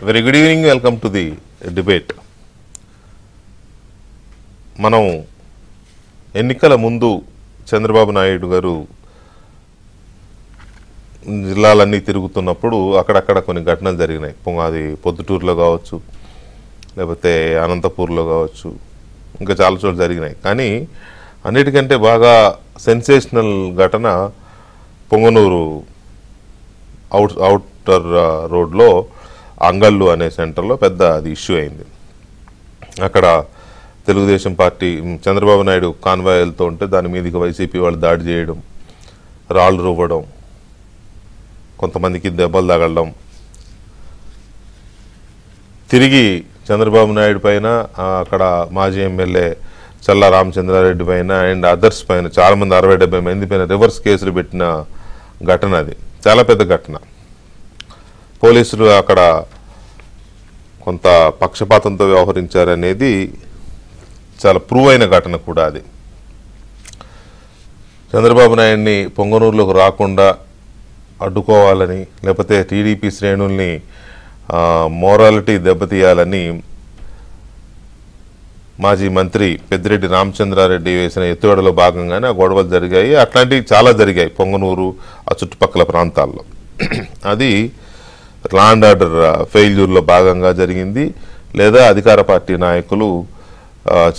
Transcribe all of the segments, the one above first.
Very good evening. Welcome to the debate. మనం ఎన్నికల ముందు చంద్రబాబు నాయుడు గారు జిల్లాలన్నీ తిరుగుతున్నప్పుడు అక్కడక్కడ కొన్ని ఘటనలు జరిగినాయి. అది పొద్దుటూరులో కావచ్చు, లేకపోతే అనంతపూర్లో కావచ్చు, ఇంకా చాలా చోట్ల జరిగినాయి. కానీ అన్నిటికంటే బాగా సెన్సేషనల్ ఘటన పొంగనూరు అవుటర్ రోడ్లో అంగళ్ళు అనే సెంటర్లో పెద్ద అది ఇష్యూ అయింది. అక్కడ తెలుగుదేశం పార్టీ చంద్రబాబు నాయుడు కాన్వాయ్ వెళ్తూ ఉంటే దాని మీదకి వైసీపీ వాళ్ళు దాడి చేయడం, రాళ్ళు రువ్వడం, కొంతమందికి దెబ్బలు తగలడం, తిరిగి చంద్రబాబు నాయుడు పైన అక్కడ మాజీ ఎమ్మెల్యే చల్లా రామచంద్రారెడ్డి పైన అండ్ అదర్స్ పైన చాలామంది 60-70 మంది పైన రివర్స్ కేసులు పెట్టిన ఘటన. అది చాలా పెద్ద ఘటన. పోలీసులు అక్కడ కొంత పక్షపాతంతో వ్యవహరించారనేది చాలా ప్రూవ్ అయిన ఘటన కూడా. అది చంద్రబాబు నాయుడిని పొంగనూరులోకి రాకుండా అడ్డుకోవాలని, లేకపోతే టీడీపీ శ్రేణుల్ని మోరాలిటీ దెబ్బతీయాలని మాజీ మంత్రి పెద్దిరెడ్డి రామచంద్రారెడ్డి వేసిన ఎత్తుగడలో భాగంగానే ఆ గొడవలు జరిగాయి. అట్లాంటివి చాలా జరిగాయి పొంగనూరు ఆ చుట్టుపక్కల ప్రాంతాల్లో. అది లా అండ్ ఆర్డర్ ఫెయిల్యూర్లో భాగంగా జరిగింది, లేదా అధికార పార్టీ నాయకులు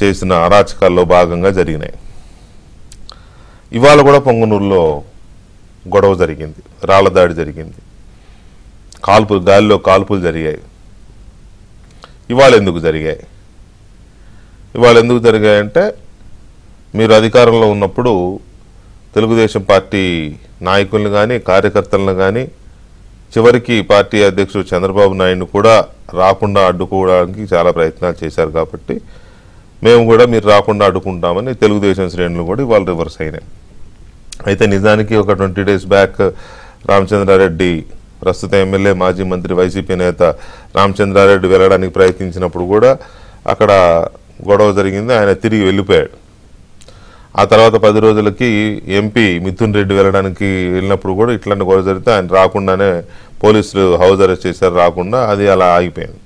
చేసిన అరాచకాల్లో భాగంగా జరిగినాయి. ఇవాళ కూడా పొంగనూరులో గొడవ జరిగింది, రాళ్ల దాడి జరిగింది, గాలిలో కాల్పులు జరిగాయి. ఇవాళ ఎందుకు జరిగాయంటే మీరు అధికారంలో ఉన్నప్పుడు తెలుగుదేశం పార్టీ నాయకులను కానీ కార్యకర్తలను కానీ చివరికి పార్టీ అధ్యక్షుడు చంద్రబాబు నాయుడు కూడా రాకుండా అడ్డుకోవడానికి చాలా ప్రయత్నాలు చేశారు. కాబట్టి మేము కూడా మీరు రాకుండా అడ్డుకుంటామని తెలుగుదేశం శ్రేణులు కూడా ఇవాళ రివర్స్ అయినాయి. అయితే నిజానికి ఒక 20 days బ్యాక్ రామచంద్రారెడ్డి, ప్రస్తుత ఎమ్మెల్యే మాజీ మంత్రి వైసీపీ నేత రామచంద్రారెడ్డి వెళ్ళడానికి ప్రయత్నించినప్పుడు కూడా అక్కడ గొడవ జరిగింది. ఆయన తిరిగి వెళ్ళిపోయాడు. ఆ తర్వాత 10 రోజులకి ఎంపీ మిథున్ రెడ్డి వెళ్ళినప్పుడు కూడా ఇట్లాంటి గొడవ జరిగితే ఆయన రాకుండానే పోలీసులు హౌస్ అరెస్ట్ చేశారు, రాకుండా. అది అలా ఆగిపోయింది.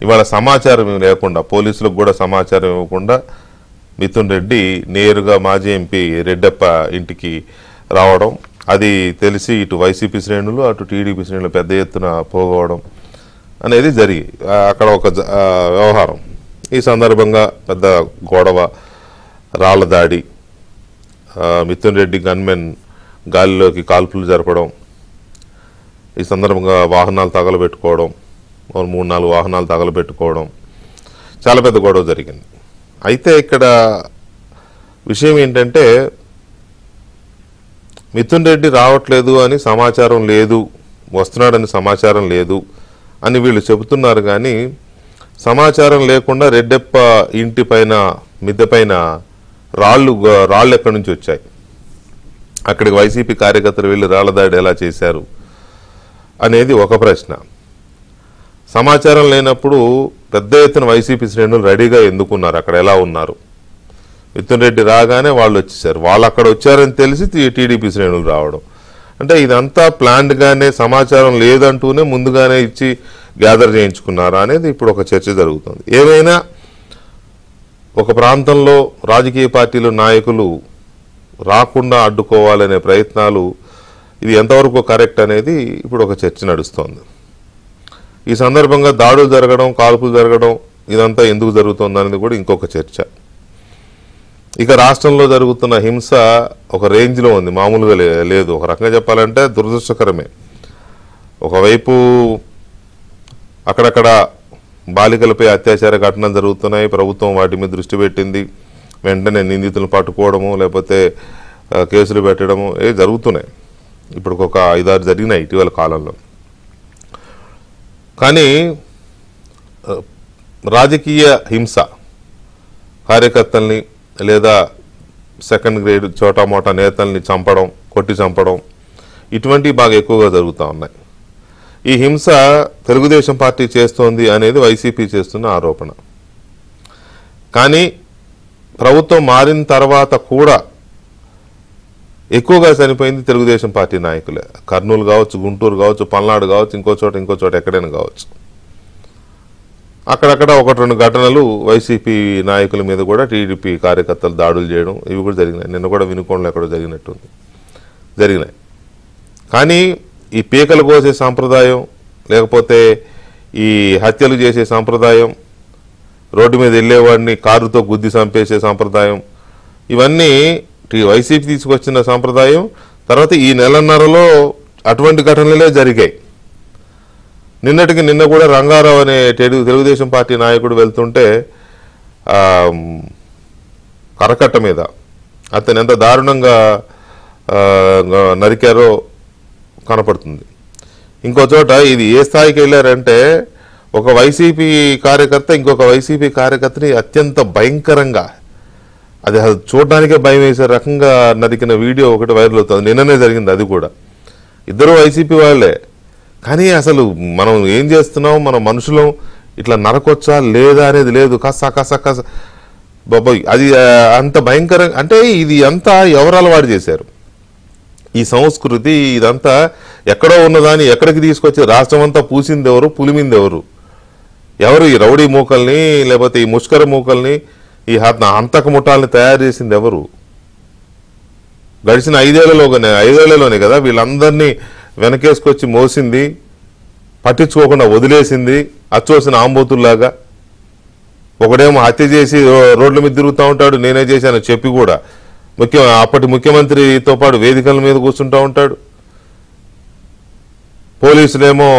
ఇవాళ సమాచారం లేకుండా, పోలీసులకు కూడా సమాచారం ఇవ్వకుండా మిథున్ రెడ్డి నేరుగా మాజీ ఎంపీ రెడ్డప్ప ఇంటికి రావడం, అది తెలిసి ఇటు వైసీపీ శ్రేణులు అటు టీడీపీ శ్రేణులు పెద్ద ఎత్తున పోగవడం అనేది జరిగి అక్కడ ఒక వ్యవహారం. ఈ సందర్భంగా పెద్ద గొడవ, రాళ్ల దాడి, మిథున్ రెడ్డి గన్మెన్ గాలిలోకి కాల్పులు జరపడం, ఈ సందర్భంగా వాహనాలు తగలబెట్టుకోవడం, 3-4 వాహనాలు తగలబెట్టుకోవడం, చాలా పెద్ద గొడవ జరిగింది. అయితే ఇక్కడ విషయం ఏంటంటే మిథున్ రెడ్డి రావట్లేదు అని సమాచారం లేదు, వస్తున్నాడని సమాచారం లేదు అని వీళ్ళు చెబుతున్నారు. కానీ సమాచారం లేకుండా రెడ్డప్ప ఇంటి పైన మిద్దె పైన రాళ్ళు ఎక్కడి నుంచి వచ్చాయి? అక్కడికి వైసీపీ కార్యకర్తలు వెళ్ళి రాళ్ల దాడి ఎలా చేశారు అనేది ఒక ప్రశ్న. సమాచారం లేనప్పుడు పెద్ద ఎత్తున వైసీపీ శ్రేణులు రెడీగా ఎందుకున్నారు? అక్కడ ఎలా ఉన్నారు? మిథున్ రెడ్డి రాగానే వాళ్ళు వచ్చేసారు. వాళ్ళు అక్కడ వచ్చారని తెలిసి టీడీపీ శ్రేణులు రావడం అంటే ఇదంతా ప్లాన్డ్గానే, సమాచారం లేదంటూనే ముందుగానే ఇచ్చి గ్యాదర్ చేయించుకున్నారా అనేది ఇప్పుడు ఒక చర్చ జరుగుతుంది. ఏమైనా ఒక ప్రాంతంలో రాజకీయ పార్టీలు నాయకులు రాకుండా అడ్డుకోవాలనే ప్రయత్నాలు, ఇది ఎంతవరకు కరెక్ట్ అనేది ఇప్పుడు ఒక చర్చ నడుస్తోంది. ఈ సందర్భంగా దాడులు జరగడం, కాల్పులు జరగడం, ఇదంతా ఎందుకు జరుగుతుంది అనేది కూడా ఇంకొక చర్చ. ఇక రాష్ట్రంలో జరుగుతున్న హింస ఒక రేంజ్లో ఉంది, మామూలుగా లేదు. ఒక రకంగా చెప్పాలంటే దురదృష్టకరమే. ఒకవైపు అక్కడక్కడ బాలికలపై అత్యాచార ఘటనలు జరుగుతున్నాయి, ప్రభుత్వం వాటి మీద దృష్టి పెట్టింది, వెంటనే నిందితులను పట్టుకోవడము, లేకపోతే కేసులు పెట్టడము జరుగుతున్నాయి. ఇప్పుడు ఒక 5-6 జరిగినాయి ఇటీవల కాలంలో. కానీ రాజకీయ హింస, కార్యకర్తల్ని లేదా సెకండ్ గ్రేడ్ చోటామోటా నేతల్ని చంపడం, కొట్టి చంపడం, ఇటువంటివి బాగా ఎక్కువగా జరుగుతూ ఉన్నాయి. ఈ హింస తెలుగుదేశం పార్టీ చేస్తోంది అనేది వైసీపీ చేస్తున్న ఆరోపణ. కానీ ప్రభుత్వం మారిన తర్వాత కూడా ఎక్కువగా చనిపోయింది తెలుగుదేశం పార్టీ నాయకులే. కర్నూలు కావచ్చు, గుంటూరు కావచ్చు, పల్నాడు కావచ్చు, ఇంకో చోట ఎక్కడైనా కావచ్చు. అక్కడక్కడ ఒకటి రెండు ఘటనలు వైసీపీ నాయకుల మీద కూడా టీడీపీ కార్యకర్తలు దాడులు చేయడం ఇవి కూడా జరిగినాయి. నిన్న కూడా వినుకొండలో ఎక్కడో జరిగినాయి. కానీ ఈ పీకలు కోసే సాంప్రదాయం, లేకపోతే ఈ హత్యలు చేసే సాంప్రదాయం, రోడ్డు మీద వెళ్ళేవాడిని కారుతో గుద్ది చంపేసే సాంప్రదాయం, ఇవన్నీ వైసీపీ తీసుకొచ్చిన సాంప్రదాయం. తర్వాత ఈ నెలన్నరలో అటువంటి ఘటనలే జరిగాయి. నిన్న కూడా రంగారావు అనే తెలుగుదేశం పార్టీ నాయకుడు వెళ్తుంటే కరకట్ట మీద అతను ఎంత దారుణంగా నరికారో కనపడుతుంది. ఇంకో చోట ఇది ఏ స్థాయికి వెళ్ళారంటే ఒక వైసీపీ కార్యకర్త ఇంకొక వైసీపీ కార్యకర్తని అత్యంత భయంకరంగా, అది చూడడానికే భయం వేసే రకంగా నరికిన వీడియో ఒకటి వైరల్ అవుతుంది. నిన్ననే జరిగింది. అది కూడా ఇద్దరు వైసీపీ వాళ్ళే. కానీ అసలు మనం ఏం చేస్తున్నాం, మన మనుషులం ఇట్లా నరకొచ్చా లేదా అనేది లేదు. కస బాబాయ్, అది అంత భయంకరంగా. అంటే ఇది అంతా ఎవరు అలవాటు చేశారు? ఈ సంస్కృతి ఇదంతా ఎక్కడో ఉన్నదాన్ని ఎక్కడికి తీసుకొచ్చి రాష్ట్రం అంతా పూసింది ఎవరు, పులిమింది ఎవరు? ఈ రౌడీ మూకల్ని, లేకపోతే ఈ ముష్కర మూకల్ని, ఈ హంతక ముఠాలని తయారు చేసింది ఎవరు? గడిచిన 5 ఏళ్లలోనే కదా వీళ్ళందరినీ వెనకేసుకొచ్చి మోసింది, పట్టించుకోకుండా వదిలేసింది అచ్చోసిన ఆంబోతుల్లాగా. ఒకడేమో హత్య చేసి రోడ్ల మీద తిరుగుతూ ఉంటాడు, నేనే చేశాను చెప్పి కూడా. అప్పటి ముఖ్యమంత్రితో పాటు వేదికల మీద కూర్చుంటూ ఉంటాడు. పోలీసులేమో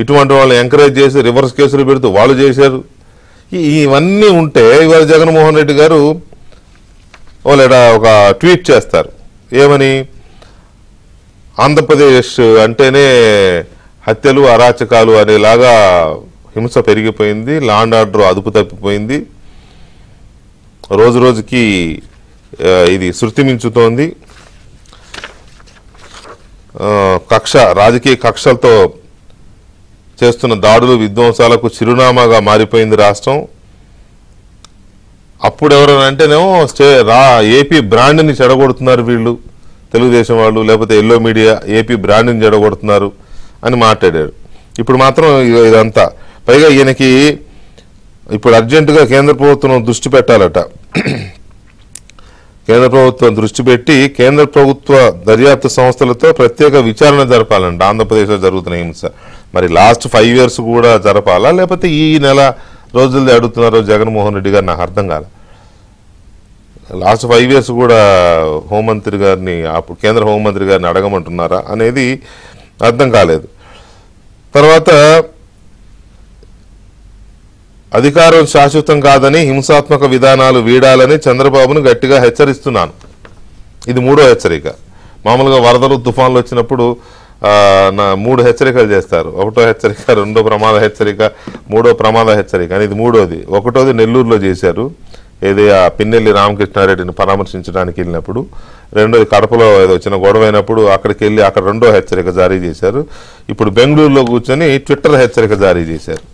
ఇటువంటి వాళ్ళని ఎంకరేజ్ చేసి రివర్స్ కేసులు పెడుతూ వాళ్ళు చేశారు. ఇవన్నీ ఉంటే ఇవాళ జగన్మోహన్ రెడ్డి గారు ఒక ట్వీట్ చేస్తారు. ఏమని? ఆంధ్రప్రదేశ్ అంటేనే హత్యలు అరాచకాలు అనేలాగా హింస పెరిగిపోయింది, లా అండ్ ఆర్డర్ అదుపు తప్పిపోయింది, రోజు రోజుకి ఇది శృతి మించుతోంది, రాజకీయ కక్షలతో చేస్తున్న దాడులు విధ్వంసాలకు చిరునామాగా మారిపోయింది రాష్ట్రం. అప్పుడు ఎవరైనా అంటేనేమో ఏపీ బ్రాండ్ని చెడగొడుతున్నారు వీళ్ళు తెలుగుదేశం వాళ్ళు, లేకపోతే ఎల్లో మీడియా ఏపీ బ్రాండ్ని చెడగొడుతున్నారు అని మాట్లాడారు. ఇప్పుడు మాత్రం ఇదంతా. పైగా ఈయనకి ఇప్పుడు అర్జెంటుగా కేంద్ర ప్రభుత్వం దృష్టి పెట్టాలట. కేంద్ర ప్రభుత్వం దృష్టి పెట్టి కేంద్ర ప్రభుత్వ దర్యాప్తు సంస్థలతో ప్రత్యేక విచారణ జరపాలంట ఆంధ్రప్రదేశ్లో జరుగుతున్న హింస. మరి లాస్ట్ 5 years కూడా జరపాలా, లేకపోతే ఈ నెల రోజులది అడుగుతున్నారో జగన్మోహన్ రెడ్డి గారు? నాకు అర్థం కాలే. లాస్ట్ 5 years కూడా హోంమంత్రి గారిని, కేంద్ర హోంమంత్రి గారిని అడగమంటున్నారా అనేది అర్థం కాలేదు. తర్వాత అధికారం శాశ్వతం కాదని హింసాత్మక విధానాలు వీడాలని చంద్రబాబును గట్టిగా హెచ్చరిస్తున్నాను. ఇది 3వ హెచ్చరిక. మామూలుగా వరదలు తుఫాన్లు వచ్చినప్పుడు 3 హెచ్చరికలు చేస్తారు. 1వ హెచ్చరిక, 2వ ప్రమాద హెచ్చరిక, 3వ ప్రమాద హెచ్చరిక అని ఇది 3వది. 1వది నెల్లూరులో చేశారు, ఏది ఆ పిన్నెల్లి రామకృష్ణారెడ్డిని పరామర్శించడానికి వెళ్ళినప్పుడు. 2వది కడపలో ఏదో చిన్న గొడవ అయినప్పుడు అక్కడికి వెళ్ళి అక్కడ 2వ హెచ్చరిక జారీ చేశారు. ఇప్పుడు బెంగళూరులో కూర్చొని ట్విట్టర్ హెచ్చరిక జారీ చేశారు.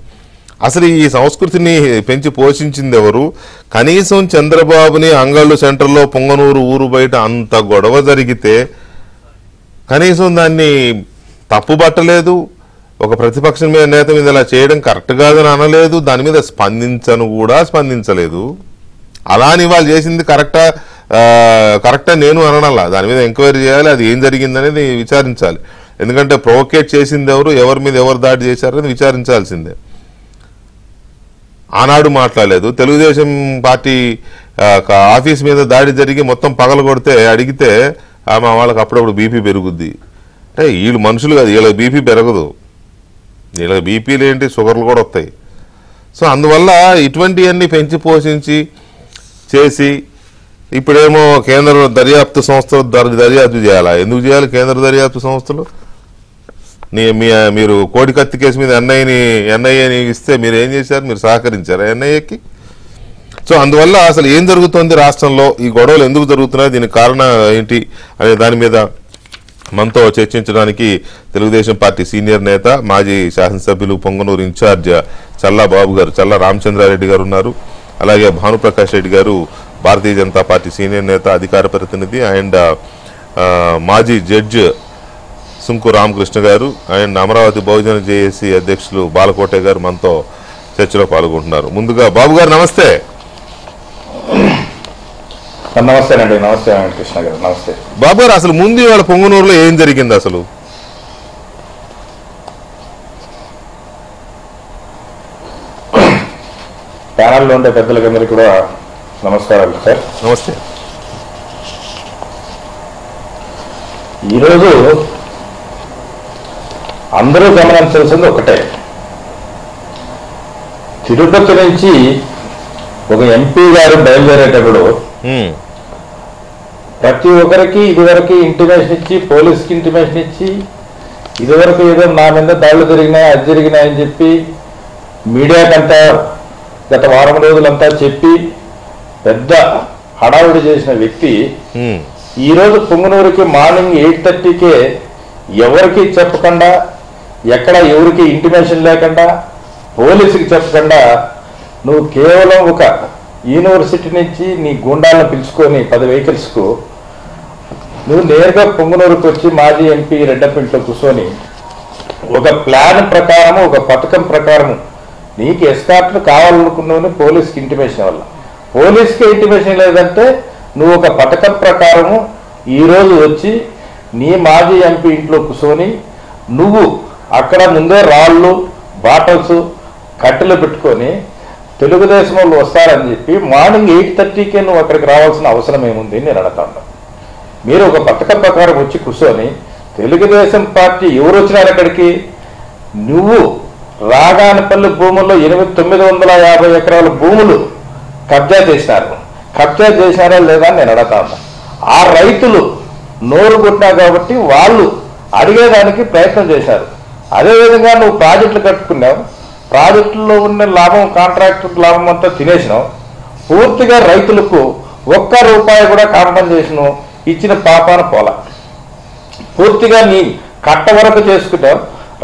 అసలు ఈ సంస్కృతిని పెంచి పోషించింది ఎవరు? కనీసం చంద్రబాబుని అంగళ్ళు సెంటర్లో పొంగనూరు ఊరు బయట అంత గొడవ జరిగితే కనీసం దాన్ని తప్పుబట్టలేదు. ఒక ప్రతిపక్ష నేత మీద ఇలా చేయడం కరెక్ట్ కాదని అనలేదు. దాని మీద స్పందించలేదు. అలా అని వాళ్ళు చేసింది కరెక్టా నేను అనడాలా. దాని మీద ఎంక్వైరీ చేయాలి, అది ఏం జరిగిందనేది విచారించాలి. ఎందుకంటే ప్రొవోకేట్ చేసింది ఎవరి మీద ఎవరు దాడి చేశారనేది విచారించాల్సిందే. ఆనాడు మాట్లాడలేదు. తెలుగుదేశం పార్టీ ఆఫీస్ మీద దాడి జరిగి మొత్తం పగలగొడితే అడిగితే మా వాళ్ళకి అప్పుడప్పుడు బీపీ పెరుగుద్ది. అంటే వీళ్ళు మనుషులు కాదు, వీళ్ళకి బీపీ పెరగదు. వీళ్ళకి బీపీలు ఏంటి, షుగర్లు కూడా వస్తాయి. సో అందువల్ల ఇటువంటివన్నీ పెంచి పోషించి చేసి ఇప్పుడేమో కేంద్ర దర్యాప్తు సంస్థలు దర్యాప్తు చేయాలా? ఎందుకు చేయాలి కేంద్ర దర్యాప్తు సంస్థలు? మీరు కోడికత్తి కేసు మీద ఎన్ఐఏని ఇస్తే మీరు ఏం చేశారు? మీరు సహకరించారా ఎన్ఐఏకి? సో అందువల్ల అసలు ఏం జరుగుతుంది రాష్ట్రంలో, ఈ గొడవలు ఎందుకు జరుగుతున్నాయి, దీనికి కారణం ఏంటి అనే దాని మీద మనతో చర్చించడానికి తెలుగుదేశం పార్టీ సీనియర్ నేత, మాజీ శాసనసభ్యులు, పొంగనూరు ఇన్ఛార్జ్ చల్లా బాబు గారు, చల్లా రామచంద్రారెడ్డి గారు ఉన్నారు. అలాగే భానుప్రకాష్ రెడ్డి గారు, భారతీయ జనతా పార్టీ సీనియర్ నేత, అధికార ప్రతినిధి, అండ్ మాజీ జడ్జ్ సుంకు రామకృష్ణ గారు, అండ్ అమరావతి బహుజన జేఏసీ అధ్యక్షులు బాలకోటే గారు మనతో చర్చలో పాల్గొంటున్నారు. ముందుగా బాబు గారు నమస్తే. నమస్తేనండి. నమస్తే కృష్ణ గారు. నమస్తే బాబు గారు. అసలు ముందు ఇవాళ పొంగనూరులో ఏం జరిగింది అసలు? ప్యానల్లో ఉండే పెద్దలకందరికీ కూడా నమస్కారాలు సార్. నమస్తే. ఈరోజు అందరూ గమనించాల్సింది ఒకటే, తిరుపతి నుంచి ఒక ఎంపీ గారు బయలుదేరేటప్పుడు ప్రతి ఒక్కరికి ఇదివరకు ఇంటిమేషన్ ఇచ్చి, పోలీస్కి ఇంటిమేషన్ ఇచ్చి, ఇదివరకు ఏదో నా మీద దాడులు జరిగినాయి, అది జరిగినాయని చెప్పి మీడియాకంతా గత వారం రోజులంతా చెప్పి పెద్ద హడావుడి చేసిన వ్యక్తి ఈరోజు పొంగనూరుకి మార్నింగ్ 8:30కే ఎవరికి చెప్పకుండా, ఎక్కడ ఎవరికి ఇంటిమేషన్ లేకుండా, పోలీసుకి చెప్పకుండా నువ్వు కేవలం ఒక యూనివర్సిటీ నుంచి నీ గుండాలను పిలుచుకొని 10 వెహికల్స్కు నువ్వు నేరుగా పొంగనూరుకు వచ్చి మాజీ ఎంపీ రెడ్డపింట్లో కూర్చొని ఒక ప్లాన్ ప్రకారము, ఒక పథకం ప్రకారము నీకు ఎస్కార్ట్లు కావాలనుకున్నావు పోలీస్కి ఇంటిమేషన్ వల్ల. పోలీస్కి ఇంటిమేషన్ లేదంటే నువ్వు ఒక పథకం ప్రకారము ఈరోజు వచ్చి నీ మాజీ ఎంపీ ఇంట్లో కూర్చొని నువ్వు అక్కడ ముందే రాళ్ళు, బాటల్స్, కట్టెలు పెట్టుకొని తెలుగుదేశం వాళ్ళు వస్తారని చెప్పి మార్నింగ్ 8:30కే నువ్వు అక్కడికి రావాల్సిన అవసరం ఏముంది నేను అడుగుతాను. మీరు ఒక పథకం ప్రకారం వచ్చి కూర్చొని తెలుగుదేశం పార్టీ ఎవరు వచ్చినారు అక్కడికి? నువ్వు రాగానపల్లి భూముల్లో 950 ఎకరాల భూములు కబ్జా చేసినారు. కబ్జా చేసినారా లేదా నేను అడుగుతాను. ఆ రైతులు నోరు కొట్టినా కాబట్టి వాళ్ళు అడిగేదానికి ప్రయత్నం చేశారు. అదేవిధంగా నువ్వు ప్రాజెక్టులు కట్టుకున్నావు, ప్రాజెక్టుల్లో ఉన్న లాభం, కాంట్రాక్టర్ లాభం అంతా తినేసినావు. పూర్తిగా రైతులకు ₹1 కూడా కాంపన్సేషన్ ఇచ్చిన పాపాన పోలా. పూర్తిగా నీ కట్ట వరకు చేసుకుంటావు,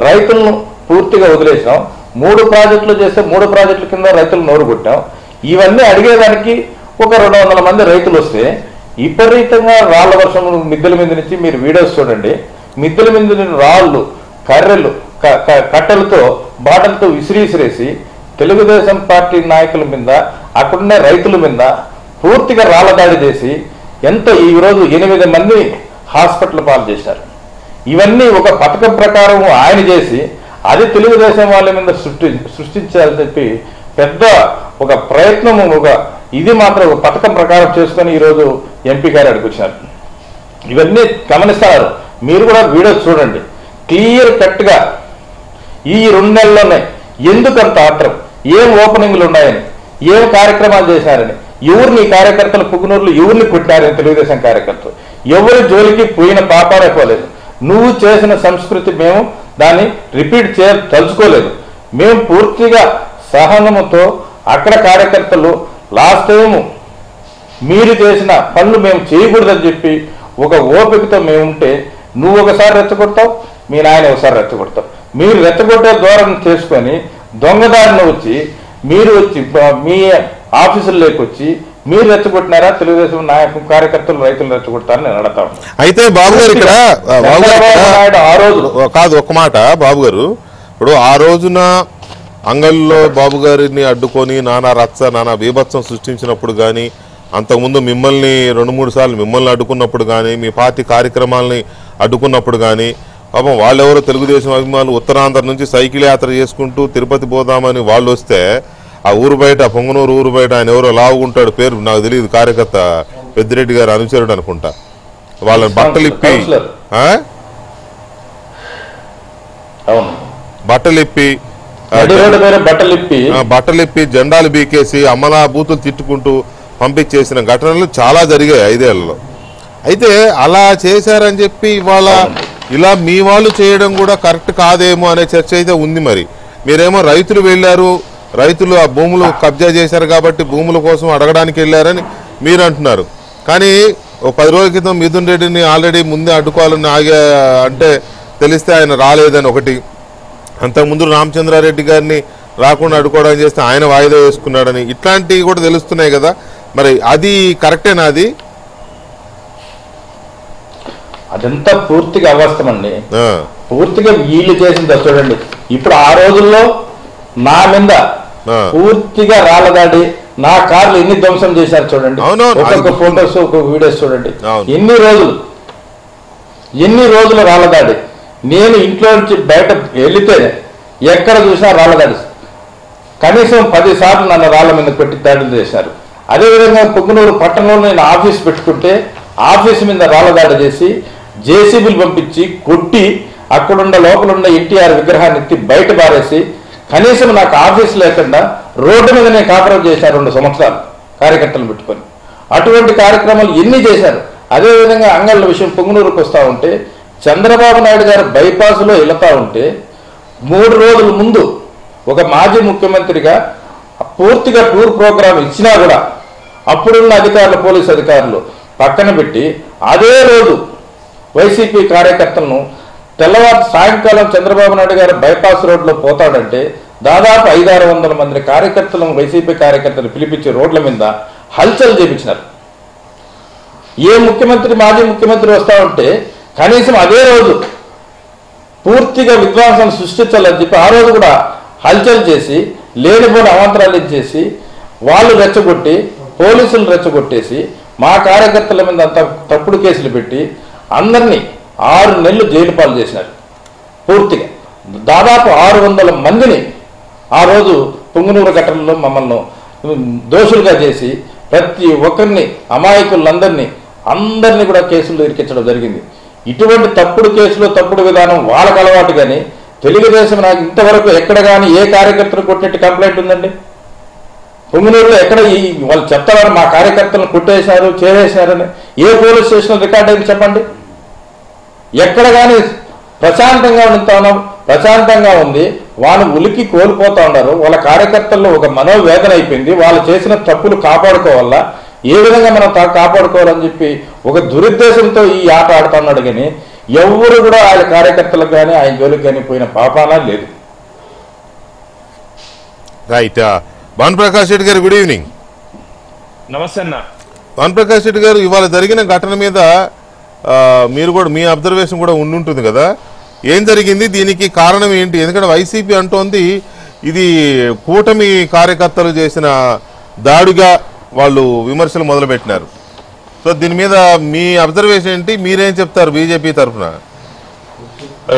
రైతులను పూర్తిగా వదిలేసినావు. 3 ప్రాజెక్టులు చేస్తే 3 ప్రాజెక్టుల కింద రైతులు నోరు కొట్టావు. ఇవన్నీ అడిగేదానికి ఒక 200 మంది రైతులు వస్తే విపరీతంగా రాళ్ల వర్షం మిద్దెల మీద నుంచి మీరు వీడియోస్ చూడండి. మిద్దెల మీద రాళ్ళు, కర్రెలు, కట్టెలతో, బాటలతో విసిరేసి తెలుగుదేశం పార్టీ నాయకుల మీద, అక్కడున్న రైతుల మీద పూర్తిగా రాళ్ల దాడి చేసి ఎంత ఈరోజు 8 మంది హాస్పిటల్ పాలు చేశారు. ఇవన్నీ ఒక పథకం ప్రకారం ఆయన చేసి అది తెలుగుదేశం వాళ్ళ మీద సృష్టించాలని చెప్పి పెద్ద ఒక ప్రయత్నము, ఒక ఇది మాత్రం ఒక పథకం ప్రకారం చేసుకొని ఈరోజు ఎంపీ గారు అడుగుతున్నారు. ఇవన్నీ గమనిస్తారు. మీరు కూడా వీడియోస్ చూడండి. క్లియర్ కట్గా ఈ 2 నెలల్లోనే ఎందుకంత ఆత్రం, ఏం ఓపెనింగ్లు ఉన్నాయని, ఏం కార్యక్రమాలు చేశారని, ఎవరిని కార్యకర్తలు పొంగనూరులో ఎవరిని కొట్టారని తెలుగుదేశం కార్యకర్తలు ఎవరి జోలికి పోయిన పాపాలు పోలేదు. నువ్వు చేసిన సంస్కృతి మేము దాన్ని రిపీట్ తలుచుకోలేదు. మేము పూర్తిగా సహనముతో అక్కడ కార్యకర్తలు లాస్ట్ టైం మీరు చేసిన పనులు మేము చేయకూడదని చెప్పి ఒక ఓపికతో మేము ఉంటే నువ్వు ఒకసారి రెచ్చగొడతావు, మీ నాయన ఒకసారి రెచ్చగొడతావు. మీరు రెచ్చగొట్టే ధోరణి చేసుకొని దొంగదారిని వచ్చి మీరు వచ్చి మీ ఆఫీసుల్లోకి వచ్చి మీరు రెచ్చగొట్టినారా? తెలుగుదేశం నాయకులు, కార్యకర్తలు, రైతులు రెచ్చగొడతారని నేను అడతాను. అయితే బాబు గారు ఇక్కడ ఆ రోజు కాదు, ఒక మాట బాబు గారు, ఇప్పుడు ఆ రోజున అంగల్లో బాబు గారిని అడ్డుకొని నానా రచ్చ, నానా బీభత్సం సృష్టించినప్పుడు కానీ, అంతకుముందు మిమ్మల్ని 2-3 సార్లు మిమ్మల్ని అడ్డుకున్నప్పుడు కానీ, మీ పార్టీ కార్యక్రమాలని అడ్డుకున్నప్పుడు కానీ, పాపం వాళ్ళెవరో తెలుగుదేశం అభిమానులు ఉత్తరాంధ్ర నుంచి సైకిల్ యాత్ర చేసుకుంటూ తిరుపతి పోదామని వాళ్ళు వస్తే ఆ ఊరు బయట, పొంగనూరు ఊరు బయట ఆయన ఎవరో లావుకుంటాడు, పేరు నాకు తెలియదు, కార్యకర్త పెద్దిరెడ్డి గారు అనుచరుడు అనుకుంటా, వాళ్ళని బట్టలిప్పి జెండాలు బీకేసి అమ్మలా బూతులు తిట్టుకుంటూ పంపించేసిన ఘటనలు చాలా జరిగాయి 5 ఏళ్లలో. అయితే అలా చేశారని చెప్పి ఇవాళ ఇలా మీ వాళ్ళు చేయడం కూడా కరెక్ట్ కాదేమో అనే చర్చ అయితే ఉంది. మరి మీరేమో రైతులు వెళ్ళారు, రైతులు ఆ భూములు కబ్జా చేశారు కాబట్టి భూముల కోసం అడగడానికి వెళ్ళారని మీరు అంటున్నారు. కానీ 10 రోజుల క్రితం మిథున్ రెడ్డిని ఆల్రెడీ ముందే అడ్డుకోవాలని అంటే తెలిస్తే ఆయన రాలేదని ఒకటి, అంతకుముందు రామచంద్రారెడ్డి గారిని రాకుండా అడ్డుకోవడానికి చేస్తే ఆయన వాయిదా వేసుకున్నాడని, ఇట్లాంటివి కూడా తెలుస్తున్నాయి కదా. మరి అది కరెక్టేనా? అది అదంతా పూర్తిగా అవాస్తవం. పూర్తిగా వీళ్ళు చేసింది చూడండి. ఇప్పుడు ఆ రోజుల్లో నా మీద పూర్తిగా రాళ్ళదాడి. నా కార్లు ఎన్ని ధ్వంసం చేశారు చూడండి, ఒక్కొక్క ఫోటోస్ ఒక్కొక్క వీడియోస్ చూడండి. ఎన్ని రోజులు రాళ్ళదాడి. నేను ఇంట్లో నుంచి బయట వెళితే ఎక్కడ చూసినా రాళ్ళదాడి. కనీసం 10 సార్లు నన్ను రాళ్ళ మీద పెట్టి దాడులు చేశారు. అదేవిధంగా పొంగునూరు పట్టణంలో నేను ఆఫీస్ పెట్టుకుంటే ఆఫీస్ మీద రాళ్ళదాడి చేసి జేసీబీలు పంపించి కొట్టి అక్కడున్న లోపలున్న ఎన్టీఆర్ విగ్రహాన్ని ఎత్తి బయట పారేసి కనీసం నాకు ఆఫీస్ లేకుండా రోడ్డు మీద నేను కాపురం చేశారు 2 సంవత్సరాలు కార్యకర్తలు పెట్టుకొని. అటువంటి కార్యక్రమాలు ఎన్ని చేశారు. అదేవిధంగా అంగళ్ళ విషయం పొంగునూరుకు వస్తూ ఉంటే చంద్రబాబు నాయుడు గారు బైపాస్లో వెళుతూ ఉంటే 3 రోజుల ముందు ఒక మాజీ ముఖ్యమంత్రిగా పూర్తిగా టూర్ ప్రోగ్రాం ఇచ్చినా కూడా అప్పుడున్న అధికారులు, పోలీసు అధికారులు పక్కన పెట్టి అదే రోజు వైసీపీ కార్యకర్తలను సాయంకాలం చంద్రబాబు నాయుడు గారు బైపాస్ రోడ్లో పోతాడంటే దాదాపు 500-600 మంది కార్యకర్తలను, వైసీపీ కార్యకర్తలు పిలిపించి రోడ్ల మీద హల్చల్ చేపించినారు. ఏ ముఖ్యమంత్రి, మాజీ ముఖ్యమంత్రి వస్తా ఉంటే కనీసం అదే రోజు పూర్తిగా విధ్వంసం సృష్టించాలని చెప్పి ఆ రోజు కూడా హల్చల్ చేసి లేనిపోని అవాంతరాలు చేసి వాళ్ళు రెచ్చగొట్టి పోలీసులు రెచ్చగొట్టేసి మా కార్యకర్తల మీద అంత తప్పుడు కేసులు పెట్టి అందరినీ 6 నెలలు జైలు పాలు చేసినారు. పూర్తిగా దాదాపు 600 మందిని ఆ రోజు పొంగునూరు ఘటనలో మమ్మల్ని దోషులుగా చేసి ప్రతి ఒక్కరిని అందరినీ కూడా కేసులు ఇరికించడం జరిగింది. ఇటువంటి తప్పుడు కేసులు, తప్పుడు విధానం వాళ్ళకు అలవాటు. కానీ తెలుగుదేశం నాకు ఇంతవరకు ఎక్కడ కానీ ఏ కార్యకర్తలు కొట్టినట్టు కంప్లైంట్ ఉందండి? పొంగునూరులో ఎక్కడ వాళ్ళు చెప్తారని మా కార్యకర్తలను కొట్టేశారు, చేసేశారని ఏ పోలీస్ స్టేషన్ రికార్డ్ అయింది చెప్పండి? ఎక్కడ కానీ ప్రశాంతంగా ఉంది. వాళ్ళు ఉలికి కోల్పోతా ఉన్నారు. వాళ్ళ కార్యకర్తల్లో ఒక మనోవేదన అయిపోయింది. వాళ్ళు చేసిన తప్పులు కాపాడుకోవాలా, ఏ విధంగా మనం కాపాడుకోవాలని చెప్పి ఒక దురుద్దేశంతో ఈ ఆట ఆడుతున్నాడు. కానీ ఎవరు కూడా ఆయన కార్యకర్తలకు కానీ ఆయన జోలికి కానీ పోయిన పాపాలా లేదు. రైట్. భానుప్రకాష్ రెడ్డి గారు, గుడ్ ఈవినింగ్. నమస్తే అన్న. భానుప్రకాష్ రెడ్డి గారు, ఇవాళ జరిగిన ఘటన మీద మీరు కూడా మీ అబ్జర్వేషన్ కూడా ఉండుంటుంది కదా, ఏం జరిగింది, దీనికి కారణం ఏంటి? ఎందుకంటే వైసీపీ అంటోంది ఇది కూటమి కార్యకర్తలు చేసిన దాడిగా వాళ్ళు విమర్శలు మొదలుపెట్టినారు. సో దీని మీద మీ అబ్జర్వేషన్ ఏంటి? మీరేం చెప్తారు బీజేపీ తరఫున?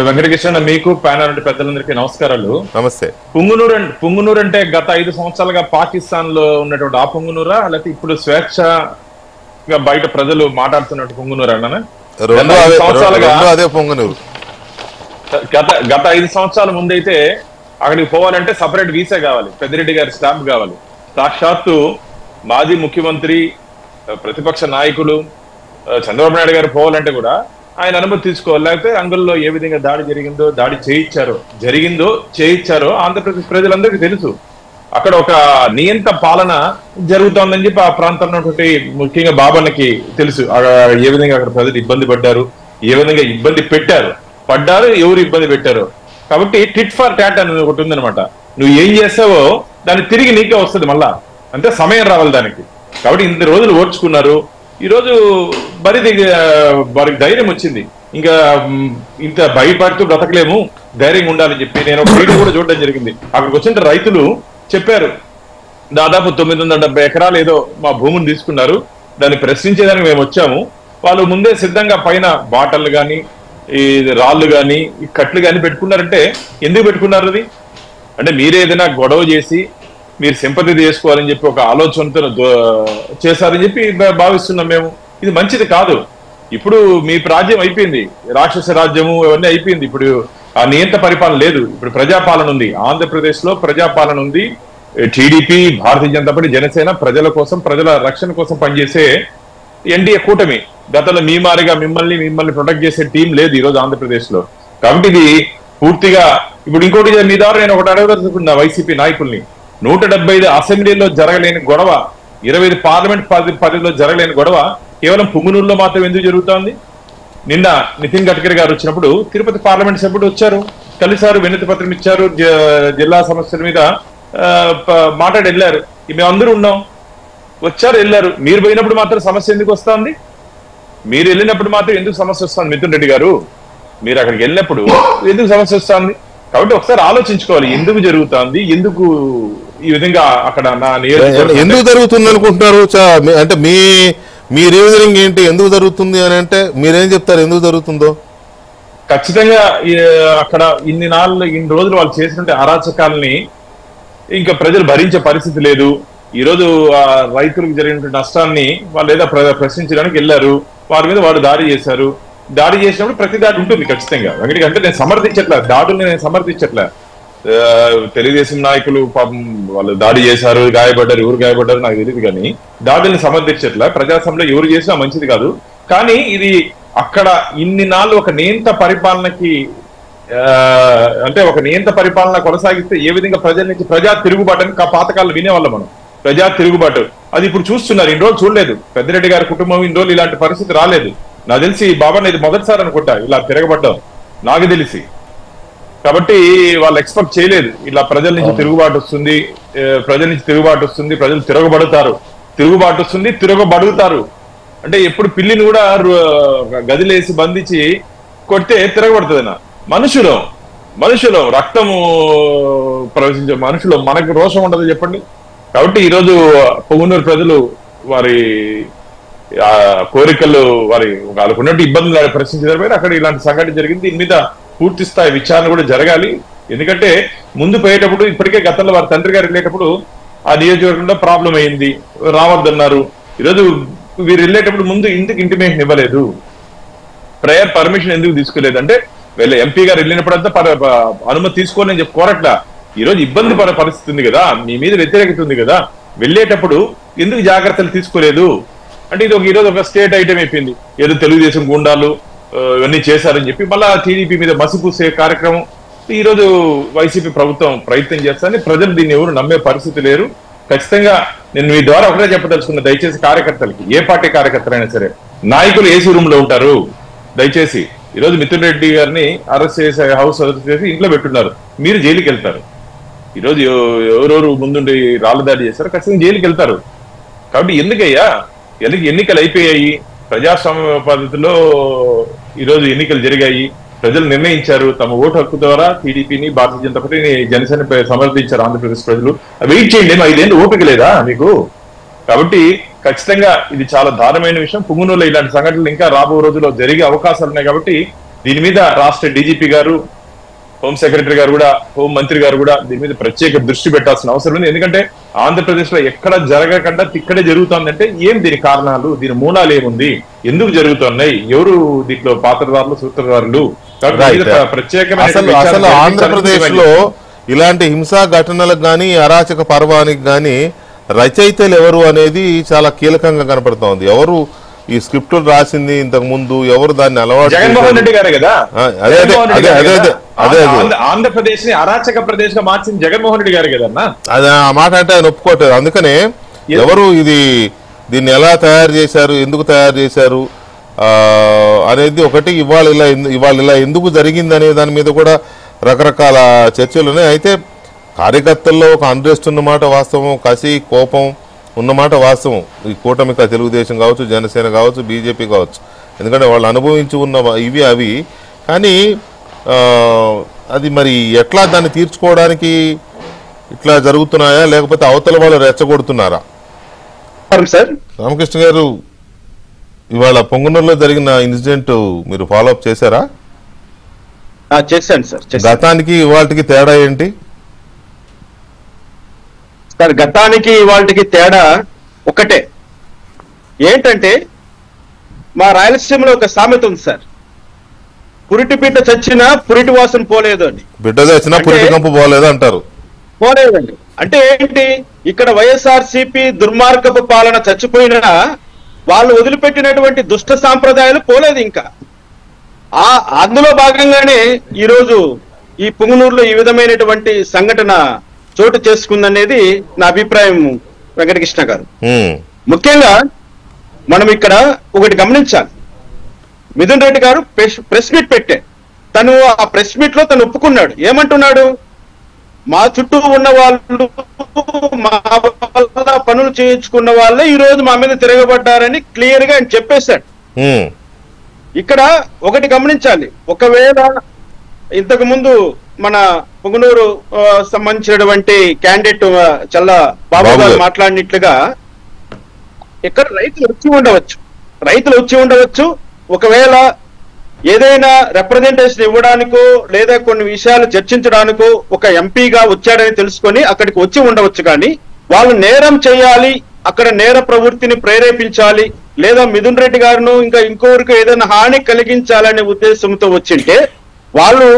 వెంకటకృష్ణ, మీకు ప్యానల్ పెద్దలందరికీ నమస్కారాలు. నమస్తే. పుంగునూరు అంటే గత 5 సంవత్సరాలుగా పాకిస్తాన్ లో ఉన్నటువంటి ఆ పొంగునూరా, లేకపోతే ఇప్పుడు స్వేచ్ఛగా బయట ప్రజలు మాట్లాడుతున్నట్టు పొంగునూరు అన్న? అదే పొంగునూరు. గత 5 సంవత్సరాల ముందైతే అక్కడికి పోవాలంటే సపరేట్ వీసా కావాలి, పెద్దిరెడ్డి గారి స్టాంప్ కావాలి. సాక్షాత్తు మాజీ ముఖ్యమంత్రి, ప్రతిపక్ష నాయకులు చంద్రబాబు నాయుడు గారు పోవాలంటే కూడా ఆయన అనుమతి తీసుకోవాలి. లేకపోతే అంగుల్లో ఏ విధంగా దాడి చేయించారో ఆంధ్రప్రదేశ్ ప్రజలందరికీ తెలుసు. అక్కడ ఒక నియంత పాలన జరుగుతోందని చెప్పి ఆ ప్రాంతంలో ముఖ్యంగా బాబన్నకి తెలుసు. ఏ విధంగా అక్కడ ప్రజలు ఇబ్బంది పడ్డారు, ఏ విధంగా ఇబ్బంది పడ్డారు, ఎవరు ఇబ్బంది పెట్టారు. కాబట్టి టిట్ ఫర్ టాట్ అని ఒకటి ఉందనమాట. నువ్వు ఏం చేస్తావో దాన్ని తిరిగి నీకే వస్తుంది మళ్ళా, అంటే సమయం రావాలి దానికి. కాబట్టి ఇన్ని రోజులు ఓర్చుకున్నారు. ఈరోజు వారికి ధైర్యం వచ్చింది. ఇంకా ఇంత భయపడుతూ బ్రతకలేము, ధైర్యంగా ఉండాలని చెప్పి నేను ఒక వీడియో కూడా చూడడం జరిగింది. అక్కడికి వచ్చిన రైతులు చెప్పారు, దాదాపు 970 ఎకరాలు ఏదో మా భూమిని తీసుకున్నారు, దాన్ని ప్రశ్నించేదానికి మేము వచ్చాము. వాళ్ళు ముందే సిద్ధంగా పైన బాటలు కానీ, ఈ రాళ్ళు కానీ, ఈ కట్లు కానీ పెట్టుకున్నారంటే ఎందుకు పెట్టుకున్నారు? అది అంటే మీరే ఏదైనా గొడవ చేసి మీరు సింపతి చేసుకోవాలని చెప్పి ఒక ఆలోచనతో చేశారని చెప్పి భావిస్తున్నాం మేము. ఇది మంచిది కాదు. ఇప్పుడు మీ రాజ్యం అయిపోయింది, రాక్షస రాజ్యము ఇవన్నీ అయిపోయింది. ఇప్పుడు ఆ నియంత పరిపాలన లేదు, ఇప్పుడు ప్రజాపాలన ఉంది. ఆంధ్రప్రదేశ్ లో ప్రజాపాలన ఉంది. టీడీపీ, భారతీయ జనతా పార్టీ, జనసేన ప్రజల కోసం, ప్రజల రక్షణ కోసం పనిచేసే ఎన్డీఏ కూటమి. గతంలో మీ మారిగా మిమ్మల్ని ప్రొటెక్ట్ చేసే టీం లేదు ఈ రోజు ఆంధ్రప్రదేశ్ లో. కాబట్టి ఇది పూర్తిగా ఇప్పుడు ఇంకోటి మీ ద్వారా నేను ఒకటి అడగదలుచుకున్నా వైసీపీ నాయకుల్ని. 175 అసెంబ్లీలో జరగలేని గొడవ, 25 పార్లమెంట్ పరిధిలో జరగలేని గొడవ కేవలం పుంగునూరులో మాత్రం ఎందుకు జరుగుతోంది? నిన్న నితిన్ గడ్కరీ గారు వచ్చినప్పుడు తిరుపతి పార్లమెంట్ సభ్యుడు వచ్చారు, కలిసారు, వినతి పత్రం ఇచ్చారు, జిల్లా సమస్యల మీద మాట్లాడి వెళ్ళారు. మేమందరూ ఉన్నాం, వచ్చారు, వెళ్ళారు. మీరు పోయినప్పుడు మాత్రం సమస్య ఎందుకు వస్తుంది? మీరు వెళ్ళినప్పుడు మాత్రం ఎందుకు సమస్య వస్తుంది? మిథున్ రెడ్డి గారు, మీరు అక్కడికి వెళ్ళినప్పుడు ఎందుకు సమస్య వస్తుంది? కాబట్టి ఒకసారి ఆలోచించుకోవాలి, ఎందుకు జరుగుతుంది, ఎందుకు ఈ విధంగా అక్కడ నా ఎందుకు జరుగుతుంది అనుకుంటున్నారు? అంటే మీ రీజనింగ్ ఏంటి? ఎందుకు జరుగుతుంది అని అంటే మీరేం చెప్తారు ఎందుకు జరుగుతుందో? ఖచ్చితంగా అక్కడ ఇన్ని రోజులు వాళ్ళు చేసినట్టు అరాచకాలని ఇంకా ప్రజలు భరించే పరిస్థితి లేదు. ఈ రోజు రైతులకు జరిగిన నష్టాన్ని వాళ్ళు ఏదో ప్రశ్నించడానికి వెళ్ళారు, వారి మీద వాడు దాడి చేశారు. దాడి చేసినప్పుడు ప్రతి దాడి ఉంటుంది ఖచ్చితంగా. అంటే నేను సమర్థించట్లే, దాడుల్ని నేను సమర్థించట్లే. తెలుగుదేశం నాయకులు పాపం వాళ్ళు దాడి చేశారు, గాయపడ్డారు, ఎవరు గాయపడ్డారు నాకు తెలియదు, కానీ దాడుల్ని సమర్థించట్లే. ప్రజాస్వామ్యంలో ఎవరు చేసినా మంచిది కాదు. కానీ ఇది అక్కడ ఇన్ని నాళ్ళు ఒక నియంత పరిపాలనకి అంటే ఒక నియంత పరిపాలన కొనసాగిస్తే ఏ విధంగా ప్రజల నుంచి ప్రజా తిరుగుబాటు అని పాతకాలు వినేవాళ్ళం మనం. ప్రజా తిరుగుబాటు అది ఇప్పుడు చూస్తున్నారు. ఇన్ని రోజులు చూడలేదు. పెద్దిరెడ్డి గారి కుటుంబం ఇన్ని రోజులు ఇలాంటి పరిస్థితి రాలేదు. నాకు తెలిసి బాబా ఇది మొదటిసారి అనుకుంటా ఇలా తిరగబడ్డాం నాకు తెలిసి. కాబట్టి వాళ్ళు ఎక్స్పెక్ట్ చేయలేదు ఇలా ప్రజల నుంచి తిరుగుబాటు వస్తుంది, ప్రజలు తిరుగుబాటు వస్తుంది, తిరగబడుతారు. అంటే ఎప్పుడు పిల్లిని కూడా గదిలేసి బంధించి కొడితే తిరగబడుతుంది. మనుషులు రక్తము ప్రవేశించే మనుషులు మనకు రోషం ఉండదు చెప్పండి. కాబట్టి ఈరోజు పొంగునూరు ప్రజలు వారి కోరికలు వాళ్ళకు ఉన్నట్టు ఇబ్బందులు ప్రశ్నించారు. అక్కడ ఇలాంటి సంఘటన జరిగింది. దీని మీద పూర్తి స్థాయి విచారణ కూడా జరగాలి. ఎందుకంటే ముందు పోయేటప్పుడు ఇప్పటికే గతంలో వారి తండ్రి గారు వెళ్ళేటప్పుడు ఆ నియోజకవర్గంలో ప్రాబ్లం అయింది, రావద్దన్నారు. ఈరోజు వీరు వెళ్ళేటప్పుడు ముందు ఇందుకు ఇంటిమేషన్ ఇవ్వలేదు, ప్రయర్ పర్మిషన్ ఎందుకు తీసుకోలేదు అంటే వీళ్ళ ఎంపీ గారు వెళ్ళినప్పుడంతా అనుమతి తీసుకోవాలని చెప్పి కోరట్లా. ఈరోజు ఇబ్బంది పడే పరిస్థితి ఉంది కదా, మీ మీద వ్యతిరేకత ఉంది కదా, వెళ్ళేటప్పుడు ఎందుకు జాగ్రత్తలు తీసుకోలేదు అంటే ఇది ఈరోజు ఒక స్టేట్ ఐటమ్ అయిపోయింది. ఏదో తెలుగుదేశం గుండాలు ఇవన్నీ చేశారని చెప్పి మళ్ళా టీడీపీ మీద మసిపూసే కార్యక్రమం ఈరోజు వైసీపీ ప్రభుత్వం ప్రయత్నం చేస్తారని ప్రజలు దీన్ని ఎవరు నమ్మే పరిస్థితి లేరు. ఖచ్చితంగా నేను మీ ద్వారా ఒకటే చెప్పదలుచుకున్నా, దయచేసి కార్యకర్తలకి, ఏ పార్టీ కార్యకర్తలైనా సరే, నాయకులు ఏసీ రూమ్ లో ఉంటారు. దయచేసి ఈరోజు మిథున్ రెడ్డి గారిని అరెస్ట్ చేసి హౌస్ అరెస్ట్ చేసి ఇంట్లో పెట్టున్నారు, మీరు జైలుకి వెళ్తారు. ఈరోజు ఎవరెవరు ముందుండి రాళ్ళ దాడి చేస్తారో ఖచ్చితంగా జైలుకి వెళ్తారు. కాబట్టి ఎందుకయ్యా ఎన్నికలు అయిపోయాయి, ప్రజాస్వామ్య పద్ధతిలో ఈరోజు ఎన్నికలు జరిగాయి, ప్రజలు నిర్ణయించారు తమ ఓటు హక్కు ద్వారా టీడీపీని, భారతీయ జనతా పార్టీని, జనసేన సమర్థించారు ఆంధ్రప్రదేశ్ ప్రజలు. వెయిట్ చేయండి, 5 ఏళ్ళు ఓపిక లేదా మీకు? కాబట్టి ఖచ్చితంగా ఇది చాలా దారుణమైన విషయం. పుంగునూరులో ఇలాంటి సంఘటనలు ఇంకా రాబో రోజుల్లో జరిగే అవకాశాలు ఉన్నాయి. కాబట్టి దీని మీద రాష్ట్ర డీజీపీ గారు, హోం సెక్రటరీ గారు కూడా, హోం మంత్రి గారు కూడా దీని మీద ప్రత్యేక దృష్టి పెట్టాల్సిన అవసరం ఉంది. ఎందుకంటే ఆంధ్రప్రదేశ్ లో ఎక్కడ జరగకుండా ఇక్కడే జరుగుతుందంటే ఏం దీని కారణాలు, దీని మూలాలు ఏముంది, ఎందుకు జరుగుతున్నాయి, ఎవరు దీంట్లో పాత్రదారులు, సూత్రధారులు? అసలు ఆంధ్రప్రదేశ్ లో ఇలాంటి హింసా ఘటనలకు గానీ, అరాచక పర్వానికి గానీ రచయితలు ఎవరు అనేది చాలా కీలకంగా కనపడుతోంది. ఎవరు ఈ స్క్రిప్టులు రాసింది ఇంతకు ముందు, ఎవరు దాన్ని అలవాటు? జగన్మోహన్ రెడ్డి గారే కదా. అదే ఆంధ్రప్రదేశ్ ని అరాచక ప్రదేశ్ గా మార్చింది జగన్మోహన్ రెడ్డి గారు కదా. అదే ఆ మాట అంటే ఆయన ఒప్పుకోవట్లేదు. అందుకనే ఎవరు దీన్ని ఎలా తయారు చేశారు, ఎందుకు తయారు చేశారు అనేది ఒకటి, ఇవాళ ఇలా ఎందుకు జరిగింది అనే దాని మీద కూడా రకరకాల చర్చలు ఉన్నాయి. అయితే కార్యకర్తల్లో ఒక అన్రెస్ట్ ఉన్నమాట వాస్తవం, కసి కోపం ఉన్నమాట వాస్తవం. ఈ కూటమిక తెలుగుదేశం కావచ్చు, జనసేన కావచ్చు, బీజేపీ కావచ్చు, ఎందుకంటే వాళ్ళు అనుభవించి ఉన్న ఇవి అవి. కానీ అది మరి ఎట్లా దాన్ని తీర్చుకోవడానికి ఇట్లా జరుగుతున్నాయా, లేకపోతే అవతల వాళ్ళు రెచ్చగొడుతున్నారా? సార్ రామకృష్ణ గారు, ఇవాళ పొంగునూరులో జరిగిన ఇన్సిడెంట్ మీరు ఫాలో అప్ చేశారా? చేశాను సార్. గతానికి ఇవాళకి తేడా ఏంటి సార్? గతానికి ఇవాళకి తేడా ఒకటే. ఏంటంటే మా రాయలసీమలో ఒక సామెత ఉంది సార్, పురిటి బిడ్డ చచ్చినా పురిటి వాసన పోలేదు అని. బిడ్డ చచ్చినా పురిటి కంపు పోలేదు అంటారు. పోలేదండి అంటే ఏంటి? ఇక్కడ వైఎస్ఆర్సీపీ దుర్మార్గపు పాలన చచ్చిపోయినా వాళ్ళు వదిలిపెట్టినటువంటి దుష్ట సాంప్రదాయాలు పోలేదు ఇంకా. అందులో భాగంగానే ఈరోజు ఈ పుంగనూరులో ఈ విధమైనటువంటి సంఘటన చోటు చేసుకుందనేది నా అభిప్రాయం వెంకటకృష్ణ గారు. ముఖ్యంగా మనం ఇక్కడ ఒకటి గమనించాలి. మిథున్ రెడ్డి గారు ప్రెస్ మీట్ పెట్టే తను ఆ ప్రెస్ మీట్ లో తను ఒప్పుకున్నాడు. ఏమంటున్నాడు? మా చుట్టూ ఉన్న వాళ్ళు, మా వల్ల పనులు చేయించుకున్న వాళ్ళే ఈ రోజు మా మీద తిరగబడ్డారని క్లియర్ గా ఆయన చెప్పేశాడు. ఇక్కడ ఒకటి గమనించాలి, ఒకవేళ ఇంతకు ముందు మన పుంగనూరు సంబంధించినటువంటి క్యాండిడేట్ చల్ల బాబు గారు మాట్లాడినట్లుగా ఇక్కడ రైతులు వచ్చి ఉండవచ్చు ఒకవేళ ఏదైనా రిప్రజెంటేషన్ ఇవ్వడానికో లేదా కొన్ని విషయాలు చర్చించడానికో ఒక ఎంపీగా వచ్చాడని తెలుసుకొని అక్కడికి వచ్చి ఉండవచ్చు, కానీ వాళ్ళు నేరం చేయాలి, అక్కడ నేర ప్రవృత్తిని ప్రేరేపించాలి, లేదా మిథున్ రెడ్డి గారిను ఇంకా ఇంకొకరికి ఏదైనా హాని కలిగించాలనే ఉద్దేశంతో వచ్చింటే వాళ్ళు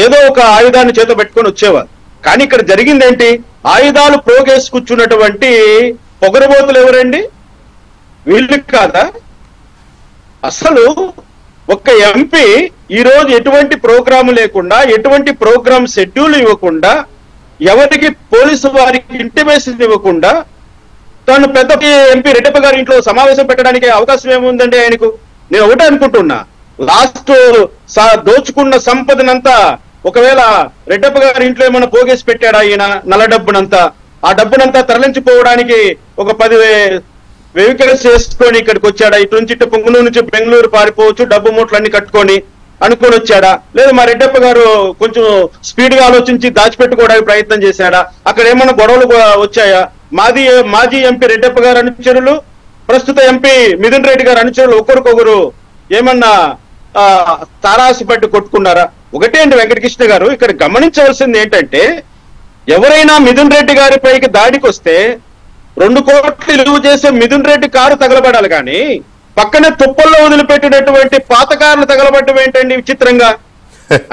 ఏదో ఒక ఆయుధాన్ని చేత పెట్టుకొని వచ్చేవారు. కానీ ఇక్కడ జరిగిందేంటి? ఆయుధాలు ప్రోగేసి కూర్చున్నటువంటి పొగరబోతులు ఎవరండి? వీళ్ళు కాదా? అసలు ఒక్క ఎంపీ ఈ రోజు ఎటువంటి ప్రోగ్రాం లేకుండా, ఎటువంటి ప్రోగ్రామ్ షెడ్యూల్ ఇవ్వకుండా, ఎవరికి పోలీసు వారికి ఇంటిమేషన్ ఇవ్వకుండా తను పెద్ద ఎంపీ రెడ్డప్ప గారి ఇంట్లో సమావేశం పెట్టడానికి అవకాశం ఏముందండి ఆయనకు? నేను ఒకటే అనుకుంటున్నా, లాస్ట్ దోచుకున్న సంపదనంతా ఒకవేళ రెడ్డప్ప గారి ఇంట్లో ఏమైనా పోగేసి పెట్టాడా ఈయన నల్ల డబ్బునంతా? ఆ డబ్బునంతా తరలించిపోవడానికి ఒక 10 వెహికల్స్ చేసుకొని ఇక్కడికి వచ్చాడా? ఇటు నుంచి ఇటు పుంగనూరు నుంచి బెంగళూరు పారిపోవచ్చు, డబ్బు మూటలన్నీ కట్టుకొని అనుకొని వచ్చాడా? లేదా మా రెడ్డప్ప గారు కొంచెం స్పీడ్ గా ఆలోచించి దాచిపెట్టుకోవడానికి ప్రయత్నం చేశాడా? అక్కడ ఏమైనా గొడవలు వచ్చాయా? మాజీ ఎంపీ రెడ్డప్ప గారు అనుచరులు, ప్రస్తుత ఎంపీ మిథున్ రెడ్డి గారు అనుచరులు ఒకరికొకరు ఏమన్నా తారాసి పట్టి కొట్టుకున్నారా? ఒకటే అండి వెంకటకృష్ణ గారు, ఇక్కడ గమనించవలసింది ఏంటంటే, ఎవరైనా మిథున్ రెడ్డి గారి పైకి దాడికి వస్తే 2 కోట్లు విలువ చేసే మిథున్ రెడ్డి కారు తగలబడాలి, కానీ పక్కనే తుప్పల్లో వదిలిపెట్టినటువంటి పాత కార్లు తగలబడటం ఏంటండి విచిత్రంగా?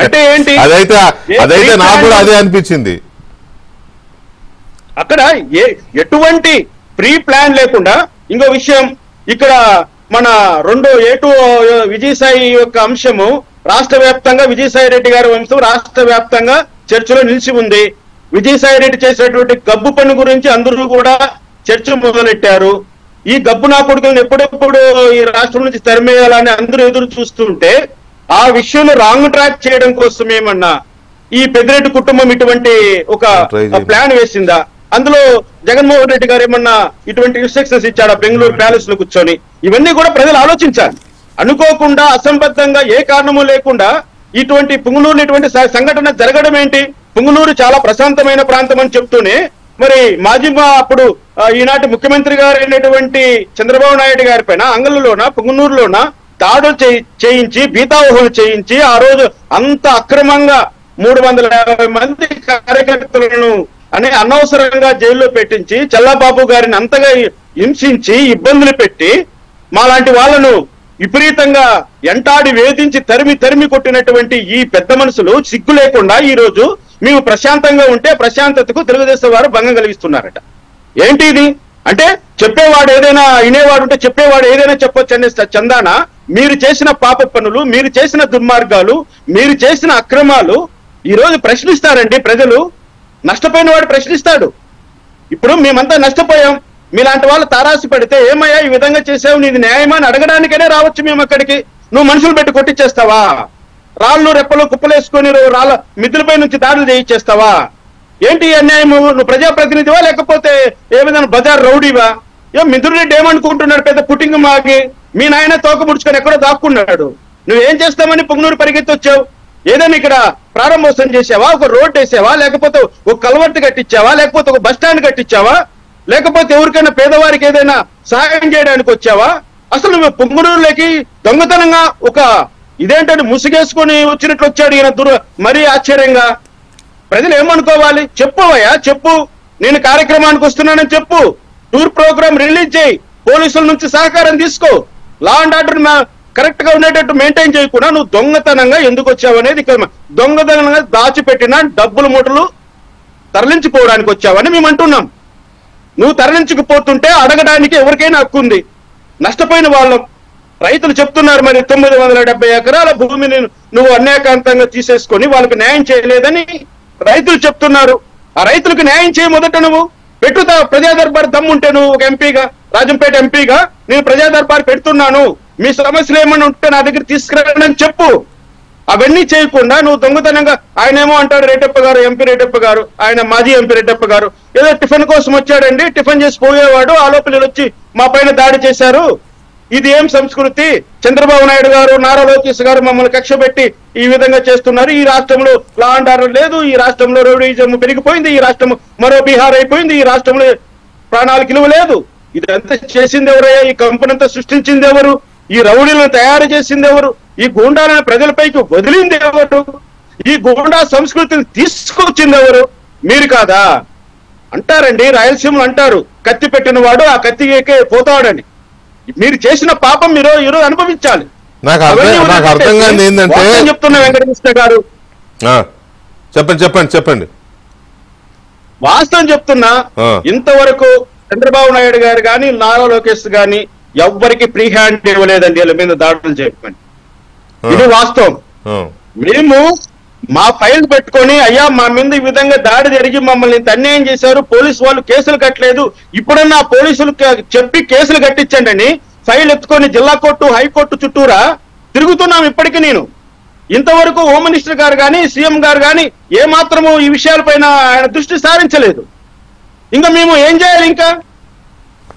అంటే ఏంటి? అదైతే నాకు కూడా అదే అనిపించింది. అక్కడ ఎటువంటి ప్రీ ప్లాన్ లేకుండా. ఇంకో విషయం, ఇక్కడ మన A2 విజయసాయి యొక్క అంశము రాష్ట్ర వ్యాప్తంగా, విజయసాయి రెడ్డి గారి వంశం రాష్ట్ర వ్యాప్తంగా చర్చలో నిలిచి ఉంది. విజయసాయి రెడ్డి చేసినటువంటి గబ్బు పని గురించి అందరూ కూడా చర్చ మొదలెట్టారు. ఈ గబ్బు నా కొడుకులను ఎప్పుడెప్పుడు ఈ రాష్ట్రం నుంచి తరిమేయాలని అందరూ ఎదురు చూస్తుంటే ఆ విషయంలో రాంగ్ ట్రాక్ చేయడం కోసం ఏమన్నా ఈ పెద్దిరెడ్డి కుటుంబం ఇటువంటి ఒక ప్లాన్ వేసిందా? అందులో జగన్మోహన్ రెడ్డి గారు ఏమన్నా ఇటువంటి ఇన్స్ట్రక్షన్స్ ఇచ్చాడా బెంగళూరు ప్యాలెస్ లో కూర్చొని? ఇవన్నీ కూడా ప్రజలు ఆలోచించాలి. అనుకోకుండా అసంబద్ధంగా ఏ కారణము లేకుండా ఇటువంటి పుంగనూరు ఇటువంటి సంఘటన జరగడం ఏంటి? పుంగనూరు చాలా ప్రశాంతమైన ప్రాంతం అని చెప్తూనే మరి అప్పుడు ఈనాటి ముఖ్యమంత్రి గారు అయినటువంటి చంద్రబాబు నాయుడు గారి పైన అంగళ్ళలోన పుంగనూరులోన దాడులు చేయించి బీతావహులు చేయించి ఆ రోజు అంత అక్రమంగా 350 మంది కార్యకర్తలను అనవసరంగా జైల్లో పెట్టించి చల్లబాబు గారిని అంతగా హింసించి ఇబ్బందులు పెట్టి మాలాంటి వాళ్ళను విపరీతంగా ఎంటాడి వేధించి తరిమి కొట్టినటువంటి ఈ పెద్ద మనుషులు సిగ్గు లేకుండా ఈ రోజు మేము ప్రశాంతంగా ఉంటే ప్రశాంతతకు తెలుగుదేశం వారు భంగం కలిగిస్తున్నారట. ఏంటి ఇది? అంటే చెప్పేవాడు ఏదైనా వినేవాడు ఉంటే చెప్పేవాడు ఏదైనా చెప్పొచ్చు అనే చందాన మీరు చేసిన పాప పనులు, మీరు చేసిన దుర్మార్గాలు, మీరు చేసిన అక్రమాలు ఈ రోజు ప్రశ్నిస్తారండి ప్రజలు. నష్టపోయిన వాడు ప్రశ్నిస్తాడు. ఇప్పుడు మేమంతా నష్టపోయాం, మీలాంటి వాళ్ళు తారాసి పడితే ఏమయ్యా ఈ విధంగా చేసావు, నీది న్యాయమా అని అడగడానికనే రావచ్చు మేము అక్కడికి. నువ్వు మనుషులు పెట్టి కొట్టించేస్తావా? రాళ్ళు రెప్పలు కుప్పలేసుకొని రాళ్ళ మిద్దులపై నుంచి దాడులు చేయించేస్తావా? ఏంటి అన్యాయము? నువ్వు ప్రజాప్రతినిధివా లేకపోతే ఏ విధంగా బజార్ రౌడీవా? మిథున్ రెడ్డి ఏమనుకుంటున్నాడు? పెద్ద పుట్టింగ్ మాకి మీ నాయన తోక ముడుచుకొని ఎక్కడో దాక్కున్నాడు. నువ్వేం చేస్తామని పుంగనూరు పరిగెత్తి వచ్చావు? ఏదైనా ఇక్కడ ప్రారంభోత్సవం చేసావా? ఒక రోడ్ వేసావా? లేకపోతే ఒక కల్వర్ట్ కట్టించావా? లేకపోతే ఒక బస్ స్టాండ్ కట్టించావా? లేకపోతే ఎవరికైనా పేదవారికి ఏదైనా సహాయం చేయడానికి వచ్చావా? అసలు నువ్వు పుంగనూరులోకి దొంగతనంగా ఒక ఇదేంటంటే ముసుగేసుకొని వచ్చినట్లు వచ్చాడు ఈయన. మరీ ఆశ్చర్యంగా. ప్రజలు ఏమనుకోవాలి? చెప్పవయ్యా, చెప్పు. నేను కార్యక్రమానికి వస్తున్నానని చెప్పు. టూర్ ప్రోగ్రామ్ రిలీజ్ చేయి. పోలీసుల నుంచి సహకారం తీసుకో. లా అండ్ ఆర్డర్ కరెక్ట్ గా ఉండేటట్టు మెయింటైన్ చేయకుండా నువ్వు దొంగతనంగా ఎందుకు వచ్చావు అనేది దొంగతనంగా దాచిపెట్టిన డబ్బుల మూటలు తరలించిపోవడానికి వచ్చావని మేము అంటున్నాం. నువ్వు తరలించకపోతుంటే అడగడానికి ఎవరికైనా హక్కు ఉంది. నష్టపోయిన వాళ్ళం రైతులు చెప్తున్నారు, మరి 970 ఎకరాల భూమిని నువ్వు అన్యాయకాంతంగా తీసేసుకొని వాళ్ళకి న్యాయం చేయలేదని రైతులు చెప్తున్నారు. ఆ రైతులకు న్యాయం చేయ మొదట నువ్వు పెట్టుతా. ప్రజా దర్బార్ దమ్ముంటే నువ్వు ఒక ఎంపీగా, రాజంపేట ఎంపీగా నేను ప్రజా దర్బార్ పెడుతున్నాను, మీ సమస్యలు ఏమన్నా ఉంటే నా దగ్గర తీసుకురండి అని చెప్పు. అవన్నీ చేయకుండా నువ్వు దొంగతనంగా, ఆయన ఏమో అంటాడు రెడ్డప్ప గారు, ఎంపీ రెడ్డప్ప గారు, ఆయన మాజీ ఎంపీ రెడ్డప్ప గారు ఏదో టిఫిన్ కోసం వచ్చాడండి, టిఫిన్ చేసి పోయేవాడు, ఆ లోపల వచ్చి మా పైన దాడి చేశారు. ఇది ఏం సంస్కృతి? చంద్రబాబు నాయుడు గారు, నారా లోకేష్ గారు మమ్మల్ని కక్ష పెట్టి ఈ విధంగా చేస్తున్నారు. ఈ రాష్ట్రంలో లా అండ్ ఆర్డర్ లేదు, ఈ రాష్ట్రంలో రౌడీయిజం పెరిగిపోయింది, ఈ రాష్ట్రం మరో బీహార్ అయిపోయింది, ఈ రాష్ట్రంలో ప్రాణాలకు విలువ లేదు. ఇదంతా చేసింది ఎవరయ్యా? ఈ కంపెనీ అంతా సృష్టించింది ఎవరు? ఈ రౌడీలను తయారు చేసింది ఎవరు? ఈ గూండాలను ప్రజలపైకి వదిలింది ఎవరు? ఈ గూండా సంస్కృతిని తీసుకొచ్చింది ఎవరు? మీరు కాదా? అంటారండి, రాయలసీమలు అంటారు, కత్తి పెట్టిన వాడు ఆ కత్తికే పోతాడని. మీరు చేసిన పాపం మీరు ఈరోజు అనుభవించాలి. నాకు అర్థం కాదు ఏంటంటే చెప్తున్నా వెంకటకృష్ణ గారు, చెప్పండి. వాస్తవం చెప్తున్నా, ఇంతవరకు చంద్రబాబు నాయుడు గారు కానీ నారా లోకేష్ గాని ఎవ్వరికి ఫ్రీ హ్యాండ్ ఇవ్వలేదండి వీళ్ళ మీద దాడులు చేయమని. ఇది వాస్తవం. మేము మా ఫైల్ పెట్టుకొని, అయ్యా మా మీద ఈ విధంగా దాడి జరిగి మమ్మల్ని ఇంత అన్యాయం చేశారు, పోలీసు వాళ్ళు కేసులు కట్టలేదు, ఇప్పుడన్నా పోలీసులు చెప్పి కేసులు కట్టించండి అని ఫైల్ ఎత్తుకొని జిల్లా కోర్టు, హైకోర్టు చుట్టూరా తిరుగుతున్నాం. ఇప్పటికీ నేను ఇంతవరకు హోమ్ మినిస్టర్ గారు కానీ సీఎం గారు కానీ ఏమాత్రము ఈ విషయాలపైన ఆయన దృష్టి సారించలేదు. ఇంకా మేము ఏం చేయాలి? ఇంకా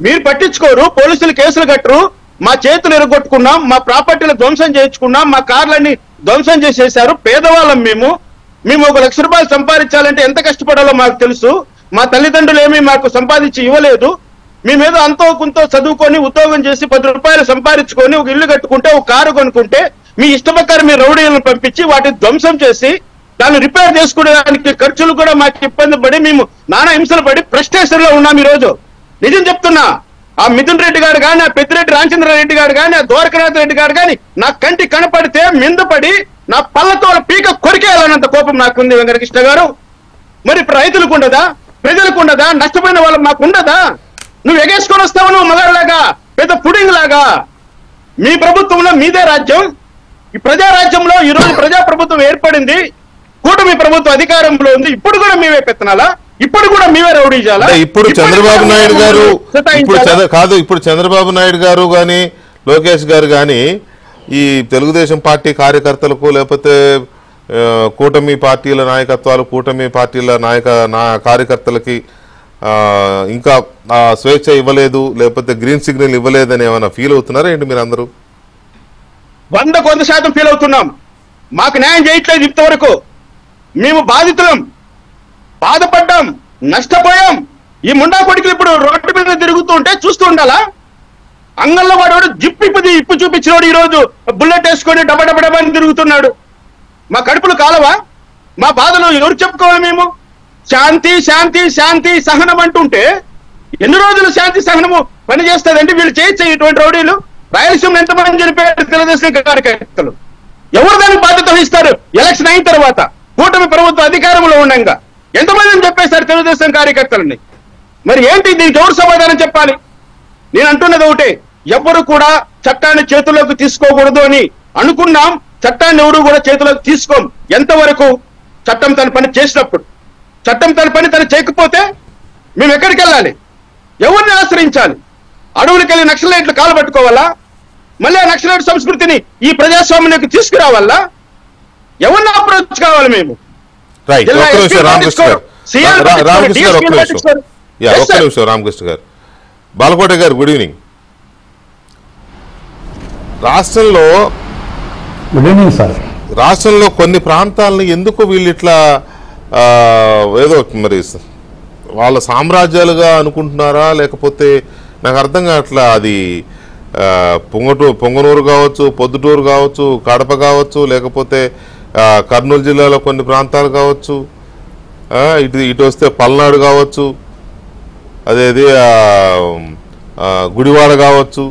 మీరు పట్టించుకోరు, పోలీసులు కేసులు కట్టరు, మా చేతులు ఎరగొట్టుకున్నాం, మా ప్రాపర్టీలు ధ్వంసం చేయించుకున్నాం, మా కార్లన్నీ ధ్వంసం చేసేశారు. పేదవాళ్ళం మేము 1 లక్ష రూపాయలు సంపాదించాలంటే ఎంత కష్టపడాలో మాకు తెలుసు. మా తల్లిదండ్రులు ఏమీ మాకు సంపాదించి ఇవ్వలేదు. మేమేదో అంతో కొంత చదువుకొని ఉద్యోగం చేసి 10 రూపాయలు సంపాదించుకొని ఒక ఇల్లు కట్టుకుంటే, ఒక కారు కొనుక్కుంటే, మీ ఇష్టప్రకారం మీ రౌడీలను పంపించి వాటిని ధ్వంసం చేసి దాన్ని రిపేర్ చేసుకునేదానికి ఖర్చులు కూడా మాకు ఇబ్బంది పడి మేము నానా హింసలు పడి ఫ్రస్ట్రేషన్ లో ఉన్నాం ఈ రోజు. నిజం చెప్తున్నా, ఆ మిథున్ రెడ్డి గారు కానీ, ఆ పెద్దిరెడ్డి రామచంద్రారెడ్డి గారు కానీ, ఆ ద్వారకనాథ్ రెడ్డి గారు కానీ నా కంటి కనపడితే మిందపడి నా పళ్ళతో పీక కొరికేయాలన్నంత కోపం నాకుంది వెంకటకృష్ణ గారు. మరి ఇప్పుడు రైతులకు ఉండదా? ప్రజలకు ఉండదా? నష్టపోయిన వాళ్ళకి మాకు ఉండదా? నువ్వు ఎగేసుకొని వస్తావు, నువ్వు మగాళ్ళలాగా, పెద్ద పుడింగ్ లాగా. మీ ప్రభుత్వంలో మీదే రాజ్యం. ఈ ప్రజారాజ్యంలో ఈ రోజు ప్రజా ప్రభుత్వం ఏర్పడింది, కూటమి ప్రభుత్వం అధికారంలో ఉంది. ఇప్పుడు కూడా మేమే పెత్తనాలా? ఇప్పుడు కూడా మేమే రౌడీ చేయాలా? ఇప్పుడు చంద్రబాబు నాయుడు గారు ఇప్పుడు చంద్రబాబు నాయుడు గారు కానీ లోకేష్ గారు కానీ ఈ తెలుగుదేశం పార్టీ కార్యకర్తలకు, లేకపోతే కూటమి పార్టీల నాయకత్వాలు, కూటమి పార్టీల కార్యకర్తలకి ఇంకా స్వేచ్ఛ ఇవ్వలేదు, లేకపోతే గ్రీన్ సిగ్నల్ ఇవ్వలేదని ఏమైనా ఫీల్ అవుతున్నారా ఏంటి మీరు అందరూ? 100% ఫీల్ అవుతున్నాం. మాకు న్యాయం చేయట్లేదు ఇంతవరకు. మేము బాధితులం, బాధపడ్డాం, నష్టపోయాం. ఈ ముండా కొడుకులు ఇప్పుడు రోడ్డు మీద తిరుగుతూ ఉంటే చూస్తూ ఉండాలా? అంగంలో వాడు ఇప్పు చూపించినోడు ఈ రోజు బుల్లెట్ వేసుకొని డబడబడబని తిరుగుతున్నాడు. మా కడుపులు కాలవా? మా బాధలు ఎవరు చెప్పుకోవాలి? మేము శాంతి శాంతి శాంతి సహనం అంటుంటే ఎన్ని రోజులు శాంతి సహనము పని చేస్తుందండి? వీళ్ళు చేయొచ్చు ఇటువంటి రౌడీలు? రాయలసీమ ఎంతమంది చనిపోయారు తెలుగుదేశం కార్యకర్తలు? ఎవరు దానికి బాధ్యత వహిస్తారు? ఎలక్షన్ అయిన తర్వాత కూటమి ప్రభుత్వం అధికారంలో ఉండగా ఎంతమందిని చెప్పేశారు తెలుగుదేశం కార్యకర్తలని? మరి ఏంటి దీనికి ఎవరు సమాధానం చెప్పాలి? నేను అంటున్నది ఒకటే, ఎవరు కూడా చట్టాన్ని చేతుల్లోకి తీసుకోకూడదు అని అనుకున్నాం. చట్టాన్ని ఎవరు కూడా చేతుల్లోకి తీసుకోం. ఎంతవరకు? చట్టం తన పని చేసినప్పుడు. చట్టం తన పని తను చేయకపోతే మేము ఎక్కడికి వెళ్ళాలి? ఎవరిని ఆశ్రయించాలి? అడవులకు వెళ్ళి నక్సలైట్లు కాలు పట్టుకోవాలా? మళ్ళీ ఆ నక్సలైట్ సంస్కృతిని ఈ ప్రజాస్వామ్యానికి తీసుకురావాలా? ఎవరిని అప్రోచ్ కావాలి మేము? రామకృష్ణ గారు, బాలకోట గారు, గుడ్ ఈవినింగ్. రాష్ట్రంలో గుడ్ ఈవినింగ్ సార్. రాష్ట్రంలో కొన్ని ప్రాంతాలను ఎందుకు వీళ్ళు ఇట్లా ఏదో మరి వాళ్ళ సామ్రాజ్యాలుగా అనుకుంటున్నారా, లేకపోతే నాకు అర్థం కావట్లా. అది పొంగనూరు కావచ్చు, పొద్దుటూరు కావచ్చు, కడప కావచ్చు, లేకపోతే కర్నూలు జిల్లాలో కొన్ని ప్రాంతాలు కావచ్చు, ఇటు వస్తే పల్నాడు కావచ్చు, అదేది గుడివాడ కావచ్చు,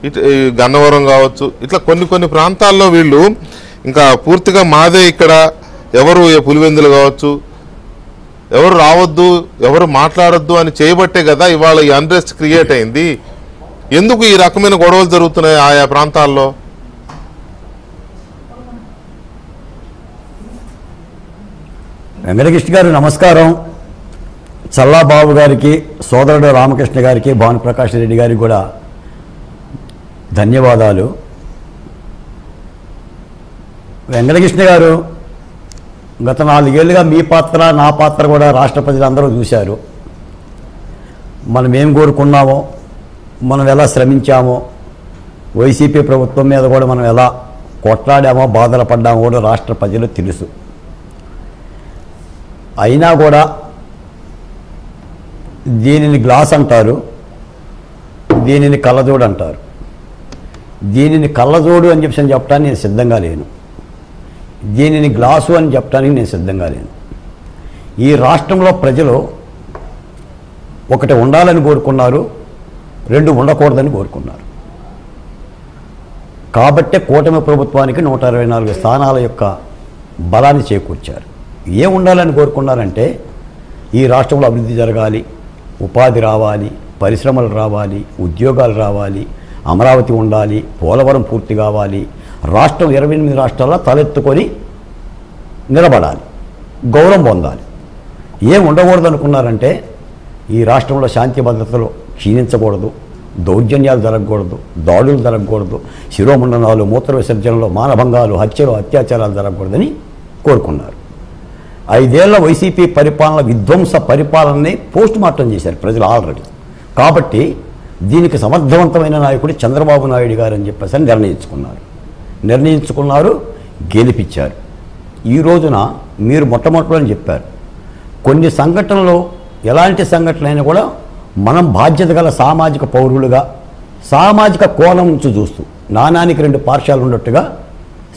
ఇటు గన్నవరం కావచ్చు, ఇట్లా కొన్ని ప్రాంతాల్లో వీళ్ళు ఇంకా పూర్తిగా మాదే ఇక్కడ, ఎవరు పులివెందులు కావచ్చు, ఎవరు రావద్దు, ఎవరు మాట్లాడొద్దు అని చేయబట్టే కదా ఇవాళ ఈ అన్రెస్ట్ క్రియేట్ అయింది. ఎందుకు ఈ రకమైన గొడవలు జరుగుతున్నాయి ఆయా ప్రాంతాల్లో? వెంకటకృష్ణ గారు నమస్కారం. చల్లాబాబు గారికి, సోదరుడు రామకృష్ణ గారికి, భానుప్రకాష్ రెడ్డి గారికి కూడా ధన్యవాదాలు. వెంకటకృష్ణ గారు, గత 4 ఏళ్ళుగా మీ పాత్ర, నా పాత్ర కూడా రాష్ట్ర ప్రజలందరూ చూశారు. మనం ఏం కోరుకున్నామో, మనం ఎలా శ్రమించామో, వైసీపీ ప్రభుత్వం మీద కూడా మనం ఎలా కొట్లాడామో బాధలు పడ్డామో కూడా రాష్ట్ర ప్రజలు తెలుసు. అయినా కూడా దీనిని గ్లాస్ అంటారు, దీనిని కళ్ళజోడు అంటారు. దీనిని కళ్ళజోడు అని చెప్పడానికి నేను సిద్ధంగా లేను, దీనిని గ్లాసు అని చెప్పడానికి నేను సిద్ధంగా లేను. ఈ రాష్ట్రంలో ప్రజలు ఒకటి ఉండాలని కోరుకున్నారు, రెండు ఉండకూడదని కోరుకున్నారు. కాబట్టే కూటమి ప్రభుత్వానికి 124 స్థానాల యొక్క బలాన్ని చేకూర్చారు. ఏం ఉండాలని కోరుకున్నారంటే ఈ రాష్ట్రంలో అభివృద్ధి జరగాలి, ఉపాధి రావాలి, పరిశ్రమలు రావాలి, ఉద్యోగాలు రావాలి, అమరావతి ఉండాలి, పోలవరం పూర్తి కావాలి, రాష్ట్రం 28 రాష్ట్రాల్లో తలెత్తుకొని నిలబడాలి, గౌరవం పొందాలి. ఏం ఉండకూడదు అనుకున్నారంటే ఈ రాష్ట్రంలో శాంతి భద్రతలు క్షీణించకూడదు, దౌర్జన్యాలు జరగకూడదు, దాడులు జరగకూడదు, శిరోమండనాలు, మూత్ర విసర్జనలు, మానభంగాలు, హత్యలు, అత్యాచారాలు జరగకూడదని కోరుకున్నారు. 5 ఏళ్ల వైసీపీ పరిపాలన విధ్వంస పరిపాలనని పోస్ట్ మార్టం చేశారు ప్రజలు ఆల్రెడీ. కాబట్టి దీనికి సమర్థవంతమైన నాయకుడు చంద్రబాబు నాయుడు గారు అని చెప్పేసి నిర్ణయించుకున్నారు, గెలిపించారు. ఈ రోజున మీరు మొట్టమొదటిలో చెప్పారు కొన్ని సంఘటనలు, ఎలాంటి సంఘటనలైనా కూడా మనం బాధ్యత గల సామాజిక పౌరులుగా సామాజిక కోణం నుంచి చూస్తూ, నాణానికి 2 పార్శ్వాలు ఉన్నట్టుగా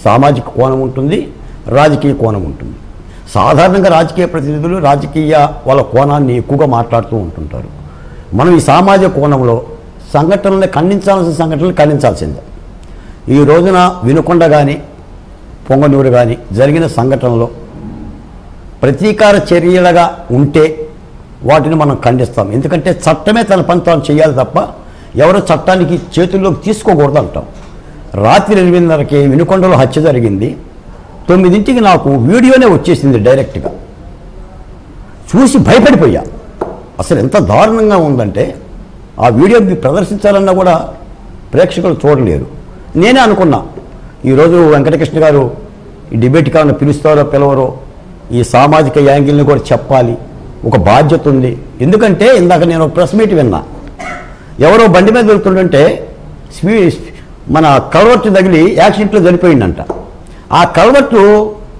సామాజిక కోణం ఉంటుంది, రాజకీయ కోణం ఉంటుంది. సాధారణంగా రాజకీయ ప్రతినిధులు రాజకీయ వాళ్ళ కోణాన్ని ఎక్కువగా మాట్లాడుతూ ఉంటుంటారు. మనం ఈ సామాజిక కోణంలో సంఘటనల్ని ఖండించాల్సిన సంఘటనలు ఖండించాల్సిందే. ఈ రోజున వినుకొండ కానీ పొంగనూరు కానీ జరిగిన సంఘటనలో ప్రతీకార చర్యలుగా ఉంటే వాటిని మనం ఖండిస్తాం. ఎందుకంటే చట్టమే తన పని తాను చేయాలి తప్ప ఎవరో చట్టానికి చేతుల్లోకి తీసుకోకూడదు అంటాం. రాత్రి 8:30కి వినుకొండలో హత్య జరిగింది. 9ంటికి నాకు వీడియోనే వచ్చేసింది డైరెక్ట్గా. చూసి భయపడిపోయా. అసలు ఎంత దారుణంగా ఉందంటే ఆ వీడియో ప్రదర్శించాలన్నా కూడా ప్రేక్షకులు చూడలేరు. నేనే అనుకున్నా ఈరోజు వెంకటకృష్ణ గారు ఈ డిబేట్కి ఏమైనా పిలుస్తారో పిలవరో ఈ సామాజిక యాంగిల్ని కూడా చెప్పాలి, ఒక బాధ్యత ఉంది. ఎందుకంటే ఇందాక నేను ప్రెస్ మీట్ విన్నా, ఎవరో బండి మీద వెళ్తుంటే మన కల్వర్ట్ తగిలి యాక్సిడెంట్లో చనిపోయిందంట. ఆ కల్వర్ట్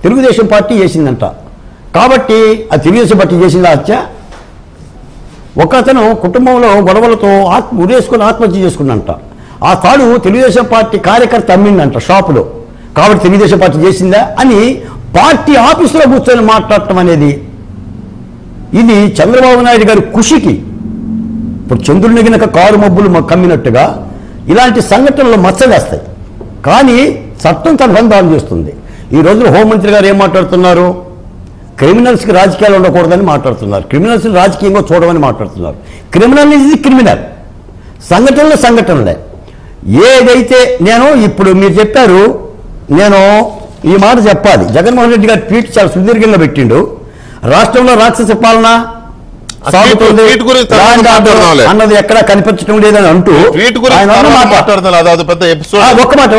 తెలుగుదేశం పార్టీ చేసిందంట. కాబట్టి ఆ తెలుగుదేశం పార్టీ చేసిందా హత్య? ఒక అతను కుటుంబంలో గొడవలతో ఉరేసుకొని ఆత్మహత్య చేసుకున్నంట. ఆ తాడు తెలుగుదేశం పార్టీ కార్యకర్త అమ్మిందంట షాపులో. కాబట్టి తెలుగుదేశం పార్టీ చేసిందా అని పార్టీ ఆఫీసులో కూర్చొని మాట్లాడటం అనేది ఇది చంద్రబాబు నాయుడు గారి ఖుషికి. ఇప్పుడు చంద్రుని గనక కారు మబ్బులు కమ్మినట్టుగా ఇలాంటి సంఘటనలు మచ్చవేస్తాయి. కానీ చట్టం తన బంధాలు చేస్తుంది. ఈ రోజున హోంమంత్రి గారు ఏం మాట్లాడుతున్నారు? క్రిమినల్స్కి రాజకీయాలు ఉండకూడదని మాట్లాడుతున్నారు, క్రిమినల్స్ని రాజకీయంగా చూడమని మాట్లాడుతున్నారు. క్రిమినల్ ఇది క్రిమినల్, సంఘటనలే. ఏదైతే నేను ఇప్పుడు మీరు చెప్పారు, నేను ఈ మాట చెప్పాలి. జగన్మోహన్ రెడ్డి గారు ట్వీట్ చాలా సుదీర్ఘంగా పెట్టిండు. రాష్ట్రంలో రాక్షస పాలన సాగుతుంది అన్నది ఎక్కడా కనిపించడం లేదని అంటూ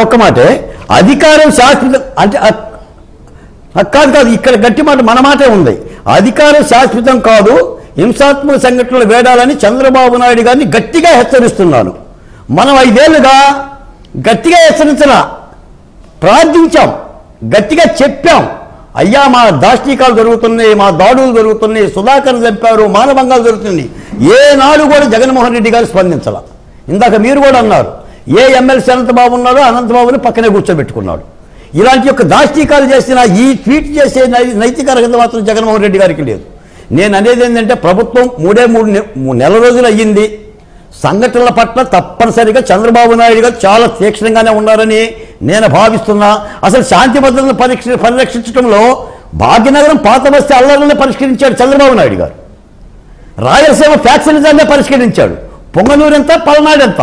ఒక్క మాటే అధికారం శాశ్వతం అంటే కాదు, ఇక్కడ గట్టి మాట మన మాటే ఉంది. అధికారం శాశ్వతం కాదు, హింసాత్మక సంఘటనలు వేడాలని చంద్రబాబు నాయుడు గారిని గట్టిగా హెచ్చరిస్తున్నాను. మనం 5 ఏళ్లుగా గట్టిగా హెచ్చరించలా, ప్రార్థించాం, గట్టిగా చెప్పాం. అయ్యా మా దాష్టీకాలు జరుగుతున్నాయి, మా దాడులు జరుగుతున్నాయి, సుధాకర్ చంపారు, మానభంగాలు జరుగుతున్నాయి. ఏనాడు కూడా జగన్మోహన్ రెడ్డి గారు స్పందించాల. ఇందాక మీరు కూడా అన్నారు, ఏ ఎమ్మెల్సీ అనంతబాబు ఉన్నాడో అనంతబాబుని పక్కనే కూర్చోబెట్టుకున్నాడు. ఇలాంటి యొక్క దాష్టీకాలు చేసిన ఈ ట్వీట్ చేసే నైతిక అర్హత మాత్రం జగన్మోహన్ రెడ్డి గారికి లేదు. నేను అనేది ఏంటంటే ప్రభుత్వం 3 నెల రోజులు అయ్యింది. సంఘటనల పట్ల తప్పనిసరిగా చంద్రబాబు నాయుడు గారు చాలా తీక్షణంగానే ఉన్నారని నేను భావిస్తున్నా. అసలు శాంతి భద్రతను పరిరక్షించడంలో భాగ్యనగరం పాత బస్తీ అల్లర్లను పరిష్కరించాడు చంద్రబాబు నాయుడు గారు. రాయలసీమ ఫ్యాక్చరిజాన్ని పరిష్కరించాడు. పొంగనూరు ఎంత, పల్నాడు ఎంత.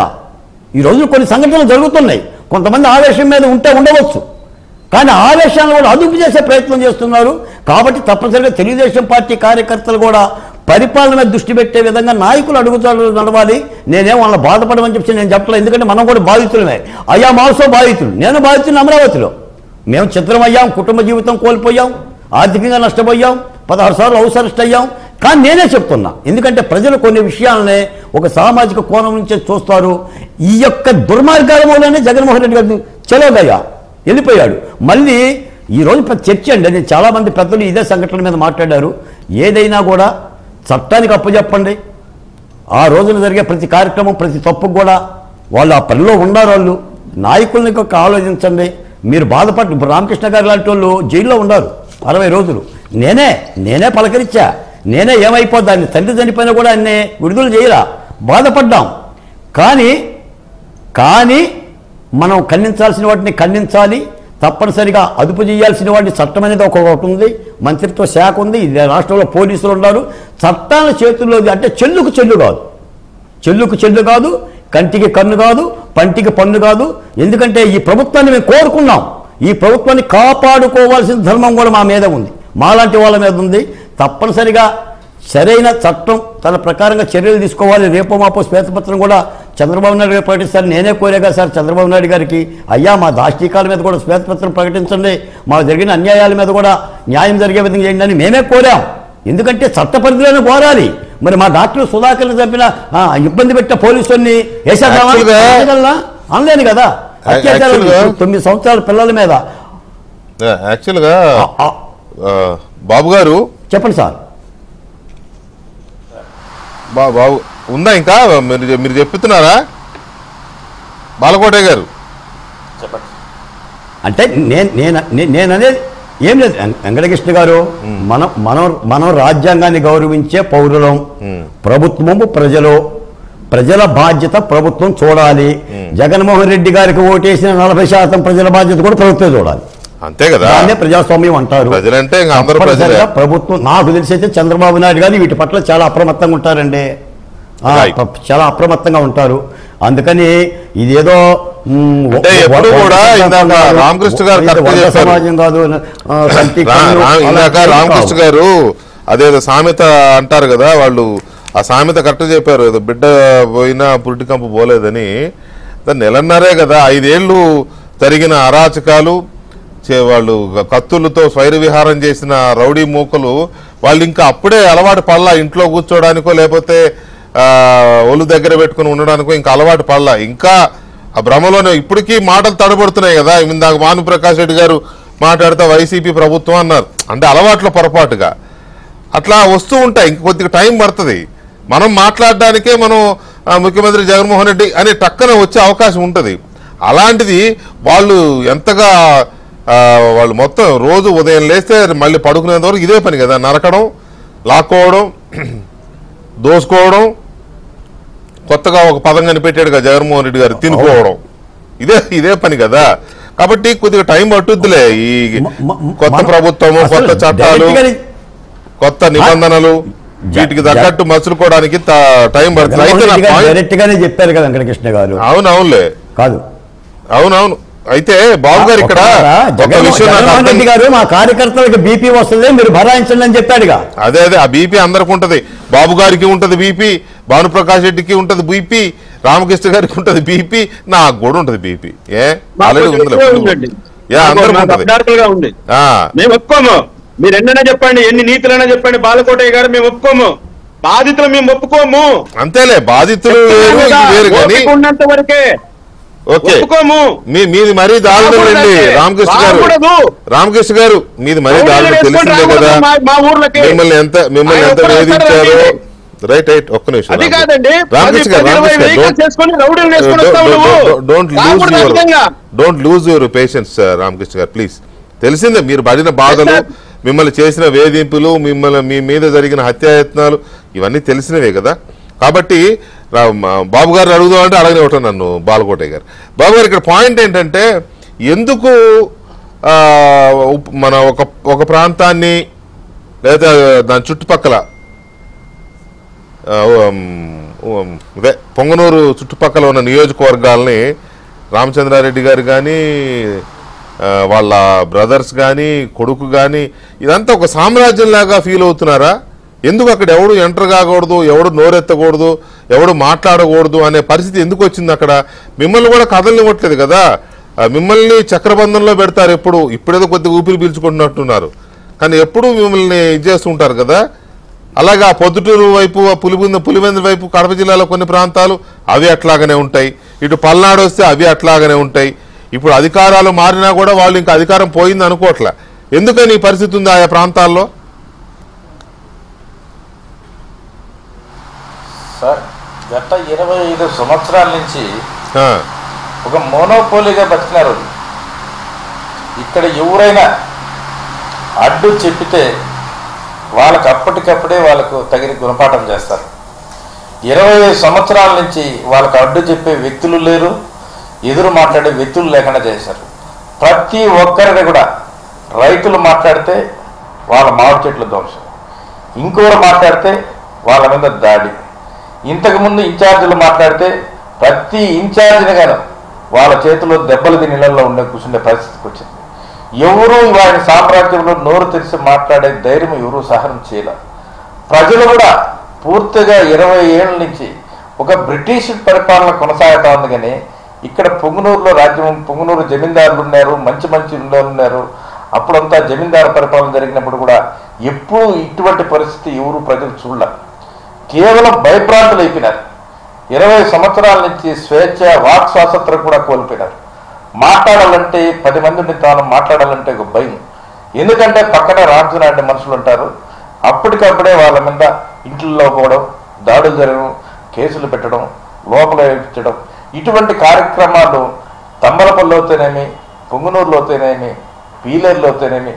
ఈ రోజు కొన్ని సంఘటనలు జరుగుతున్నాయి. కొంతమంది ఆవేశం మీద ఉండవచ్చు, కానీ ఆవేశాలను కూడా అదుపు చేసే ప్రయత్నం చేస్తున్నారు. కాబట్టి తప్పనిసరిగా తెలుగుదేశం పార్టీ కార్యకర్తలు కూడా పరిపాలన మీద దృష్టి పెట్టే విధంగా నాయకులు అడుగుతాడు నడవాలి. నేనేం వాళ్ళని బాధపడమని చెప్పి నేను చెప్పలేదు. ఎందుకంటే మనం కూడా బాధితులమే. అయ్యా మాల్సో బాధితులు, నేను బాధితులు. అమరావతిలో మేము చిత్రమయ్యాం, కుటుంబ జీవితం కోల్పోయాం, ఆర్థికంగా నష్టపోయాం, 16 సార్లు హౌస్ అరెస్ట్ అయ్యాం, కానీ నేనే చెప్తున్నా, ఎందుకంటే ప్రజలు కొన్ని విషయాలనే ఒక సామాజిక కోణం నుంచే చూస్తారు. ఈ యొక్క దుర్మార్గాల మూలనే జగన్మోహన్ రెడ్డి గారు చెలవదయ్యా వెళ్ళిపోయాడు. మళ్ళీ ఈరోజు చర్చ అండి, నేను చాలామంది పెద్దలు ఇదే సంఘటన మీద మాట్లాడారు. ఏదైనా కూడా చట్టానికి అప్పచెప్పండి. ఆ రోజున జరిగే ప్రతి కార్యక్రమం, ప్రతి తప్పుకు కూడా వాళ్ళు ఆ పనిలో ఉన్నారు. వాళ్ళు నాయకుల్ని ఆలోచించండి. మీరు బాధపడి ఇప్పుడు రామకృష్ణ గారు లాంటి వాళ్ళు జైల్లో ఉన్నారు 60 రోజులు. నేనే పలకరించా. నేనే ఏమైపోద్దాన్ని తండ్రి చనిపోయినా కూడా అన్నీ విడుదల చేయరా, బాధపడ్డాం. కానీ మనం ఖండించాల్సిన వాటిని ఖండించాలి. తప్పనిసరిగా అదుపు చేయాల్సిన వాటిని చట్టం అనేది ఒకటి ఉంది, మంత్రిత్వ శాఖ ఉంది, రాష్ట్రంలో పోలీసులు ఉన్నారు. చట్టాల చేతుల్లో అంటే చెల్లుకు చెల్లు కాదు, కంటికి కన్ను కాదు, పంటికి పన్ను కాదు. ఎందుకంటే ఈ ప్రభుత్వాన్ని మేము కోరుకున్నాం. ఈ ప్రభుత్వాన్ని కాపాడుకోవాల్సిన ధర్మం కూడా మా మీద ఉంది, మాలాంటి వాళ్ళ మీద ఉంది. తప్పనిసరిగా సరైన చట్టం తన ప్రకారంగా చర్యలు తీసుకోవాలి. రేపో మాపో శ్వేతపత్రం కూడా చంద్రబాబు నాయుడు గారు ప్రకటిస్తారు. నేనే కోరేగా సార్ చంద్రబాబు నాయుడు గారికి, అయ్యా మా దాష్టీకాల మీద కూడా శ్వేతపత్రం ప్రకటించండి, మాకు జరిగిన అన్యాయాల మీద కూడా న్యాయం జరిగే విధంగా చేయండి అని మేమే కోరాం. ఎందుకంటే చట్ట పరిధిలోనే కోరాలి. మరి మా డాక్టర్ సుధాకర్ని చంపిన ఇబ్బంది పెట్టిన పోలీసుల్ని వేసేద్దామా అనలేను కదా. అత్యాచారం 9 సంవత్సరాల పిల్లల మీద. యాక్చువల్గా బాబు గారు చెప్పండి సార్. బాబు ఉందా ఇంకా మీరు చెప్తున్నారా బాలకోటయ్య గారు? అంటే నేననేది ఏం లేదు వెంకటకృష్ణ గారు. మనం రాజ్యాంగాన్ని గౌరవించే పౌరులం. ప్రభుత్వము ప్రజల బాధ్యత ప్రభుత్వం చూడాలి. జగన్మోహన్ రెడ్డి గారికి ఓటేసిన 40% ప్రజల బాధ్యత కూడా ప్రభుత్వం చూడాలి. అంతే కదా, ప్రజాస్వామ్యం అంటారు. ప్రజలంటే ప్రభుత్వం నాకు తెలిసి అయితే చంద్రబాబు నాయుడు గారు వీటి పట్ల చాలా అప్రమత్తంగా ఉంటారండి. చాలా అప్రమత్తంగా ఉంటారు. అందుకని ఇదేదో రామకృష్ణ గారు సమాజం కాదు. రామకృష్ణ గారు అదేదో సామెత అంటారు కదా, వాళ్ళు ఆ సామెత కరెక్ట్ చెప్పారు. ఏదో బిడ్డ పోయినా పురిటికంపు పోలేదని. దాన్ని నెలన్నారే కదా 5 ఏళ్ళు జరిగిన అరాచకాలు, వాళ్ళు కత్తులతో స్వైర విహారం చేసిన రౌడీ మూకలు వాళ్ళు ఇంకా అప్పుడే అలవాటు పడలా. ఇంట్లో కూర్చోడానికో లేకపోతే ఒళ్ళు దగ్గర పెట్టుకుని ఉండడానికో ఇంకా అలవాటు పడలా. ఇంకా ఆ భ్రమలోనే ఇప్పటికీ మాటలు తడబడుతున్నాయి కదా. ఇందాక భానుప్రకాష్ రెడ్డి గారు మాట్లాడితే వైసీపీ ప్రభుత్వం అన్నారు. అంటే అలవాట్లో పొరపాటుగా అట్లా వస్తూ ఉంటాయి. ఇంక కొద్దిగా టైం పడుతుంది. మనం మాట్లాడడానికే మనం ముఖ్యమంత్రి జగన్మోహన్ రెడ్డి అనే టక్కన వచ్చే అవకాశం ఉంటుంది. అలాంటిది వాళ్ళు ఎంతగా వాళ్ళు మొత్తం రోజు ఉదయం లేస్తే మళ్ళీ పడుకునేంత వరకు ఇదే పని కదా, నరకడం, లాక్కోవడం, దోసుకోవడం, కొత్తగా ఒక పదం కనిపెట్టాడుగా జగన్మోహన్ రెడ్డి గారు, తినుకోవడం, ఇదే పని కదా. కాబట్టి కొద్దిగా టైం పట్టుద్దిలే. ఈ కొత్త ప్రభుత్వము, కొత్త చట్టాలు, కొత్త నిబంధనలు వీటికి తగ్గట్టు మసులుకోవడానికి టైం పడుతుంది. చెప్పారు కదా వెంకటకృష్ణ గారు. అవునవునులే కాదు, అవునవును. అయితే బాబు గారు ఇక్కడ జగన్మోహన్ రెడ్డి గారు మా కార్యకర్తలకు బీపీ వస్తుంది మీరు భరాయించండి అని చెప్పాడుగా. అదే ఆ బీపీ అందరికి ఉంటది. బాబు గారికి ఉంటది బీపీ, భానుప్రకాష్ రెడ్డికి ఉంటది బీపీ, రామకృష్ణ గారికి ఉంటది బీపీ, నాకు కూడా ఉంటది బీపీ. ఆల్రెడీ ఉంది. మేము ఒప్పుకోము. మీరు ఎన్నైనా చెప్పండి, ఎన్ని నీతులైనా చెప్పండి బాలకోటయ్య గారు, మేము ఒప్పుకోము. బాధితులు మేము ఒప్పుకోము. అంతేలే, బాధితులు ఉన్నంత వరకే మీది మరీ దారుణం అండి రామకృష్ణ గారు, మీది మరీ దారుణం తెలిసిందే కదా. మిమ్మల్ని ఎంత వేధించారో. రైట్ ఒక్క నిమిషం రామకృష్ణ గారు, don't lose your patience Ramakrishna గారు ప్లీజ్. తెలిసిందే మీరు పడిన బాధలు, మిమ్మల్ని చేసిన వేధింపులు, మీ మీద జరిగిన హత్యాయత్నాలు ఇవన్నీ తెలిసినవే కదా. కాబట్టి బాబు గారు అడుగుదామంటే అడగనే ఉంటాను నన్ను బాలకోటయ్య గారు. బాబు గారు ఇక్కడ పాయింట్ ఏంటంటే, ఎందుకు మన ఒక ప్రాంతాన్ని లేదా దాని చుట్టుపక్కల అదే పొంగనూరు చుట్టుపక్కల ఉన్న నియోజకవర్గాల్ని రామచంద్రారెడ్డి గారు కానీ వాళ్ళ బ్రదర్స్ కానీ కొడుకు కానీ ఇదంతా ఒక సామ్రాజ్యంలాగా ఫీల్ అవుతున్నారా? ఎందుకు అక్కడ ఎవడు ఎంటర్ కాకూడదు, ఎవడు నోరెత్తకూడదు, ఎవడు మాట్లాడకూడదు అనే పరిస్థితి ఎందుకు వచ్చింది అక్కడ? మిమ్మల్ని కూడా కదలనివ్వట్లేదు కదా, మిమ్మల్ని చక్రబంధంలో పెడతారు. ఇప్పుడేదో కొద్దిగా ఊపిరి పీల్చుకుంటున్నట్టున్నారు, కానీ ఎప్పుడు మిమ్మల్ని ఇది చేస్తుంటారు కదా. అలాగే ఆ పొద్దుటూరు వైపు పులివెందుల వైపు కడప జిల్లాలో కొన్ని ప్రాంతాలు అవి అట్లాగనే ఉంటాయి. ఇటు పల్నాడు వస్తే అవి అట్లాగనే ఉంటాయి. ఇప్పుడు అధికారాలు మారినా కూడా వాళ్ళు ఇంకా అధికారం పోయింది అనుకోవట్లే. ఎందుకని ఈ పరిస్థితి ఉంది ఆయా ప్రాంతాల్లో? సార్ గత 25 సంవత్సరాల నుంచి ఆ, ఒక మోనోపోలీగా బతికినారు. ఇక్కడ ఎవరైనా అడ్డు చెప్పితే వాళ్ళకు అప్పటికప్పుడే వాళ్ళకు తగిన గుణపాఠం చేస్తారు. 25 సంవత్సరాల నుంచి వాళ్ళకు అడ్డు చెప్పే వ్యక్తులు లేరు, ఎదురు మాట్లాడే వ్యక్తులు లేకుండా చేశారు. ప్రతి ఒక్కరిని కూడా రైతులు మాట్లాడితే వాళ్ళ మామిడి చెట్లు ధ్వంసం, ఇంకోరు మాట్లాడితే వాళ్ళ మీద దాడి, ఇంతకుముందు ఇన్ఛార్జీలు మాట్లాడితే ప్రతి ఇన్ఛార్జిని గాను వాళ్ళ చేతిలో దెబ్బలు తిని నీళ్ళల్లో కూర్చుండే పరిస్థితికి వచ్చింది. ఎవరూ వారి సామ్రాజ్యంలో నోరు తెరిచి మాట్లాడే ధైర్యం ఎవరూ సహనం చేయలేదు. ప్రజలు కూడా పూర్తిగా 20 ఏళ్ళ నుంచి ఒక బ్రిటిష్ పరిపాలన కొనసాగుతా ఉంది. కానీ ఇక్కడ పొంగునూరులో పొంగునూరు జమీందారులు ఉన్నారు, మంచి ఉన్నారు. అప్పుడంతా జమీందారు పరిపాలన జరిగినప్పుడు కూడా ఎప్పుడూ ఇటువంటి పరిస్థితి ఎవరు ప్రజలు చూడలే. కేవలం భయభ్రాంతులు అయిపోయినారు. 20 సంవత్సరాల నుంచి స్వేచ్ఛ వాక్ స్వాతంత్రం కూడా కోల్పోయినారు. మాట్లాడాలంటే 10 మందిని తాను మాట్లాడాలంటే ఒక భయం. ఎందుకంటే పక్కన రాజునాటి మనుషులు ఉంటారు. అప్పటికప్పుడే వాళ్ళ మీద ఇంట్లో పోవడం, దాడులు జరగడం, కేసులు పెట్టడం, లోపల వేయించడం, ఇటువంటి కార్యక్రమాలు తంబలపల్లిలో అయితేనేమి, పొంగునూరులో అయితేనేమి, పీలేరులో అయితేనేమి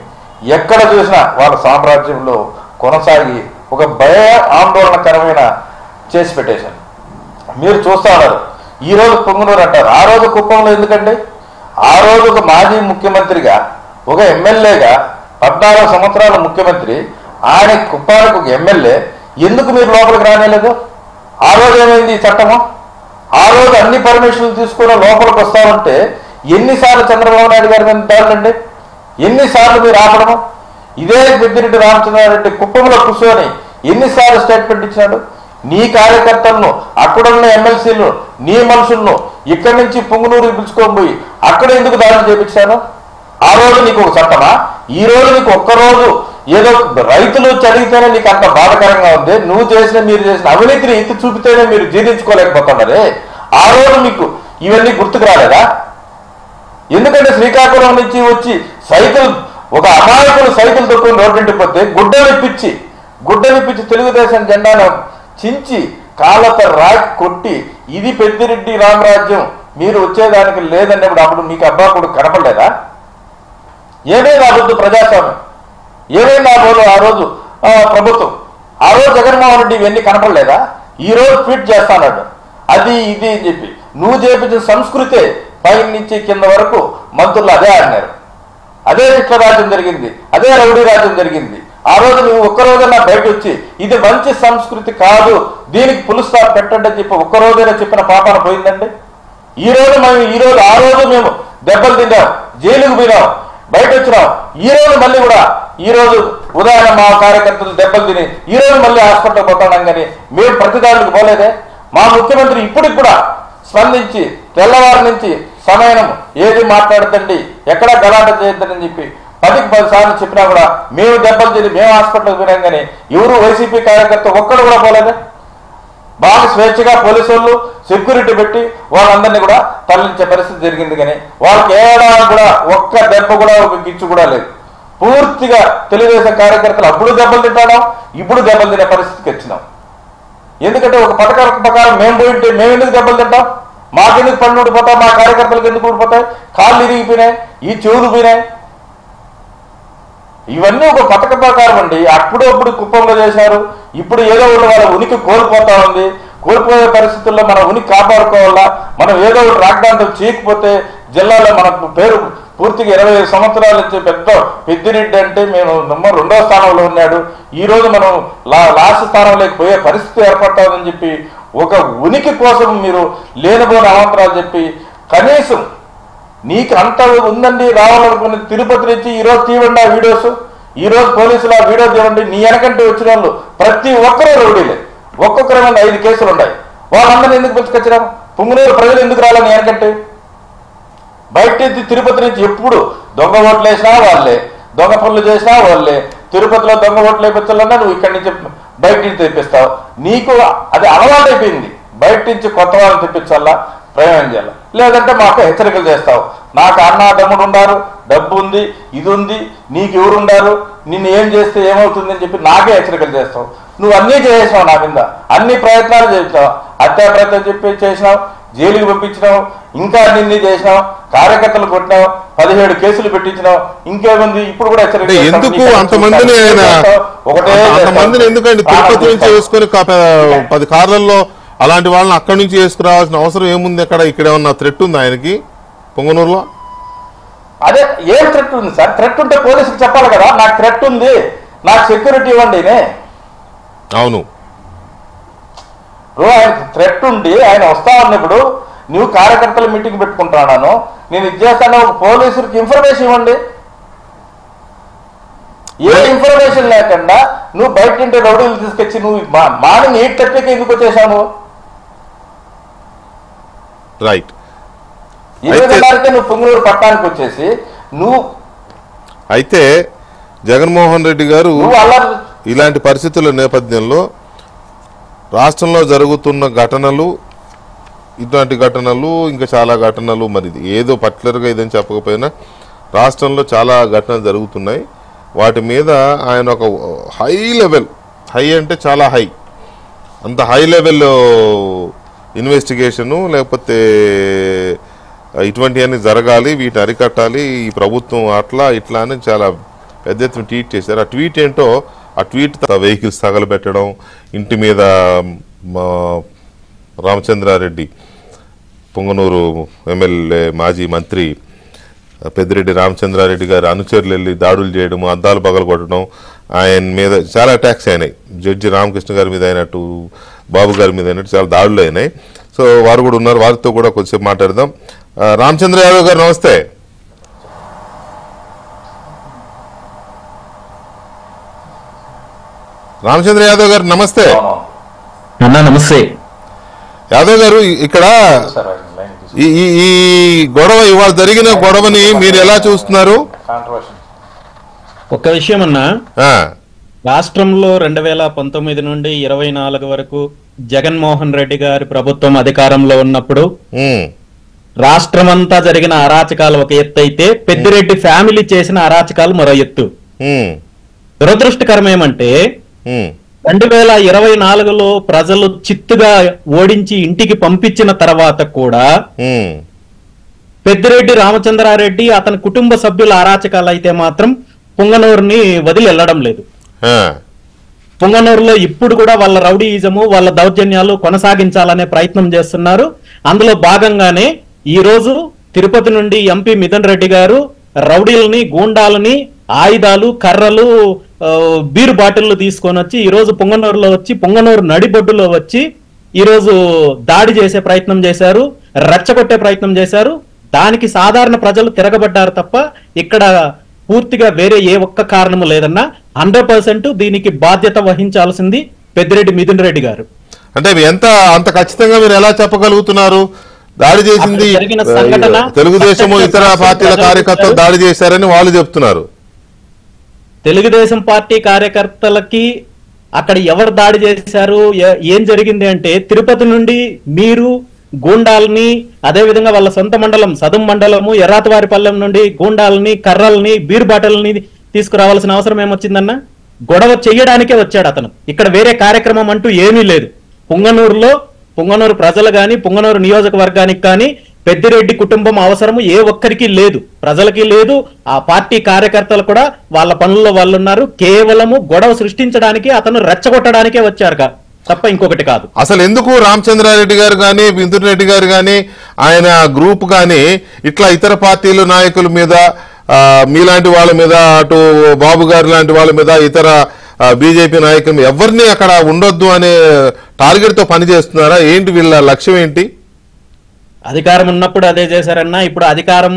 ఎక్కడ చూసినా వాళ్ళ సామ్రాజ్యంలో కొనసాగి ఒక భయ ఆందోళనకరమైన చేసి పెట్టేశారు. మీరు చూస్తా ఉన్నారు. ఈరోజు పొంగునూరు అంటారు, ఆ రోజు కుప్పంలో ఎందుకంటే ఆ రోజు ఒక మాజీ ముఖ్యమంత్రిగా, ఒక ఎమ్మెల్యేగా 14 సంవత్సరాల ముఖ్యమంత్రి, ఆయన కుప్పానికి ఒక ఎమ్మెల్యే, ఎందుకు మీరు లోపలికి రానేలేదు? ఆ రోజు ఏమైంది ఈ చట్టము? ఆ రోజు అన్ని పర్మిషన్లు తీసుకుని లోపలికి వస్తా ఉంటే ఎన్నిసార్లు చంద్రబాబు నాయుడు గారి మీద దాడులండి? ఎన్నిసార్లు మీరు ఆపడము? ఇదే పెద్దిరెడ్డి రామచంద్రారెడ్డి కుప్పంలో కూర్చొని ఎన్నిసార్లు స్టేట్మెంట్ ఇచ్చాడు? నీ కార్యకర్తలను, అక్కడున్న ఎమ్మెల్సీలు, నీ మనుషులను ఇక్కడి నుంచి పొంగునూరుకి పిలుచుకొని పోయి అక్కడ ఎందుకు దాడులు చేపించాను? ఆ రోజు నీకు ఒక చట్టమా? ఈ రోజు నీకు ఒక్కరోజు ఏదో రైతులు చదివితేనే నీకు అంత బాధకరంగా ఉంది. మీరు చేసిన అవినీతిని ఎత్తి చూపితేనే మీరు జీర్ణించుకోలేకపోతున్నారే. ఆ రోజు మీకు ఇవన్నీ గుర్తుకు రాలేదా? ఎందుకంటే శ్రీకాకుళం నుంచి వచ్చి సైకిల్, ఒక అమాయకులు సైకిల్ తొక్కుని రోడ్డింటికి పోతే గుడ్డలిప్పించి తెలుగుదేశం జెండాను చించి కాళ్ళతో రాకి కొట్టి ఇది పెద్దిరెడ్డి రామరాజ్యం, మీరు వచ్చేదానికి లేదన్నప్పుడు అప్పుడు మీకు అబ్బాకుడు కనపడలేదా? ఏమైంది ఆ రోజు ప్రజాస్వామ్యం? ఏమైంది ఆ రోజు ప్రభుత్వం? ఆ రోజు జగన్మోహన్ రెడ్డి ఇవన్నీ కనపడలేదా? ఈ రోజు ట్వీట్ చేస్తాడు అది ఇది అని చెప్పి. నువ్వు చేపించిన సంస్కృతే పై నుంచి కింద వరకు మంత్రులు అదే ఆడినారు. అదే చిట్ల రాజ్యం జరిగింది, అదే రౌడీ రాజ్యం జరిగింది. ఆ రోజు నువ్వు ఒక్కరోజైనా బయట వచ్చి ఇది మంచి సంస్కృతి కాదు, దీనికి పులు స్టాప్ పెట్టండి అని చెప్పి ఒక్కరోజైనా చెప్పిన పాపాన పోయిందండి? ఆ రోజు మేము దెబ్బలు తిన్నాం, జైలుకు పోయినాం, బయట వచ్చినాం. ఈ రోజు ఉదయాన్న మా కార్యకర్తలు దెబ్బలు తిని ఈ రోజు మళ్ళీ హాస్పిటల్ పోతున్నాం. కానీ మేము ప్రతిదారులకు పోలేదే. మా ముఖ్యమంత్రి ఇప్పటికి కూడా స్పందించి తెల్లవారి నుంచి సమయం ఏది మాట్లాడతండి, ఎక్కడా గలాట చేయొద్దని చెప్పి 10కి 10 సార్లు చెప్పినా కూడా మేము దెబ్బలు తిని మేము హాస్పిటల్కి పోయినాం. కానీ ఎవరు వైసీపీ కార్యకర్త ఒక్కడు కూడా పోలేదే. బాగా స్వేచ్ఛగా పోలీసు వాళ్ళు సెక్యూరిటీ పెట్టి వాళ్ళందరినీ కూడా తరలించే పరిస్థితి జరిగింది. కానీ వాళ్ళకి ఏడా కూడా ఒక్క దెబ్బ కూడా, ఒక గిచ్చు కూడా లేదు. పూర్తిగా తెలుగుదేశం కార్యకర్తలు అప్పుడు దెబ్బలు తింటాం, ఇప్పుడు దెబ్బలు తినే పరిస్థితికి వచ్చినాం. ఎందుకంటే ఒక పథకాల ప్రకారం మేము పోయింటే మేము ఎందుకు దెబ్బలు తింటాం? మాకెందుకు పళ్ళు ఊడిపోతాయి? మా కార్యకర్తలకు ఎందుకు ఊడిపోతాయి? కాళ్ళు ఇరిగిపోయినాయి, ఈ చెవులు పోయినాయి. ఇవన్నీ ఒక పథక ప్రకారం అండి. అప్పుడు కుప్పంలో చేశారు, ఇప్పుడు ఏదో ఒకటి వాళ్ళ ఉనికి కోల్పోతా ఉంది. కోల్పోయే పరిస్థితుల్లో మన ఉనికి కాపాడుకోవాలా. మనం ఏదో ఒకటి రాజధాంతం చేయకపోతే జిల్లాలో మన పేరు పూర్తిగా 25 సంవత్సరాల నుంచి పెద్దిరెడ్డి అంటే మేము నెంబర్ 2వ స్థానంలో ఉన్నాడు. ఈ రోజు మనం లాస్ట్ స్థానంలోకి పోయే పరిస్థితి ఏర్పడుతుందని చెప్పి ఒక ఉనికి కోసం మీరు లేనిపోయిన అవాంతరాలు చెప్పి, కనీసం నీకు అంత ఉందండి రావాలనుకుని తిరుపతి నుంచి ఈరోజు తీవండి ఆ వీడియోస్, ఈరోజు పోలీసులు ఆ వీడియో తీవండి. నీ వెనకంటే వచ్చిన వాళ్ళు ప్రతి ఒక్కరూ రౌడీలే. ఒక్కొక్కరి మీద 5 కేసులు ఉన్నాయి. వాళ్ళందరినీ ఎందుకు పిలుచుకొచ్చినాం? పొంగునూరు ప్రజలు ఎందుకు రాలని వెనకంటే? బయట నుంచి తిరుపతి నుంచి ఎప్పుడు దొంగ ఓట్లు వేసినా వాళ్ళే, దొంగ పనులు చేసినా వాళ్ళే. తిరుపతిలో దొంగ ఓట్లు వేయించాలన్నా నువ్వు ఇక్కడి నుంచి బయట నుంచి తెప్పిస్తావు. నీకు అది అలవాటు అయిపోయింది. బయట నుంచి కొత్త వాళ్ళని తెప్పించాలా, ప్రయాణం చేయాలి. లేదంటే మాకు హెచ్చరికలు చేస్తావు. నాకు అన్న తమ్ముడు ఉన్నారు, డబ్బు ఉంది, ఇది ఉంది, నీకు ఎవరు ఉండారు, నిన్ను ఏం చేస్తే ఏమవుతుంది అని చెప్పి నాకే హెచ్చరికలు చేస్తావు. నువ్వు అన్నీ చేసినావు, నా మీద అన్ని ప్రయత్నాలు చేసినావు, హత్యా ప్రయత్నం చెప్పి చేసినావు, జైలుకి పంపించినావు, ఇంకా అన్ని చేసినావు, కార్యకర్తలు కొట్టినావు, 17 కేసులు పెట్టించినావు. ఇంకేముంది? ఇప్పుడు కూడా హెచ్చరిక ఎందుకు అంతమందిని ఆయన అంతమందిని ఎందుకండి తిరుపతి నుంచి వేసుకొని 10 కార్లలో అలాంటి వాళ్ళని అక్కడి నుంచి వేసుకురావాల్సిన అవసరం ఏముంది? ఇక్కడ ఏమన్నా థ్రెట్ ఉంది ఆయనకి పొంగనూరులో? అదే ఏం థ్రెట్ ఉంది సార్? థ్రెట్ ఉంటే పోలీసుకి చెప్పాలి కదా, నాకు థ్రెట్ ఉంది, నాకు సెక్యూరిటీ ఇవ్వండి. అవును, ఆయన థ్రెట్ ఉండి ఆయన వస్తా ఉన్నప్పుడు నువ్వు కార్యకర్తల మీటింగ్ పెట్టుకుంటున్నాను, నేను ఇది చేస్తాను, పోలీసులకు ఇన్ఫర్మేషన్ ఇవ్వండి. ఏ ఇన్ఫర్మేషన్ లేకుండా నువ్వు బయట నుండి రౌడీలు తీసుకొచ్చి నువ్వు మార్నింగ్ 8:30కి ఎందుకు వచ్చేసావు? రైట్. 20:30కే నువ్వు పొంగనూరు పట్టణానికి వచ్చేసి నువ్వు అయితే జగన్మోహన్ రెడ్డి గారు ఇలాంటి పరిస్థితుల నేపథ్యంలో రాష్ట్రంలో జరుగుతున్న ఘటనలు, ఇట్లాంటి ఘటనలు, ఇంకా చాలా ఘటనలు, మరి ఏదో పర్టికులర్గా ఇదని చెప్పకపోయినా రాష్ట్రంలో చాలా ఘటనలు జరుగుతున్నాయి. వాటి మీద ఆయన ఒక హై లెవెల్, హై అంటే చాలా హై, అంత హై లెవెల్ ఇన్వెస్టిగేషను, లేకపోతే ఇటువంటివన్నీ జరగాలి, వీటిని అరికట్టాలి, ఈ ప్రభుత్వం అట్లా ఇట్లా అని చాలా పెద్ద ఎత్తున ట్వీట్ చేశారు. ఆ ట్వీట్ ఏంటో, ఆ ట్వీట్ వెహికల్స్ తగలబెట్టడం, ఇంటి మీద రామచంద్రారెడ్డి పొంగనూరు ఎమ్మెల్యే మాజీ మంత్రి పెద్దిరెడ్డి రామచంద్రారెడ్డి గారి అనుచరులు వెళ్ళి దాడులు చేయడం, అద్దాలు పగలగొట్టడం, ఆయన మీద చాలా అటాక్స్ అయినాయి. జడ్జి రామకృష్ణ గారి మీద అయినట్టు, బాబు గారి మీద అయినట్టు చాలా దాడులు అయినాయి. సో వారు కూడా ఉన్నారు, వారితో కూడా కొద్దిసేపు మాట్లాడదాం. రామచంద్ర యాదవ్ గారు నమస్తే. రామచంద్ర యాదవ్ గారు నమస్తే. నమస్తే యాదవ్ గారు, ఇక్కడ ఈ గొడవ, ఇవాళ జరిగిన గొడవని మీరు ఎలా చూస్తున్నారు? ఒక్క విషయం అన్నా, రాష్ట్రంలో 2019 నుండి 24 వరకు జగన్మోహన్ రెడ్డి గారి ప్రభుత్వం అధికారంలో ఉన్నప్పుడు రాష్ట్రమంతా జరిగిన అరాచకాలు ఒక ఎత్తు అయితే, పెద్దిరెడ్డి ఫ్యామిలీ చేసిన అరాచకాలు మరో ఎత్తు. దురదృష్టకరం ఏమంటే 2024లో ప్రజలు చిత్తుగా ఓడించి ఇంటికి పంపించిన తర్వాత కూడా పెద్దిరెడ్డి రామచంద్రారెడ్డి అతని కుటుంబ సభ్యుల అరాచకాలు అయితే మాత్రం పొంగనూరుని వదిలి వెళ్ళడం లేదు. పొంగనూరులో ఇప్పుడు కూడా వాళ్ళ రౌడీయిజము, వాళ్ళ దౌర్జన్యాలు కొనసాగించాలనే ప్రయత్నం చేస్తున్నారు. అందులో భాగంగానే ఈ రోజు తిరుపతి నుండి ఎంపీ మిథున్ రెడ్డి గారు రౌడీలని, గూండాలని, ఆయుధాలు, కర్రలు, బీరు బాటిళ్లు తీసుకొని వచ్చి ఈ రోజు పొంగనూరులో వచ్చి, పొంగనూరు నడిబొడ్డులో వచ్చి ఈ రోజు దాడి చేసే ప్రయత్నం చేశారు, రెచ్చగొట్టే ప్రయత్నం చేశారు. దానికి సాధారణ ప్రజలు తిరగబడ్డారు తప్ప ఇక్కడ పూర్తిగా వేరే ఏ ఒక్క కారణము లేదన్నా. 100% దీనికి బాధ్యత వహించాల్సింది పెద్దిరెడ్డి మిథున్ రెడ్డి గారు. అంటే అంత ఖచ్చితంగా మీరు ఎలా చెప్పగలుగుతున్నారు? దాడి చేసింది తెలుగుదేశము, ఇతర పార్టీల కార్యకర్తలు దాడి చేశారని వాళ్ళు చెప్తున్నారు. తెలుగుదేశం పార్టీ కార్యకర్తలకి అక్కడ ఎవరు దాడి చేశారు, ఏం జరిగింది అంటే, తిరుపతి నుండి మీరు గూండాలని, అదేవిధంగా వాళ్ళ సొంత మండలం సదుం మండలము ఎర్రాతవారిపల్లెం నుండి గూండాలని, కర్రల్ని, బీర్ బాటల్ని తీసుకురావాల్సిన అవసరం ఏమొచ్చిందన్న? గొడవ చెయ్యడానికే వచ్చాడు అతను. ఇక్కడ వేరే కార్యక్రమం అంటూ ఏమీ లేదు. పొంగనూరు ప్రజలు గాని, పొంగనూరు నియోజకవర్గానికి కానీ పెద్దిరెడ్డి కుటుంబం అవసరము ఏ ఒక్కరికి లేదు, ప్రజలకి లేదు. ఆ పార్టీ కార్యకర్తలు కూడా వాళ్ళ పనుల్లో వాళ్ళు ఉన్నారు. కేవలము గొడవ సృష్టించడానికి, అతను రెచ్చగొట్టడానికే వచ్చారు తప్ప ఇంకొకటి కాదు. అసలు ఎందుకు రామచంద్రారెడ్డి గారు కానీ, మిథున్ రెడ్డి గారు కానీ, ఆయన గ్రూప్ కానీ ఇట్లా ఇతర పార్టీల నాయకుల మీద, మీలాంటి వాళ్ళ మీద, అటు బాబు గారు లాంటి వాళ్ళ మీద, ఇతర బీజేపీ నాయకులు ఎవరిని అక్కడ ఉండొద్దు అనే టార్గెట్ తో పనిచేస్తున్నారా? ఏంటి వీళ్ళ లక్ష్యం ఏంటి? అధికారం ఉన్నప్పుడు అదే చేశారన్నా. ఇప్పుడు అధికారం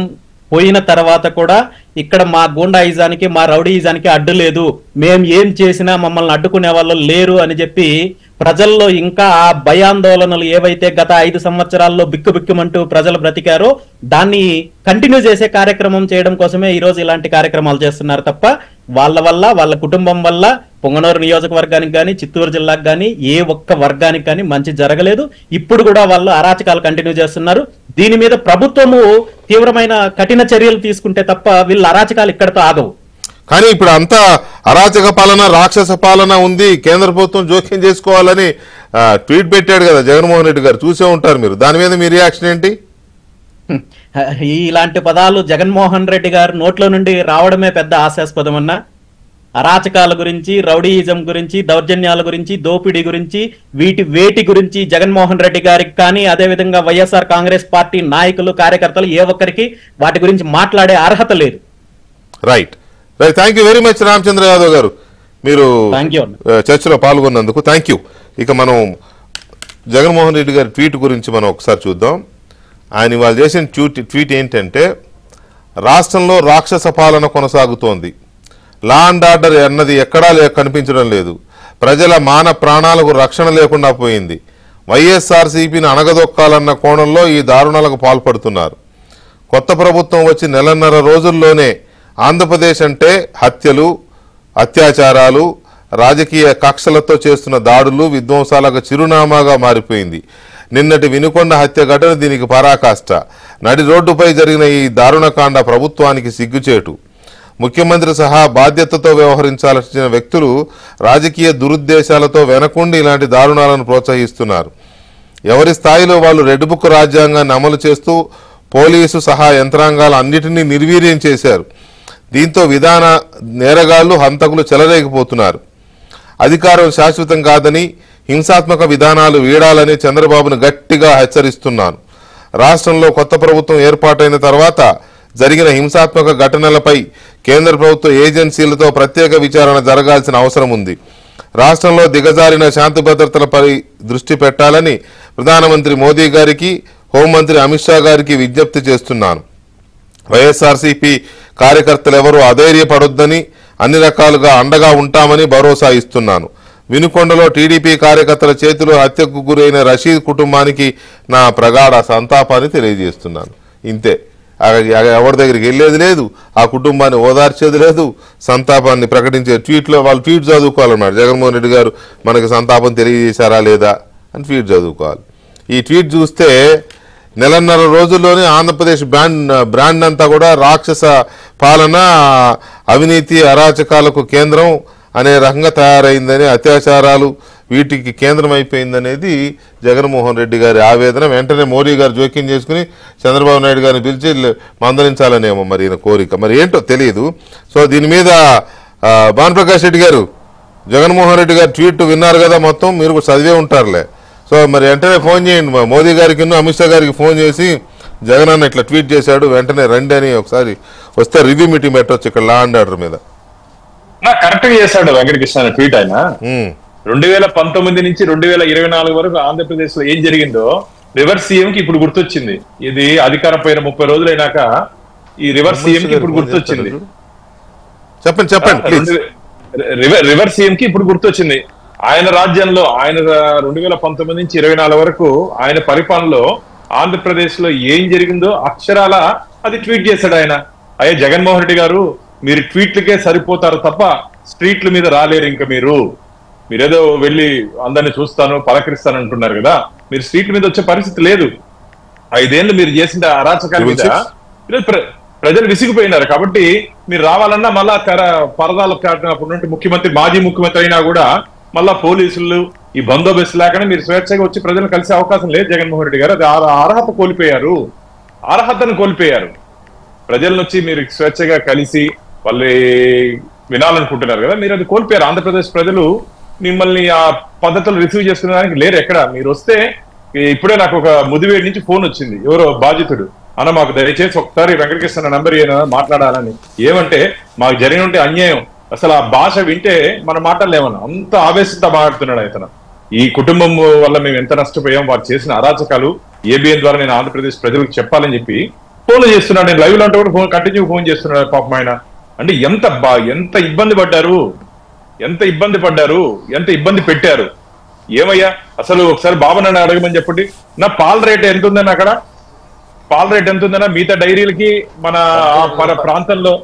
పోయిన తర్వాత కూడా ఇక్కడ మా గూండాయిజానికి, మా రౌడీయిజానికి అడ్డు లేదు, మేం ఏం చేసినా మమ్మల్ని అడ్డుకునే వాళ్ళు లేరు అని చెప్పి ప్రజల్లో ఇంకా ఆ భయాందోళనలు ఏవైతే గత 5 సంవత్సరాల్లో బిక్కుబిక్కుమంటూ ప్రజలు బ్రతికారో దాన్ని కంటిన్యూ చేసే కార్యక్రమం చేయడం కోసమే ఈ రోజు ఇలాంటి కార్యక్రమాలు చేస్తున్నారు తప్ప వాళ్ళ వల్ల, వాళ్ళ కుటుంబం వల్ల పొంగనూరు నియోజకవర్గానికి కానీ చిత్తూరు జిల్లాకు కానీ ఏ ఒక్క వర్గానికి కానీ మంచి జరగలేదు. ఇప్పుడు కూడా వాళ్ళు అరాచకాలు కంటిన్యూ చేస్తున్నారు. దీని మీద ప్రభుత్వము తీవ్రమైన కఠిన చర్యలు తీసుకుంటే తప్ప వీళ్ళ అరాచకాలు ఇక్కడతో ఆగవు. కానీ ఇప్పుడు అంతా అరాచక పాలన, రాక్షస పాలన ఉంది, కేంద్ర ప్రభుత్వం జోక్యం చేసుకోవాలని ట్వీట్ పెట్టాడు కదా జగన్మోహన్ రెడ్డి గారు, చూసే ఉంటారు మీరు. దాని మీద మీ రియాక్షన్ ఏంటి? ఇలాంటి పదాలు జగన్మోహన్ రెడ్డి గారు నోట్లో నుండి రావడమే పెద్ద హాస్యాస్పదం అన్న. అరాచకాల గురించి, రౌడీయిజం గురించి, దౌర్జన్యాల గురించి, దోపిడీ గురించి, వేటి గురించి జగన్మోహన్ రెడ్డి గారికి కానీ అదేవిధంగా వైఎస్ఆర్ కాంగ్రెస్ పార్టీ నాయకులు, కార్యకర్తలు ఏ ఒక్కరికి వాటి గురించి మాట్లాడే అర్హత లేదు. Right right thank you very much Ramachandra Yadav గారు, మీరు చర్చలో పాల్గొన్నందుకు థ్యాంక్ యూ. ఇక మనం జగన్మోహన్ రెడ్డి గారి ట్వీట్ గురించి మనం ఒకసారి చూద్దాం. ఆయన ఇవాళ చేసిన ట్వీట్ ఏంటంటే, రాష్ట్రంలో రాక్షస పాలన కొనసాగుతోంది, లా అండ్ ఆర్డర్ అన్నది ఎక్కడా కనిపించడం లేదు, ప్రజల మాన ప్రాణాలకు రక్షణ లేకుండా పోయింది, వైఎస్ఆర్సీపీని అణగదొక్కాలన్న కోణంలో ఈ దారుణాలకు పాల్పడుతున్నారు. కొత్త ప్రభుత్వం వచ్చి నెలన్నర రోజుల్లోనే ఆంధ్రప్రదేశ్ అంటే హత్యలు, అత్యాచారాలు, రాజకీయ కక్షలతో చేస్తున్న దాడులు, విధ్వంసాలకు చిరునామాగా మారిపోయింది. నిన్నటి వినుకొండ హత్య ఘటన దీనికి పరాకాష్ట. నడి రోడ్డుపై జరిగిన ఈ దారుణకాండ ప్రభుత్వానికి సిగ్గుచేటు. ముఖ్యమంత్రి సహా బాధ్యతతో వ్యవహరించాల్సిన వ్యక్తులు రాజకీయ దురుద్దేశాలతో వెనకుండి ఇలాంటి దారుణాలను ప్రోత్సహిస్తున్నారు. ఎవరి స్థాయిలో వాళ్ళు రెడ్ బుక్ రాజ్యాంగాన్ని అమలు చేస్తూ పోలీసు సహా యంత్రాంగాలు అన్నిటినీ నిర్వీర్యం చేశారు. దీంతో విధాన నేరగాళ్లు, హంతకులు చెలరేగిపోతున్నారు. అధికారం శాశ్వతం కాదని, హింసాత్మక విధానాలు వీడాలని చంద్రబాబును గట్టిగా హెచ్చరిస్తున్నాను. రాష్ట్రంలో కొత్త ప్రభుత్వం ఏర్పాటైన తర్వాత జరిగిన హింసాత్మక ఘటనలపై కేంద్ర ప్రభుత్వ ఏజెన్సీలతో ప్రత్యేక విచారణ జరగాల్సిన అవసరం ఉంది. రాష్ట్రంలో దిగజారిన శాంతి భద్రతలపై దృష్టి పెట్టాలని ప్రధానమంత్రి మోదీ గారికి, హోంమంత్రి అమిత్ షా గారికి విజ్ఞప్తి చేస్తున్నాను. వైఎస్ఆర్సీపీ కార్యకర్తలు ఎవరూ అధైర్యపడొద్దని, అన్ని రకాలుగా అండగా ఉంటామని భరోసా ఇస్తున్నాను. వినుకొండలో టీడీపీ కార్యకర్తల చేతిలో హత్యకు గురైన రషీద్ కుటుంబానికి నా ప్రగాఢ సంతాపాన్ని తెలియజేస్తున్నాను. ఇంతే, ఎవరి దగ్గరికి వెళ్ళేది లేదు, ఆ కుటుంబాన్ని ఓదార్చేది లేదు, సంతాపాన్ని ప్రకటించే ట్వీట్లో వాళ్ళు ట్వీట్ చదువుకోవాలన్నారు. జగన్మోహన్ రెడ్డి గారు మనకి సంతాపం తెలియజేశారా లేదా అని ట్వీట్ చదువుకోవాలి. ఈ ట్వీట్ చూస్తే నెలన్నర రోజుల్లోనే ఆంధ్రప్రదేశ్ బ్రాండ్ అంతా కూడా రాక్షస పాలన, అవినీతి, అరాచకాలకు కేంద్రం అనే రకంగా తయారైందని, అత్యాచారాలు వీటికి కేంద్రం అయిపోయిందనేది జగన్మోహన్ రెడ్డి గారి ఆవేదన. వెంటనే మోడీ గారు జోక్యం చేసుకుని చంద్రబాబు నాయుడు గారిని పిలిచి మందలించాలనేమో మరి ఈయన కోరిక, మరి ఏంటో తెలియదు. సో దీని మీద భానుప్రకాష్ రెడ్డి గారు, జగన్మోహన్ రెడ్డి గారు ట్వీట్ విన్నారు కదా, మొత్తం మీరు చదివే ఉంటారులే. సో మరి వెంటనే ఫోన్ చేయండి మోదీ గారికి, అమిత్ షా గారికి ఫోన్ చేసి జగన్ అన్న ఇట్లా ట్వీట్ చేశాడు, వెంటనే రండి అని ఒకసారి వస్తే రివ్యూ మీటింగ్ పెట్టవచ్చు ఇక్కడ లా అండ్ ఆర్డర్ మీద. కరెక్ట్ గా చేశాడు వెంకటకృష్ణ ట్వీట్. ఆయన 2019 నుంచి 2024 వరకు ఆంధ్రప్రదేశ్ లో ఏం జరిగిందో రివర్స్ సీఎం కి ఇప్పుడు గుర్తొచ్చింది. ఇది అధికారం పోయిన 30 రోజులైనాక ఈ రివర్స్ సీఎం కి ఇప్పుడు గుర్తొచ్చింది. చెప్పండి. రివర్స్ సీఎం కి ఇప్పుడు గుర్తొచ్చింది. ఆయన రాజ్యంలో ఆయన 2019 నుంచి 24 వరకు ఆయన పరిపాలనలో ఆంధ్రప్రదేశ్ లో ఏం జరిగిందో అక్షరాల అది ట్వీట్ చేశాడు ఆయన. అయ్యా జగన్మోహన్ రెడ్డి గారు, మీరు ట్వీట్లకే సరిపోతారు తప్ప స్ట్రీట్ల మీద రాలేరు. ఇంకా మీరేదో వెళ్ళి అందరిని చూస్తాను, పలకరిస్తాను అంటున్నారు కదా, మీరు స్ట్రీట్ల మీద వచ్చే పరిస్థితి లేదు. 5 ఏళ్ళు మీరు చేసిన అరాచకాల మీద ప్రజలు విసిగిపోయినారు. కాబట్టి మీరు రావాలన్నా మళ్ళా పరదాలు కాటినప్పుడు నుండి ముఖ్యమంత్రి, మాజీ ముఖ్యమంత్రి అయినా కూడా మళ్ళా పోలీసులు ఈ బందోబస్తు లేకుండా మీరు స్వేచ్ఛగా వచ్చి ప్రజలను కలిసే అవకాశం లేదు జగన్మోహన్ రెడ్డి గారు. అది అర్హత కోల్పోయారు, అర్హతను కోల్పోయారు. ప్రజల నుంచి మీరు స్వేచ్ఛగా కలిసి వాళ్ళు వినాలనుకుంటున్నారు కదా, మీరు అది కోల్పోయారు. ఆంధ్రప్రదేశ్ ప్రజలు మిమ్మల్ని ఆ పద్ధతులు రిసీవ్ చేసుకునేదానికి లేరు ఎక్కడ. మీరు వస్తే ఇప్పుడే నాకు ఒక ముదివేడి నుంచి ఫోన్ వచ్చింది, ఎవరో బాధితుడు, అన్న మాకు దయచేసి ఒకసారి వెంకటకృష్ణ నంబర్ మాట్లాడాలని. ఏమంటే మాకు జరిగిన అన్యాయం, అసలు ఆ భాష వింటే మనం మాట్లాడలేమన్నా, అంత ఆవేశంతో మాట్లాడుతున్నాడు అతను. ఈ కుటుంబం వల్ల మేము ఎంత నష్టపోయాం, వారు చేసిన అరాచకాలు ఏబిఎన్ ద్వారా నేను ఆంధ్రప్రదేశ్ ప్రజలకు చెప్పాలని చెప్పి ఫోన్లు చేస్తున్నాడు. నేను లైవ్ లో అంటే కూడా కంటిన్యూ ఫోన్ చేస్తున్నాడు పాపం ఆయన. అంటే ఎంత ఇబ్బంది పడ్డారు, ఎంత ఇబ్బంది పెట్టారు. ఏమయ్యా అసలు ఒకసారి బాబు నన్ను అడగమని చెప్పండి, నా పాల రేట్ ఎంత ఉందని, అక్కడ పాల రేట్ ఎంత ఉందన్నా మిగతా డైరీలకి మన ప్రాంతంలో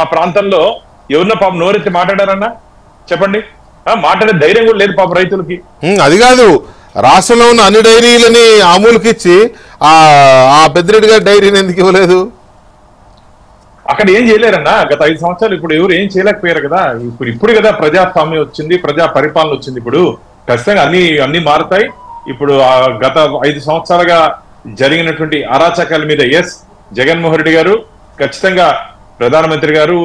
ఆ ప్రాంతంలో ఎవరిన పాపం నోరెత్తి మాట్లాడారన్నా? చెప్పండి. మాట్లాడే ధైర్యం కూడా లేదు పాప రైతులకి. అది కాదు, రాష్ట్రంలో ఉన్న అన్ని డైరీలని అమూల్కి ఇచ్చి ఆ పెద్దిరెడ్డి గారి డైరీని ఎందుకు ఇవ్వలేదు? అక్కడ ఏం చేయలేరన్నా గత 5 సంవత్సరాలు. ఇప్పుడు ఎవరు ఏం చేయలేకపోయారు కదా. ఇప్పుడు కదా ప్రజాస్వామ్యం వచ్చింది, ప్రజా పరిపాలన వచ్చింది. ఇప్పుడు ఖచ్చితంగా అన్ని మారుతాయి. ఇప్పుడు గత 5 సంవత్సరాలుగా జరిగినటువంటి అరాచకాల మీద జగన్మోహన్ రెడ్డి గారు ఖచ్చితంగా ప్రధానమంత్రి గారు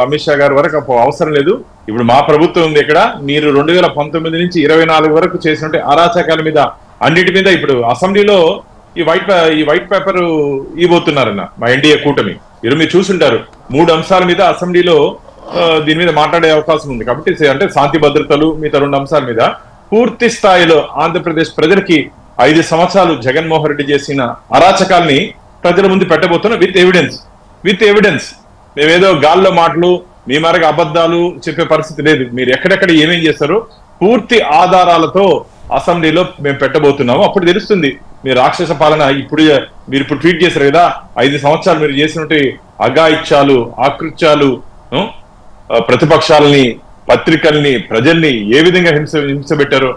అమిత్ షా గారు వరకు అవసరం లేదు. ఇప్పుడు మా ప్రభుత్వం ఉంది ఇక్కడ. మీరు 2019 నుంచి 24 వరకు చేసినటువంటి అరాచకాల మీద అన్నిటి మీద ఇప్పుడు అసెంబ్లీలో ఈ వైట్ పేపర్ ఇవ్వబోతున్నారన్న మా ఎన్డీఏ కూటమి. మీరు చూసుంటారు 3 అంశాల మీద అసెంబ్లీలో దీని మీద మాట్లాడే అవకాశం ఉంది. కాబట్టి అంటే శాంతి భద్రతలు మిగతా 2 అంశాల మీద పూర్తి స్థాయిలో ఆంధ్రప్రదేశ్ ప్రజలకి 5 సంవత్సరాలు జగన్మోహన్ రెడ్డి చేసిన అరాచకాల్ని ప్రజల ముందు పెట్టబోతున్నా విత్ ఎవిడెన్స్. మేమేదో గాల్లో మాటలు మీ మరగా అబద్ధాలు చెప్పే పరిస్థితి లేదు. మీరు ఎక్కడెక్కడ ఏమేం చేస్తారో పూర్తి ఆధారాలతో అసెంబ్లీలో మేము పెట్టబోతున్నాము. అప్పుడు తెలుస్తుంది మీ రాక్షస పాలన. మీరు ఇప్పుడు ట్వీట్ చేశారు కదా, 5 సంవత్సరాలు మీరు చేసినట్టు అఘాయిత్యాలు, ఆకృత్యాలు, ప్రతిపక్షాలని, పత్రికల్ని, ప్రజల్ని ఏ విధంగా హింస పెట్టారు.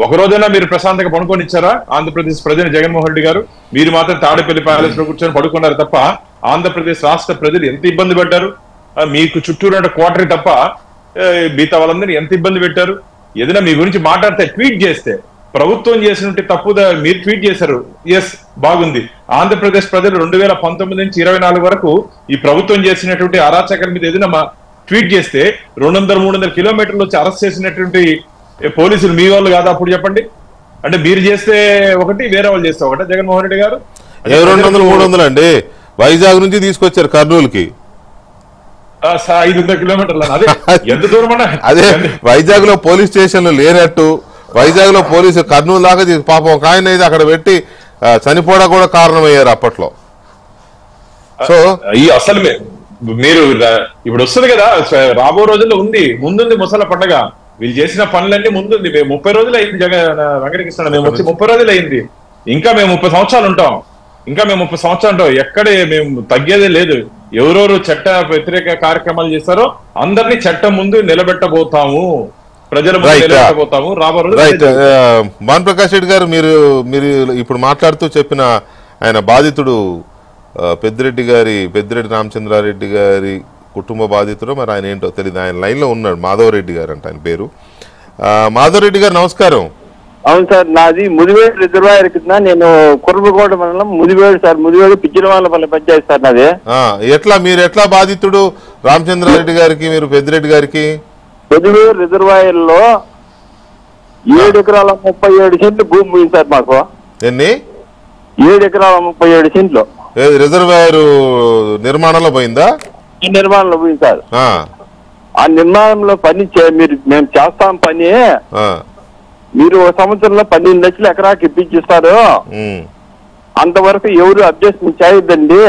ఒక రోజైనా మీరు ప్రశాంతంగా పడుకొని ఇచ్చారా ఆంధ్రప్రదేశ్ ప్రజలు? జగన్మోహన్ రెడ్డి గారు మీరు మాత్రం తాడేపల్లి ప్యాలెస్ లో కూర్చొని పడుకున్నారు తప్ప ఆంధ్రప్రదేశ్ రాష్ట్ర ప్రజలు ఎంత ఇబ్బంది పడ్డారు. మీకు చుట్టూరు క్వార్టరీ తప్ప మిగతా వాళ్ళందరినీ ఎంత ఇబ్బంది పెట్టారు. ఏదైనా మీ గురించి మాట్లాడితే ట్వీట్ చేస్తే ప్రభుత్వం చేసినట్టు తప్పు మీరు ట్వీట్ చేశారు, బాగుంది. ఆంధ్రప్రదేశ్ ప్రజలు 2019 నుంచి 24 వరకు ఈ ప్రభుత్వం చేసినటువంటి అరాచకాల మీద ఏదైనా ట్వీట్ చేస్తే 200-300 కిలోమీటర్లు వచ్చి అరెస్ట్ చేసినటువంటి పోలీసులు మీ వాళ్ళు కాదా? అప్పుడు చెప్పండి. అంటే మీరు చేస్తే ఒకటి, వేరే వాళ్ళు చేస్తే ఒకటి. జగన్మోహన్ రెడ్డి గారు 200-300 అండి. వైజాగ్ నుంచి తీసుకొచ్చారు కర్నూలుకి 500 కిలోమీటర్లు. అదే ఎంత దూరం అన్నా. అదే వైజాగ్ లో పోలీస్ స్టేషన్లు లేనట్టు వైజాగ్ లో పోలీసు కర్నూలు దాకా పాపం ఒక ఆయన అయితే అక్కడ పెట్టి చనిపోవడం కూడా కారణమయ్యారు అప్పట్లో. సో ఈ అసలు మీరు ఇప్పుడు వస్తుంది కదా, రాబో రోజుల్లో ముందుంది ముసల పండగ. వీళ్ళు చేసిన పనులన్నీ ముందుంది. మేము 30 రోజులు అయింది వెంకటకృష్ణ మేము వచ్చి 30 రోజులు అయింది. ఇంకా మేము 30 సంవత్సరాలు ఉంటాం. ఎక్కడే మేము తగ్గేదే లేదు. ఎవరెవరు చట్ట వ్యతిరేక కార్యక్రమాలు చేస్తారో అందరినీ చట్టం ముందు నిలబెట్టబోతాము, ప్రజల ముందు నిలబెట్టబోతాము. రాబో భాను ప్రకాష్ రెడ్డి గారు మీరు ఇప్పుడు మాట్లాడుతూ చెప్పిన ఆయన బాధితుడు పెద్దిరెడ్డి రామచంద్రారెడ్డి గారి కుటుంబ బాధితుడు, మరి ఆయన ఏంటో తెలియదు. ఆయన లైన్ లో ఉన్నాడు, మాధవరెడ్డి గారు అంట ఆయన పేరు. మాధవరెడ్డి గారు నమస్కారం. అవును సార్, నాది ముదివేడు రిజర్వాయర్ కింద, నేను కుర్రకోట మండలం ముదివేడు సార్, ముదివేడు పిచ్చిలవాళ్ళపల్లి పంచాయతీ సార్ నాది. మీరు ఎట్లా బాధితుడు రామచంద్రారెడ్డి గారికి, మీరు పెద్దిరెడ్డి గారికి? ముదివేడు రిజర్వాయర్ లో 7 ఎకరాల 37 సెంట్లు భూమి పోయింది సార్ మాకు. ఎన్ని? 7 ఎకరాల 37 సెంట్లు రిజర్వాయర్ నిర్మాణంలో పోయిందా? నిర్మాణంలో పోయింది సార్. ఆ నిర్మాణంలో పని మేము చేస్తాం పని. మీరు 1 సంవత్సరంలో 12 లక్షలు ఎకరాకి ఇప్పించిస్తారు. అంతవరకు ఎవరు అబ్జెక్షన్ చేయొద్దండి.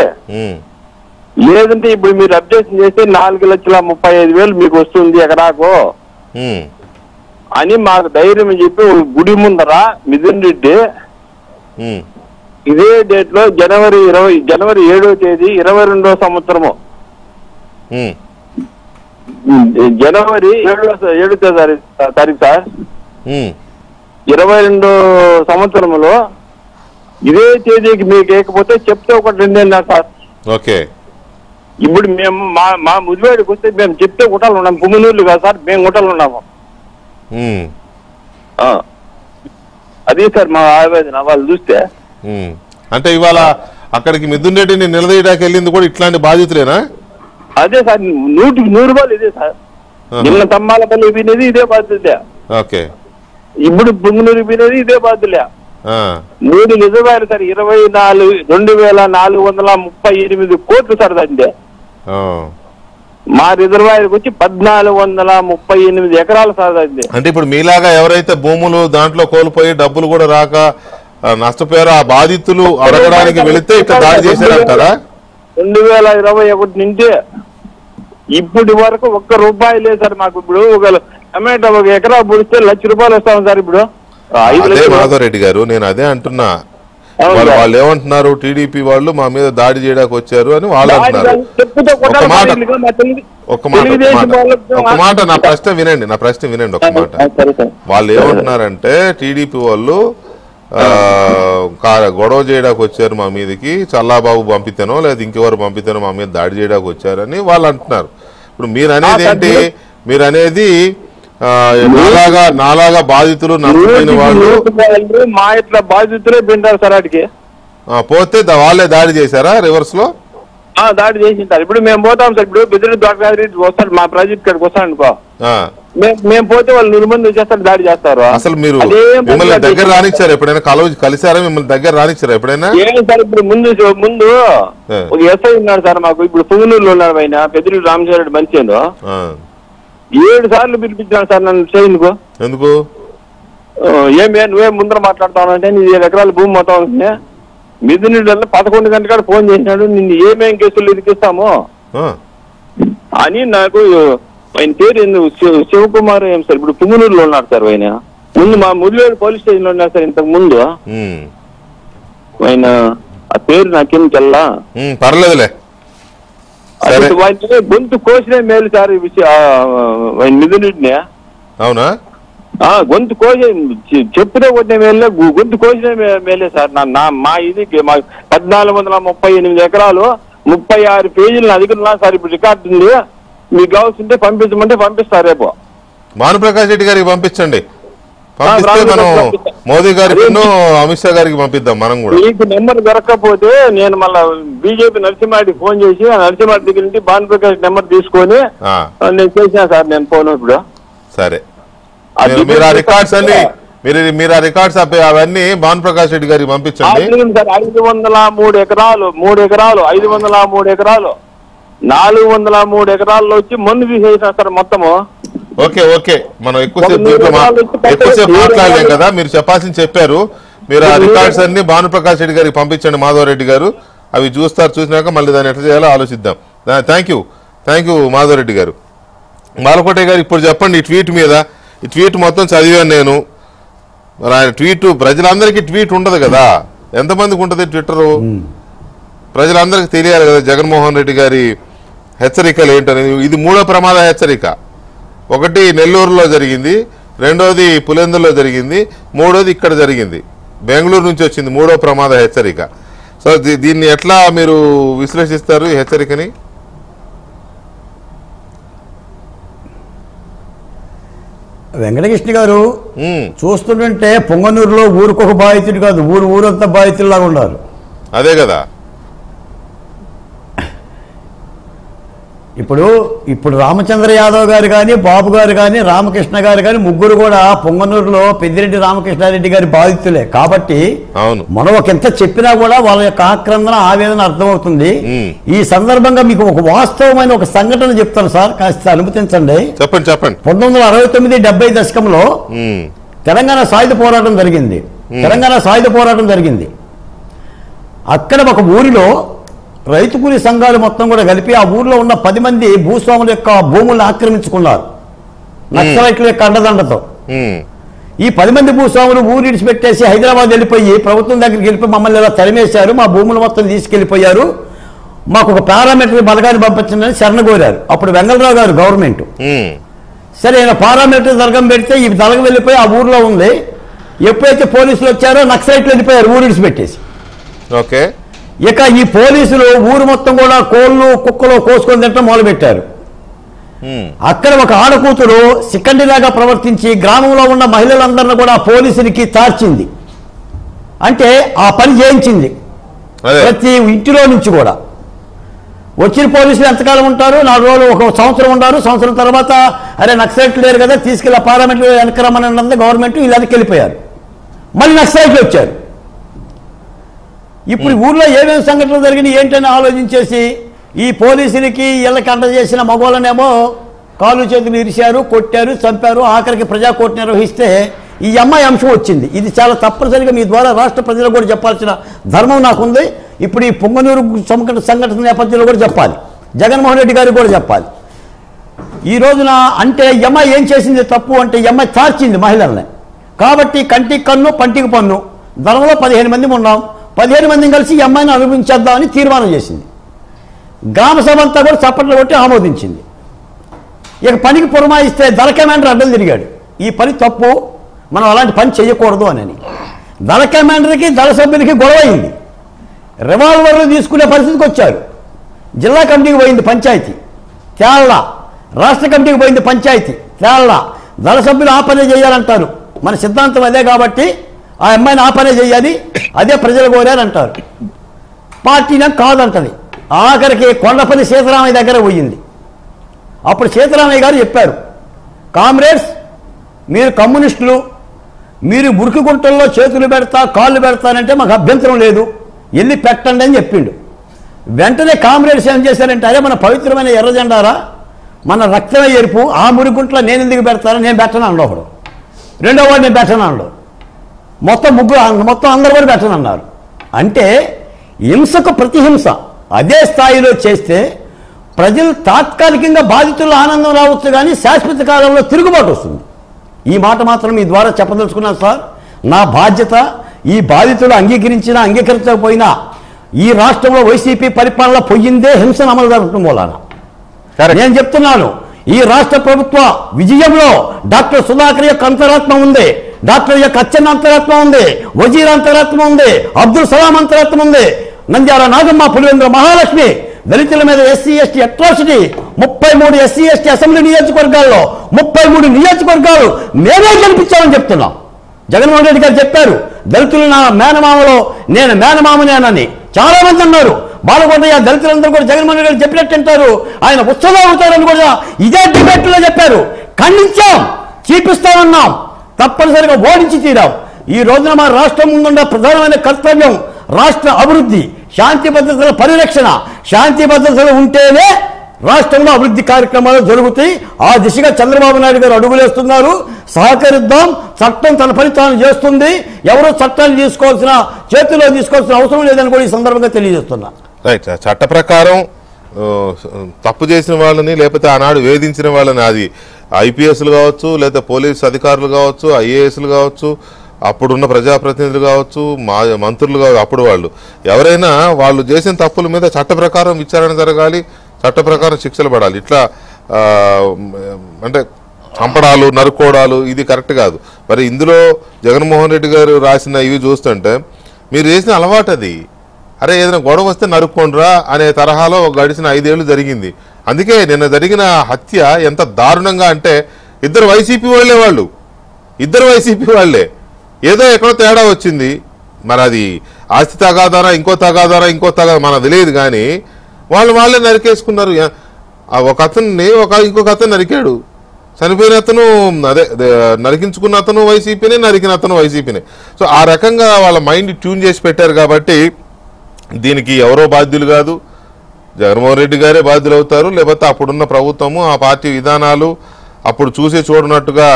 లేదంటే ఇప్పుడు మీరు అబ్జెక్షన్ చేస్తే 4,35,000 మీకు వస్తుంది ఎకరాకు అని మాకు ధైర్యం చెప్పి గుడి ముందర మిథున్ రెడ్డి ఇదే డేట్ లో జనవరి 7వ తేదీ 22వ సంవత్సరము జనవరి 7వ తారీఖు సార్ 22 సంవత్సరంలో ఇదే తేదీకి మీకు ఏకపోతే చెప్తే ఒకటి 2 సార్. ఓకే, ఇప్పుడు మేము మా ముదివేడికి వస్తే మేము చెప్తే గుట్టలు ఉన్నాం, పుమ్మినూర్లు కాదు సార్, మేము గుట్టలు ఉన్నాము. అదే సార్ మా ఆవేదన. వాళ్ళు చూస్తే అంటే ఇవాళ అక్కడికి మిథున్ రెడ్డిని నిలదీయడానికి వెళ్ళింది కూడా ఇట్లాంటి బాధితులేనా? అదే సార్, 100% ఇదే సార్. నిన్న తమ్మాలపల్లి వినేది ఇదే బాధ్యత. ఓకే, ఇప్పుడు పుంగునూరు వినేది ఇదే బాధ్యత. 3 రిజర్వాయర్లు సార్, 2,438 కోట్లు సార్. అంటే మా రిజర్వాయర్కి వచ్చి 1,438 ఎకరాలు సార్. అంటే ఇప్పుడు మీలాగా ఎవరైతే భూములు దాంట్లో కోల్పోయి డబ్బులు కూడా రాక నష్టపోయారో ఆ బాధితులు అడగడానికి వెళితే ఇట్లా దాడి చేశారంటారా? 2021 నుంచి ఇప్పటి వరకు 1 రూపాయి లేదు సార్ మాకు. ఇప్పుడు ఒక టమాటో 1 ఎకరా పొడిస్తే 1,00,000 రూపాయలు వస్తాం సార్. ఇప్పుడు 5 లక్షలు. మాధవరెడ్డి గారు, నేను అదే అంటున్నా. వాళ్ళు ఏమంటున్నారు, టీడీపీ వాళ్ళు మా మీద దాడి చేయడానికి వచ్చారు అని వాళ్ళు అంటున్నారు. ఒక మాట నా ప్రశ్న వినండి ఒక మాట. వాళ్ళు ఏమంటున్నారంటే టీడీపీ వాళ్ళు గొడవ చేయడానికి వచ్చారు మా మీదకి, చల్లాబాబు పంపితేనో లేదా ఇంకెవరు పంపితేనో మా మీద దాడి చేయడానికి వచ్చారని వాళ్ళు అంటున్నారు. ఇప్పుడు మీరు అనేది ఏంటి? మీరు అనేది నాలాగా బాధితులు నష్టపోయిన వాళ్ళు మా ఇట్లా బాధితులే బింటారు సార్ వాటికి పోతే వాళ్ళే దాడి చేశారా రివర్స్ లో? దాడి చేసింటారు. ఇప్పుడు మేము పోతాం సార్, ఇప్పుడు బిద్దులు డాక్టర్ వస్తాడు మా ప్రాజెక్ట్ కాడికి వస్తాడు అనుకో, మేము పోతే వాళ్ళు 100 మంది వచ్చేస్తారు, దాడి చేస్తారు. అసలు మీరు మిమ్మల్ని దగ్గర రానిచ్చారు ఎప్పుడైనా? కలిసారా? మిమ్మల్ని దగ్గర రానిచ్చారా ఎప్పుడైనా? ఏం సార్, ఇప్పుడు ముందు ఒక ఎస్ఐ ఉన్నాడు సార్ మాకు, ఇప్పుడు పుంగనూరులో ఉన్నాడు ఆయన పెద్దిరెడ్డి రామచంద్ర మంచిదో 7 సార్లు పిలిపించాను సార్ నన్ను చేయనుకో. ఎందుకు? నువ్వే ముందర మాట్లాడతావు అంటే నీ 7 ఎకరాల భూమి మొత్తం అవుతుంది, మిదినీళ్ళ 11 గంటల ఫోన్ చేసినాడు, నిన్ను ఏమేం కేసులు ఇరికిస్తాము అని. నాకు ఆయన పేరు శివకుమార్ ఏం సార్, ఇప్పుడు పుంగనూరులో ఉన్నాడు సార్ ఆయన. ముందు మా ముదివేడు పోలీస్ స్టేషన్ లో ఉన్నారు సార్ ఇంతకు ముందు. ఆయన ఆ పేరు నాకేం తెల్లా, పర్లేదులే. గొంతు కోసినే మేలు సార్ ఆయన మిదినీటిని. అవునా? గొంతు కోసి చెప్పుదే కొట్టిన మేలే, గొంతు కోసినే మేలే సార్. మా ఇది 1438 ఎకరాలు 36 పేజీలు నా దగ్గర ఉన్నా సార్. ఇప్పుడు రికార్డు ఉంది, మీకు కావాల్సింటే పంపించమంటే పంపిస్తారు. రేపు భానుప్రకాష్ రెడ్డి గారికి పంపించండి, పంపిస్తే మనం మోదీ గారికి అమిత్ షా గారికి పంపిద్దాం మనం కూడా. మీకు నెంబర్ దొరకకపోతే నేను మళ్ళా బీజేపీ నరసింహారెడ్డికి ఫోన్ చేసి ఆ నరసింహారెడ్డి దగ్గర నుంచి భానుప్రకాష్ నెంబర్ తీసుకొని నేను చేసిన సార్ నేను ఫోన్. ఇప్పుడు సరే, మీరు ఆ రికార్డ్స్ అన్ని మీరు ఆ రికార్డ్స్ అవన్నీ భానుప్రకాష్ రెడ్డి గారికి పంపించండి. 503 ఎకరాలు 503 ఎకరాలు 403 ఎకరాల్లో వచ్చి మందు తీసేసిన సార్ మొత్తము. ఓకే మనం ఎక్కువసేపు మాట్లాడలేం కదా, మీరు చెప్పాల్సింది చెప్పారు. మీరు ఆ రికార్డ్స్ అన్ని భానుప్రకాష్ రెడ్డి గారికి పంపించండి, మాధవరెడ్డి గారు అవి చూస్తారు. చూసినాక మళ్ళీ దాన్ని ఎట్లా చేయాలో ఆలోచిద్దాం. థ్యాంక్ యూ మాధవరెడ్డి గారు. మాలకోటే గారు ఇప్పుడు చెప్పండి, ఈ ట్వీట్ మీద, ఈ ట్వీట్ మొత్తం చదివాను నేను. ఆయన ట్వీట్ ప్రజలందరికీ ట్వీట్ ఉండదు కదా, ఎంతమందికి ఉంటుంది ట్విట్టరు? ప్రజలందరికీ తెలియాలి కదా జగన్మోహన్ రెడ్డి గారి హెచ్చరికలు ఏంటనేది. ఇది 3వ ప్రమాద హెచ్చరిక. ఒకటి నెల్లూరులో జరిగింది, రెండోది పులివెందులో జరిగింది, మూడోది ఇక్కడ జరిగింది. బెంగళూరు నుంచి వచ్చింది 3వ ప్రమాద హెచ్చరిక. సో దీన్ని ఎట్లా మీరు విశ్లేషిస్తారు ఈ హెచ్చరికని? వెంకటకృష్ణ గారు చూస్తుంటే పొంగనూరులో ఊరికొక బాధితుడు కాదు, ఊరంతా బాధితుల్లాగా ఉన్నారు. అదే కదా. ఇప్పుడు రామచంద్ర యాదవ్ గారు కానీ, బాబు గారు కానీ, రామకృష్ణ గారు కానీ ముగ్గురు కూడా పొంగనూరులో పెద్దిరెడ్డి రామకృష్ణారెడ్డి గారి బాధితులే. కాబట్టి మనం ఎంత చెప్పినా కూడా వాళ్ళ యొక్క ఆక్రందన ఆవేదన అర్థమవుతుంది. ఈ సందర్భంగా మీకు ఒక వాస్తవమైన ఒక సంఘటన చెప్తాను సార్, కాస్త అనుమతించండి. చెప్పండి. 1969-70 దశకంలో తెలంగాణ సాయుధ పోరాటం జరిగింది. అక్కడ ఒక ఊరిలో రైతు కూలీ సంఘాలు మొత్తం కూడా కలిపి ఆ ఊర్లో ఉన్న 10 మంది భూస్వాముల యొక్క భూములను ఆక్రమించుకున్నారు నక్సలైట్ల యొక్క అండదండతో. ఈ 10 మంది భూస్వాములు ఊరు ఇడిచిపెట్టేసి హైదరాబాద్ వెళ్ళిపోయి ప్రభుత్వం దగ్గరికి వెళ్ళిపోయి మమ్మల్ని ఇలా తరిమేశారు, మా భూములు మొత్తం తీసుకెళ్లిపోయారు, మాకు ఒక పారామిలిటరీ బలగాన్ని పంపించండి శరణ కోరారు. అప్పుడు వెంగళరావు గారు గవర్నమెంట్. సరే, ఆయన పారామిలిటరీ దళగం పెడితే ఈ దళగం వెళ్ళిపోయి ఆ ఊర్లో ఉంది. ఎప్పుడైతే పోలీసులు వచ్చారో నక్సలైట్లు వెళ్ళిపోయారు ఊరు ఇడిచిపెట్టేసి. ఓకే, ఇక ఈ పోలీసులు ఊరు మొత్తం కూడా కోళ్ళు కుక్కలు కోసుకొని తింటం మొదలుపెట్టారు. అక్కడ ఒక ఆడకూతురు సికండిలాగా ప్రవర్తించి గ్రామంలో ఉన్న మహిళలందరినీ కూడా పోలీసులకి తార్చింది, అంటే ఆ పని చేయించింది. ప్రతి ఇంటిలో నుంచి కూడా వచ్చిన పోలీసులు ఎంతకాలం ఉంటారు? 4 రోజులు, 1 సంవత్సరం ఉంటారు. సంవత్సరం తర్వాత అరే నక్సలైట్లు లేరు కదా, తీసుకెళ్ళి పార్లమెంట్ వెనకరమ్మని గవర్నమెంట్, వీళ్ళు వెనక్కి వెళ్ళిపోయారు. మళ్ళీ నక్సలైట్లు వచ్చారు. ఇప్పుడు ఊర్లో ఏమేమి సంఘటనలు జరిగినాయి ఏంటని ఆలోచించేసి ఈ పోలీసులకి వీళ్ళకి అండ చేసిన మగవాళ్ళనేమో కాళ్ళు చేతులు ఇరిశారు, కొట్టారు, చంపారు. ఆఖరికి ప్రజాకోర్టు నిర్వహిస్తే ఈ అమ్మాయి అంశం వచ్చింది. ఇది చాలా తప్పనిసరిగా మీ ద్వారా రాష్ట్ర ప్రజలకు కూడా చెప్పాల్సిన ధర్మం నాకుంది. ఇప్పుడు ఈ పొంగనూరు సంఘటన నేపథ్యంలో కూడా చెప్పాలి, జగన్మోహన్ రెడ్డి గారికి కూడా చెప్పాలి. ఈ రోజున అంటే ఈ అమ్మాయి ఏం చేసింది తప్పు అంటే ఈ అమ్మాయి తార్చింది మహిళల్ని. కాబట్టి కంటికి కన్ను పంటికి పన్ను, ధర్మలో 15 మంది ఉన్నాం, 15 మందిని కలిసి ఈ అమ్మాయిని అనుభవించేద్దామని తీర్మానం చేసింది. గ్రామ సభ అంతా కూడా చప్పట్లు కొట్టి ఆమోదించింది. ఇక పనికి పురమాయిస్తే దళ కమాండర్ అడ్డం తిరిగాడు, ఈ పని తప్పు, మనం అలాంటి పని చేయకూడదు అని. దళ కమాండర్కి దళ సభ్యులకి గొడవ అయింది. రివాల్వర్లు తీసుకునే పరిస్థితికి వచ్చారు. జిల్లా కమిటీకి పోయింది పంచాయతీ, తేళ్ళ. రాష్ట్ర కమిటీకి పోయింది పంచాయతీ, తేళ్ళ. దళ సభ్యులు ఆ పనే చేయాలంటారు, మన సిద్ధాంతం అదే కాబట్టి ఆ అమ్మాయిని ఆ పనే చేయాలి, అదే ప్రజలు కోరారంటారు. పార్టీనే కాదంటది. ఆఖరికి కొండపల్లి సీతారామయ్య దగ్గర పోయింది. అప్పుడు సీతారామయ్య గారు చెప్పారు, కామ్రేడ్స్ మీరు కమ్యూనిస్టులు, మీరు మురికి గుంటల్లో చేతులు పెడతా కాళ్ళు పెడతానంటే మాకు అభ్యంతరం లేదు, వెళ్ళి పెట్టండి అని చెప్పిండు. వెంటనే కామ్రేడ్స్ ఏం చేశారంటే, అరే మన పవిత్రమైన ఎర్ర జెండారా, మన రక్తమే ఎరుపు, ఆ మురికి గుంటలో నేను ఎందుకు పెడతాను, నేను పెట్టను అన్నాడు ఒకడు. రెండో వాడు నేను పెట్టను అన్నాడు. మొత్తం అందరూ కూడా పెట్టను అన్నారు. అంటే హింసకు ప్రతిహింస అదే స్థాయిలో చేస్తే ప్రజలు తాత్కాలికంగా బాధితుల ఆనందం రావచ్చు, కానీ శాశ్వత కాలంలో తిరుగుబాటు వస్తుంది. ఈ మాట మాత్రం మీ ద్వారా చెప్పదలుచుకున్నాను సార్. నా బాధ్యత, ఈ బాధితులు అంగీకరించినా అంగీకరించకపోయినా ఈ రాష్ట్రంలో వైసీపీ పరిపాలన పోయిందే హింసను అమలు జరగడం మూలాన. నేను చెప్తున్నాను, ఈ రాష్ట్ర ప్రభుత్వ విజయంలో డాక్టర్ సుధాకర్ యొక్క అంతరాత్మ ఉంది, డాక్టర్ యొక్క అచ్చెన్న అంతరాత్మ ఉంది, వజీర్ అంతరాత్మ ఉంది, అబ్దుల్ సలాం అంతరాత్మ ఉంది, నంద్యాల నాగమ్మ, పులివెందుల మహాలక్ష్మి, దళితుల మీద SC ST atrocity, 33 SC ST assembly నియోజకవర్గాల్లో 33 నియోజకవర్గాలు మేమే గెలిపించామని చెప్తున్నాం. జగన్మోహన్ రెడ్డి గారు చెప్పారు, దళితులు నా మేనమామలో నేను మేనమామనేనని. చాలా మంది అన్నారు, బాలకొండయ్య దళితులందరూ కూడా జగన్మోహన్ రెడ్డి గారు చెప్పినట్టు అంటారు, ఆయన ఉత్సవం అవుతారని కూడా ఇదే డిబేట్లో చెప్పారు. ఖండించాం, చూపిస్తామన్నాం, తప్పనిసరిగా ఓడించి తీరాం. ఈ రోజున మా రాష్ట్రం ముందున్న ప్రధానమైన కర్తవ్యం రాష్ట్ర అభివృద్ధి, శాంతి భద్రతల పరిరక్షణ. శాంతి భద్రతలు ఉంటేనే రాష్ట్రంలో అభివృద్ధి కార్యక్రమాలు జరుగుతాయి. ఆ దిశగా చంద్రబాబు నాయుడు గారు అడుగులేస్తున్నారు. సహకరిద్దాం, చట్టం తన పని తాను చేస్తుంది, ఎవరో చట్టాన్ని చేతుల్లో తీసుకోవాల్సిన అవసరం లేదని కూడా ఈ సందర్భంగా తెలియజేస్తున్నా. రైట్, చట్ట ప్రకారం తప్పు చేసిన వాళ్ళని, లేకపోతే ఆనాడు వేధించిన వాళ్ళని, అది ఐపీఎస్లు కావచ్చు, లేదా పోలీస్ అధికారులు కావచ్చు, ఐఏఎస్లు కావచ్చు, అప్పుడున్న ప్రజాప్రతినిధులు కావచ్చు, మంత్రులు కావచ్చు, అప్పుడు వాళ్ళు ఎవరైనా వాళ్ళు చేసిన తప్పుల మీద చట్ట ప్రకారం విచారణ జరగాలి, చట్ట ప్రకారం శిక్షలు పడాలి. ఇట్లా అంటే చంపడాలు, నరుకోవడాలు ఇది కరెక్ట్ కాదు. మరి ఇందులో జగన్మోహన్ రెడ్డి గారు రాసిన ఇవి చూస్తుంటే మీరు చేసిన అలవాటు అది. అరే ఏదైనా గొడవ వస్తే నరుక్కోండ్రా అనే తరహాలో గడిచిన 5 ఏళ్ళు జరిగింది. అందుకే నిన్న జరిగిన హత్య ఎంత దారుణంగా అంటే ఇద్దరు వైసీపీ వాళ్ళే. ఏదో ఎక్కడో తేడా వచ్చింది, మరి అది ఆస్తి తగాదారా ఇంకో తగాదారా మనకు తెలియదు, కానీ వాళ్ళే నరికేసుకున్నారు. ఒక అతన్ని ఇంకొక అతను నరికాడు, చనిపోయిన అతను అదే నరికించుకున్న అతను వైసీపీనే, నరికిన అతను వైసీపీనే. సో ఆ రకంగా వాళ్ళ మైండ్ ట్యూన్ చేసి పెట్టారు. కాబట్టి దీనికి ఎవరో బాధ్యులు కాదు, జగన్మోహన్ రెడ్డి గారే బాధ్యులు అవుతారు, లేకపోతే అప్పుడున్న ప్రభుత్వము, ఆ పార్టీ విధానాలు, అప్పుడు చూసి చూడనట్టుగా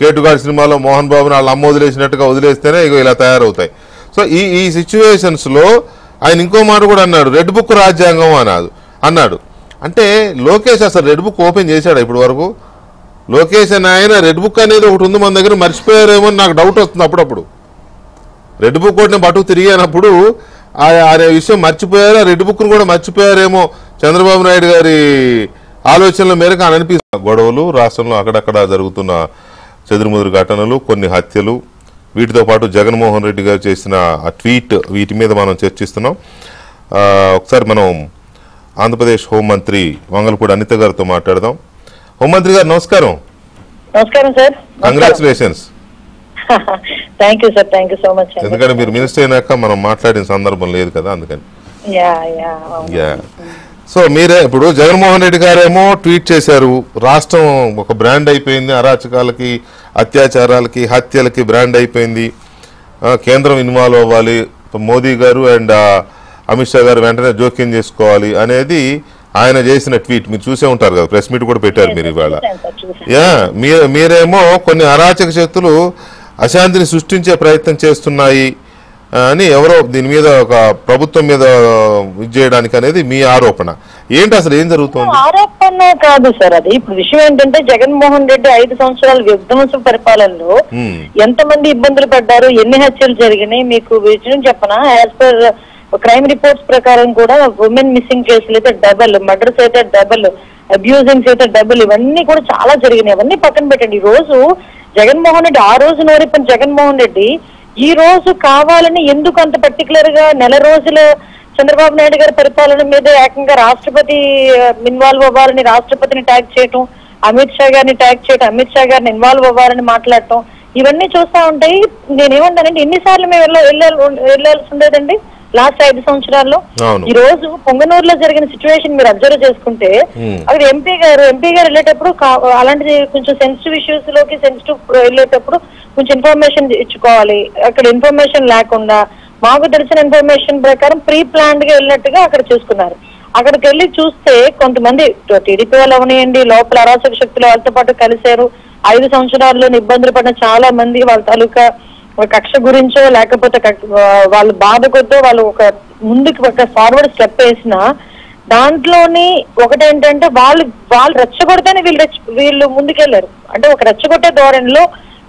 కేటుగాడి సినిమాలో మోహన్ బాబుని వాళ్ళ అమ్మ వదిలేసినట్టుగా వదిలేస్తేనే ఇగో ఇలా తయారవుతాయి. సో ఈ సిచ్యువేషన్స్లో ఆయన ఇంకో మాట కూడా అన్నాడు, రెడ్ బుక్ రాజ్యాంగం అన్నాడు. అంటే లోకేష్ అసలు రెడ్ బుక్ ఓపెన్ చేశాడు ఇప్పటి వరకు? లోకేష్ అని ఆయన రెడ్ బుక్ అనేది ఒకటి ఉంది మన దగ్గర, మర్చిపోయారేమో అని నాకు డౌట్ వస్తుంది అప్పుడప్పుడు. రెడ్ బుక్ ఒకటి పట్టుకు తిరిగినప్పుడు అనే విషయం మర్చిపోయారు, రెడ్ బుక్ను కూడా మర్చిపోయారేమో చంద్రబాబు నాయుడు గారి ఆలోచనల మేరకు అని అనిపిస్తుంది. గొడవలు, రాష్ట్రంలో అక్కడక్కడ జరుగుతున్న చెదురుముదురు ఘటనలు, కొన్ని హత్యలు, వీటితో పాటు జగన్మోహన్ రెడ్డి గారు చేసిన ఆ ట్వీట్, వీటి మీద మనం చర్చిస్తున్నాం. ఒకసారి మనం ఆంధ్రప్రదేశ్ హోంమంత్రి వంగలపూడి అనిత గారితో మాట్లాడదాం. హోంమంత్రి గారు నమస్కారం. నమస్కారం sir. Congratulations. Thank you sir, thank you so much. ఎందుకంటే మీరు మినిస్టర్ అయినాక మనం మాట్లాడిన సందర్భం లేదు కదా, అందుకని. సో మీరే ఇప్పుడు జగన్మోహన్ రెడ్డి గారేమో ట్వీట్ చేశారు, రాష్ట్రం ఒక బ్రాండ్ అయిపోయింది, అరాచకాలకి, అత్యాచారాలకి, హత్యలకి బ్రాండ్ అయిపోయింది, కేంద్రం ఇన్వాల్వ్ అవ్వాలి, మోదీ గారు అండ్ అమిత్ షా గారు వెంటనే జోక్యం చేసుకోవాలి అనేది ఆయన చేసిన ట్వీట్. మీరు చూసే ఉంటారు కదా, ప్రెస్ మీట్ కూడా పెట్టారు మీరు ఇవాళ. మీరేమో కొన్ని అరాచక శక్తులు అశాంతిని సృష్టించే ప్రయత్నం చేస్తున్నాయి, అని ఎవరో దీని మీద ఒక ప్రభుత్వం మీద ఇది చేయడానికి అనేది మీ ఆరోపణ. ఏంటి అసలు ఏం జరుగుతుంది? ఆరోపణ కాదు సార్, అది ఇప్పుడు విషయం ఏంటంటే జగన్మోహన్ రెడ్డి 5 సంవత్సరాల విధ్వంస పరిపాలనలో ఎంతమంది ఇబ్బందులు పడ్డారు, ఎన్ని హత్యలు జరిగినాయి మీకు విషయం చెప్పనా? యాజ్ పర్ క్రైమ్ రిపోర్ట్స్ ప్రకారం కూడా ఉమెన్ మిస్సింగ్ కేసులు అయితే డబల్, మర్డర్స్ అయితే డబల్, అబ్యూజింగ్స్ అయితే డబుల్, ఇవన్నీ కూడా చాలా జరిగినాయి. అవన్నీ పక్కన పెట్టండి. ఈ రోజు జగన్మోహన్ రెడ్డి, ఆ రోజు నోరిపోయిన జగన్మోహన్ రెడ్డి ఈ రోజు కావాలని ఎందుకు అంత పర్టికులర్ గా నెల రోజుల చంద్రబాబు నాయుడు గారి పరిపాలన మీద ఏకంగా రాష్ట్రపతి ఇన్వాల్వ్ అవ్వాలని రాష్ట్రపతిని ట్యాగ్ చేయటం, అమిత్ షా గారిని ట్యాగ్ చేయటం, అమిత్ షా గారిని ఇన్వాల్వ్ అవ్వాలని మాట్లాడటం, ఇవన్నీ చూస్తా ఉంటాయి. నేనేమంటానంటే ఎన్నిసార్లు మేము వెళ్ళాల్సి ఉండేదండి లాస్ట్ 5 సంవత్సరాల్లో. ఈ రోజు పొంగనూరులో జరిగిన సిచ్యువేషన్ మీరు అబ్జర్వ్ చేసుకుంటే అక్కడ ఎంపీ గారు వెళ్ళేటప్పుడు అలాంటి కొంచెం సెన్సిటివ్ ఇష్యూస్ లోకి వెళ్ళేటప్పుడు కొంచెం ఇన్ఫర్మేషన్ ఇచ్చుకోవాలి. అక్కడ ఇన్ఫర్మేషన్ లేకుండా మాకు తెలిసిన ఇన్ఫర్మేషన్ ప్రకారం ప్రీ ప్లాన్డ్ గా వెళ్ళినట్టుగా అక్కడ చూసుకున్నారు. అక్కడికి వెళ్ళి చూస్తే కొంతమంది టీడీపీ వాళ్ళు అవనియండి, లోపల అరాచక శక్తులు వాళ్ళతో పాటు కలిశారు. 5 సంవత్సరాల్లో ఇబ్బందులు పడిన చాలా మంది వాళ్ళ తాలూకా కక్ష గురించో లేకపోతే వాళ్ళ బాధ కొద్దో వాళ్ళు ఒక ముందుకు ఒక ఫార్వర్డ్ స్టెప్ వేసినా దాంట్లోని ఒకటేంటంటే వాళ్ళు రెచ్చగొడితేనే వీళ్ళు ముందుకెళ్లారు. అంటే ఒక రెచ్చగొట్టే ధోరణిలో